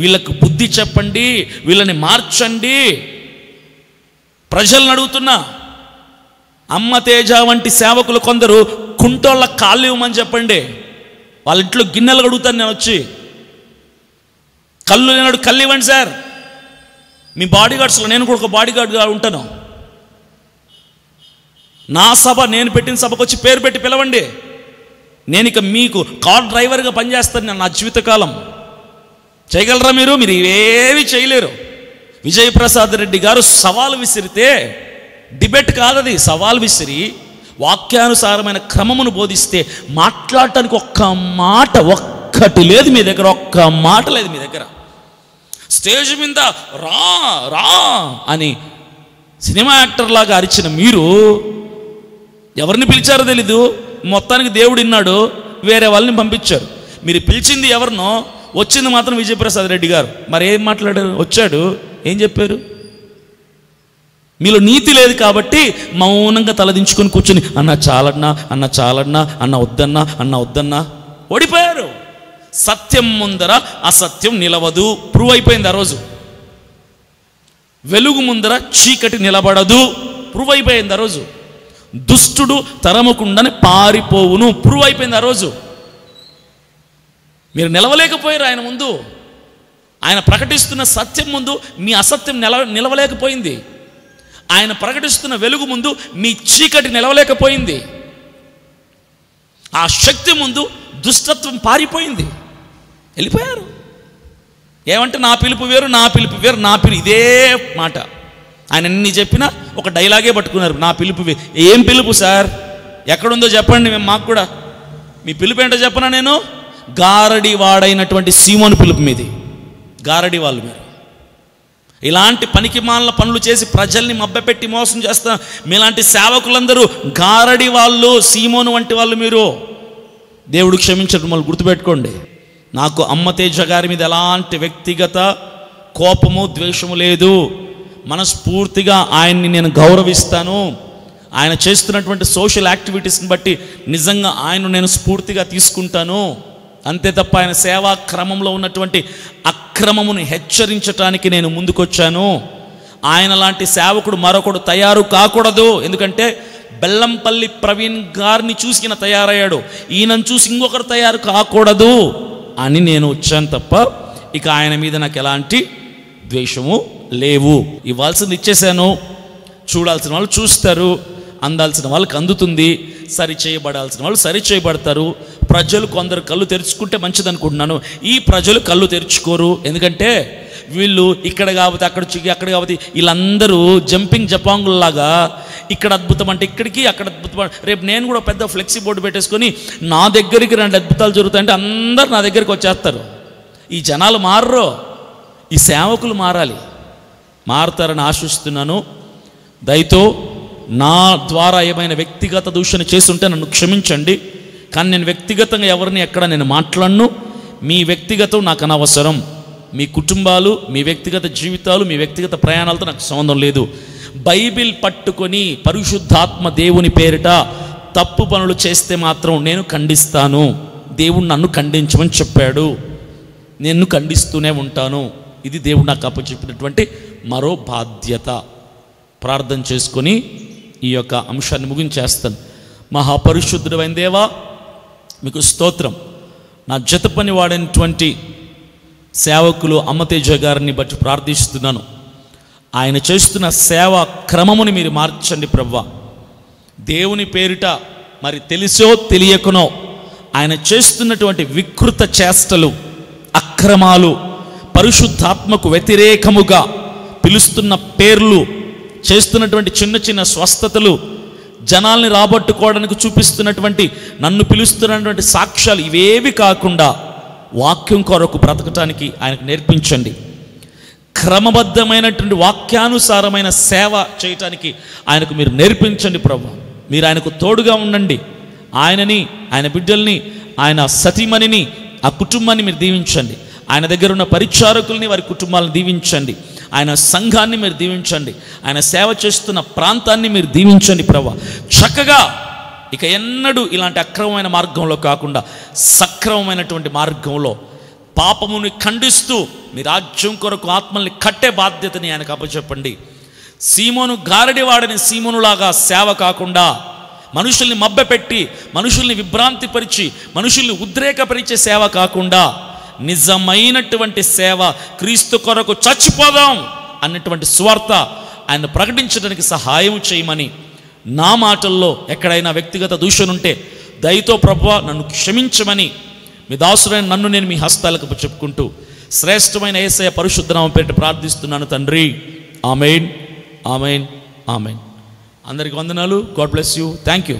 వీళ్ళకు బుద్ధి చెప్పండి, వీళ్ళని మార్చండి. ప్రజలను అడుగుతున్నా, అమ్మ తేజ వంటి సేవకులు కొందరు కుంటోళ్ళ కాళ్ళు ఇవ్వమని చెప్పండి. వాళ్ళ ఇంట్లో గిన్నెలు అడుగుతాను నేను వచ్చి. కళ్ళు లేనాడు కళ్ళు ఇవ్వండి సార్. మీ బాడీ గార్డ్స్లో నేను కూడా ఒక బాడీ గార్డ్గా ఉంటాను. నా సభ, నేను పెట్టిన సభకు వచ్చి పేరు పెట్టి పిలవండి. నేను ఇక మీకు కార్ డ్రైవర్గా పనిచేస్తాను నేను నా జీవితకాలం. చేయగలరా మీరు? మీరు ఏవి చేయలేరు. విజయప్రసాద్ రెడ్డి గారు సవాలు విసిరితే, డిబేట్ కాదది, సవాల్ విసిరి వాక్యానుసారమైన క్రమమును బోధిస్తే మాట్లాడటానికి ఒక్కటి లేదు మీ దగ్గర, ఒక్క మాట లేదు మీ దగ్గర. స్టేజ్ మీద రా రా అని సినిమా యాక్టర్ లాగా అరిచిన మీరు ఎవరిని పిలిచారో తెలీదు. మొత్తానికి దేవుడు విన్నాడు, వేరే వాళ్ళని పంపించారు. మీరు పిలిచింది ఎవరినో, వచ్చింది మాత్రం విజయప్రసాద్ రెడ్డి గారు. మరి ఏం మాట్లాడారు? వచ్చాడు, ఏం చెప్పారు? మీలో నీతి లేదు కాబట్టి మౌనంగా తలదించుకొని కూర్చొని అన్న చాలన్నా, అన్న చాలన్నా, అన్న వద్దన్నా, అన్న వద్దన్నా. ఓడిపోయారు. సత్యం ముందర అసత్యం నిలవదు, ప్రూవ్ అయిపోయింది ఆ రోజు. వెలుగు ముందర చీకటి నిలబడదు, ప్రూవ్ అయిపోయింది ఆ రోజు. దుష్టుడు తరమకుండానే పారిపోవును, ప్రూవ్ అయిపోయింది ఆ రోజు. మీరు నిలవలేకపోయారు ఆయన ముందు. ఆయన ప్రకటిస్తున్న సత్యం ముందు మీ అసత్యం నిలవలేకపోయింది. ఆయన ప్రకటిస్తున్న వెలుగు ముందు మీ చీకటి నిలవలేకపోయింది. ఆ శక్తి ముందు దుష్టత్వం పారిపోయింది, వెళ్ళిపోయారు. ఏమంటే నా పిలుపు వేరు, నా పిలుపు వేరు, నా పిలుపు, ఇదే మాట. ఆయన అన్ని చెప్పినా ఒక డైలాగే పట్టుకున్నారు, నా పిలుపు వేరు. ఏం పిలుపు సార్, ఎక్కడుందో చెప్పండి, మేము మాకు కూడా మీ పిలుపు ఏంటో చెప్పనా నేను? గారడి వాడైనటువంటి సీమోను పిలుపు మీది. గారడి వాళ్ళు మీరు, ఇలాంటి పనికిమాలిన పనులు చేసి ప్రజల్ని మభ్యపెట్టి మోసం చేస్తా మీలాంటి సేవకులందరూ గారడి వాళ్ళు, సీమోను వంటి వాళ్ళు మీరు. దేవుడు క్షమించడం మళ్ళీ గుర్తుపెట్టుకోండి. నాకు అమ్మ తేజ గారి మీద ఎలాంటి వ్యక్తిగత కోపము, ద్వేషము లేదు. మనస్ఫూర్తిగా ఆయన్ని నేను గౌరవిస్తాను. ఆయన చేస్తున్నటువంటి సోషల్ యాక్టివిటీస్ని బట్టి నిజంగా ఆయన నేను స్ఫూర్తిగా తీసుకుంటాను. అంతే తప్ప ఆయన సేవా క్రమంలో ఉన్నటువంటి అక్రమమును హెచ్చరించటానికి నేను ముందుకొచ్చాను. ఆయన లాంటి సేవకుడు మరొకడు తయారు కాకూడదు. ఎందుకంటే బెల్లంపల్లి ప్రవీణ్ గారిని చూసి ఈయన తయారయ్యాడు, ఈయనను చూసి ఇంకొకరు తయారు కాకూడదు అని నేను వచ్చాను తప్ప ఇక ఆయన మీద నాకు ఎలాంటి ద్వేషము లేవు. ఇవ్వాల్సింది ఇచ్చేసాను, చూడాల్సిన వాళ్ళు చూస్తారు, అందాల్సిన వాళ్ళకి అందుతుంది, సరి చేయబడాల్సిన వాళ్ళు సరి చేయబడతారు. ప్రజలు కొందరు కళ్ళు తెరుచుకుంటే మంచిది అనుకుంటున్నాను. ఈ ప్రజలు కళ్ళు తెరుచుకోరు. ఎందుకంటే వీళ్ళు ఇక్కడ కాబట్టి అక్కడ చిక్కి, అక్కడ కాబట్టి వీళ్ళందరూ జంపింగ్ జపాంగుల్లాగా ఇక్కడ అద్భుతం అంటే ఇక్కడికి, అక్కడ అద్భుతం. రేపు నేను కూడా పెద్ద ఫ్లెక్సీ బోర్డు పెట్టేసుకొని నా దగ్గరికి 2 అద్భుతాలు జరుగుతాయంటే అందరు నా దగ్గరికి వచ్చేస్తారు. ఈ జనాలు మారరు, ఈ సేవకులు మారాలి. మారుతారని ఆశిస్తున్నాను. దయతో నా ద్వారా ఏమైనా వ్యక్తిగత దూషణ చేసి ఉంటే నన్ను క్షమించండి. కానీ నేను వ్యక్తిగతంగా ఎవరిని ఎక్కడ నేను మాట్లాడను. మీ వ్యక్తిగతం నాకు అనవసరం. మీ కుటుంబాలు, మీ వ్యక్తిగత జీవితాలు, మీ వ్యక్తిగత ప్రయాణాలతో నాకు సంబంధం లేదు. బైబిల్ పట్టుకొని పరిశుద్ధాత్మ దేవుని పేరిట తప్పు పనులు చేస్తే మాత్రం నేను ఖండిస్తాను. దేవుడు నన్ను ఖండించమని చెప్పాడు, నేను ఖండిస్తూనే ఉంటాను. ఇది దేవుడు నాకు అప్పచెప్పినటువంటి మరో బాధ్యత. ప్రార్థన చేసుకొని ఈ యొక్క అంశాన్ని ముగించేస్తాను. మహాపరిశుద్ధుడైన దేవా, మీకు స్తోత్రం. నా జత పని వాడినటువంటి సేవకులు అమ్మతేజ గారిని బట్టి ప్రార్థిస్తున్నాను. ఆయన చేస్తున్న సేవా క్రమముని మీరు మార్చండి ప్రభువా. దేవుని పేరిట మరి తెలిసో తెలియకనో ఆయన చేస్తున్నటువంటి వికృత చేష్టలు, అక్రమాలు, పరిశుద్ధాత్మకు వ్యతిరేకముగా పిలుస్తున్న పేర్లు, చేస్తున్నటువంటి చిన్న చిన్న స్వస్థతలు, జనాల్ని రాబట్టుకోవడానికి చూపిస్తున్నటువంటి, నన్ను పిలుస్తున్నటువంటి సాక్ష్యాలు, ఇవేవి కాకుండా వాక్యం కొరకు బ్రతకటానికి ఆయనకు నేర్పించండి. క్రమబద్ధమైనటువంటి వాక్యానుసారమైన సేవ చేయటానికి ఆయనకు మీరు నేర్పించండి ప్రభు. మీరు ఆయనకు తోడుగా ఉండండి. ఆయనని, ఆయన బిడ్డల్ని, ఆయన సతీమణిని, ఆ కుటుంబాన్ని మీరు దీవించండి. ఆయన దగ్గర ఉన్న పరిచారకుల్ని, వారి కుటుంబాలను దీవించండి. ఆయన సంఘాన్ని మీరు దీవించండి. ఆయన సేవ చేస్తున్న ప్రాంతాన్ని మీరు దీవించండి ప్రభు. చక్కగా ఇక ఎన్నడూ ఇలాంటి అక్రమమైన మార్గంలో కాకుండా సక్రమమైనటువంటి మార్గంలో పాపముని ఖండిస్తూ మీ రాజ్యం కొరకు ఆత్మల్ని కట్టే బాధ్యతని ఆయనకు అప్పచెప్పండి. సీమోను గారడివాడని సీమోనులాగా సేవ కాకుండా మనుషుల్ని మభ్యపెట్టి, మనుషుల్ని విభ్రాంతిపరిచి, మనుషుల్ని ఉద్రేకపరిచే సేవ కాకుండా నిజమైనటువంటి సేవ, క్రీస్తు కొరకు చచ్చిపోదాం అన్నటువంటి స్వార్థ ఆయన ప్రకటించడానికి సహాయం చేయమని, నా మాటల్లో ఎక్కడైనా వ్యక్తిగత దూషణ ఉంటే దయతో ప్రభువా నన్ను క్షమించమని మీ దాసుడైన నన్ను నేను మీ హస్తాలకు చెప్పుకుంటూ శ్రేష్టమైన యేసయ్య పరిశుద్ధ నామం పేరిట ప్రార్థిస్తున్నాను తండ్రి. ఆమేన్, ఆమేన్, ఆమేన్. అందరికీ వందనాలు. God bless you. Thank you.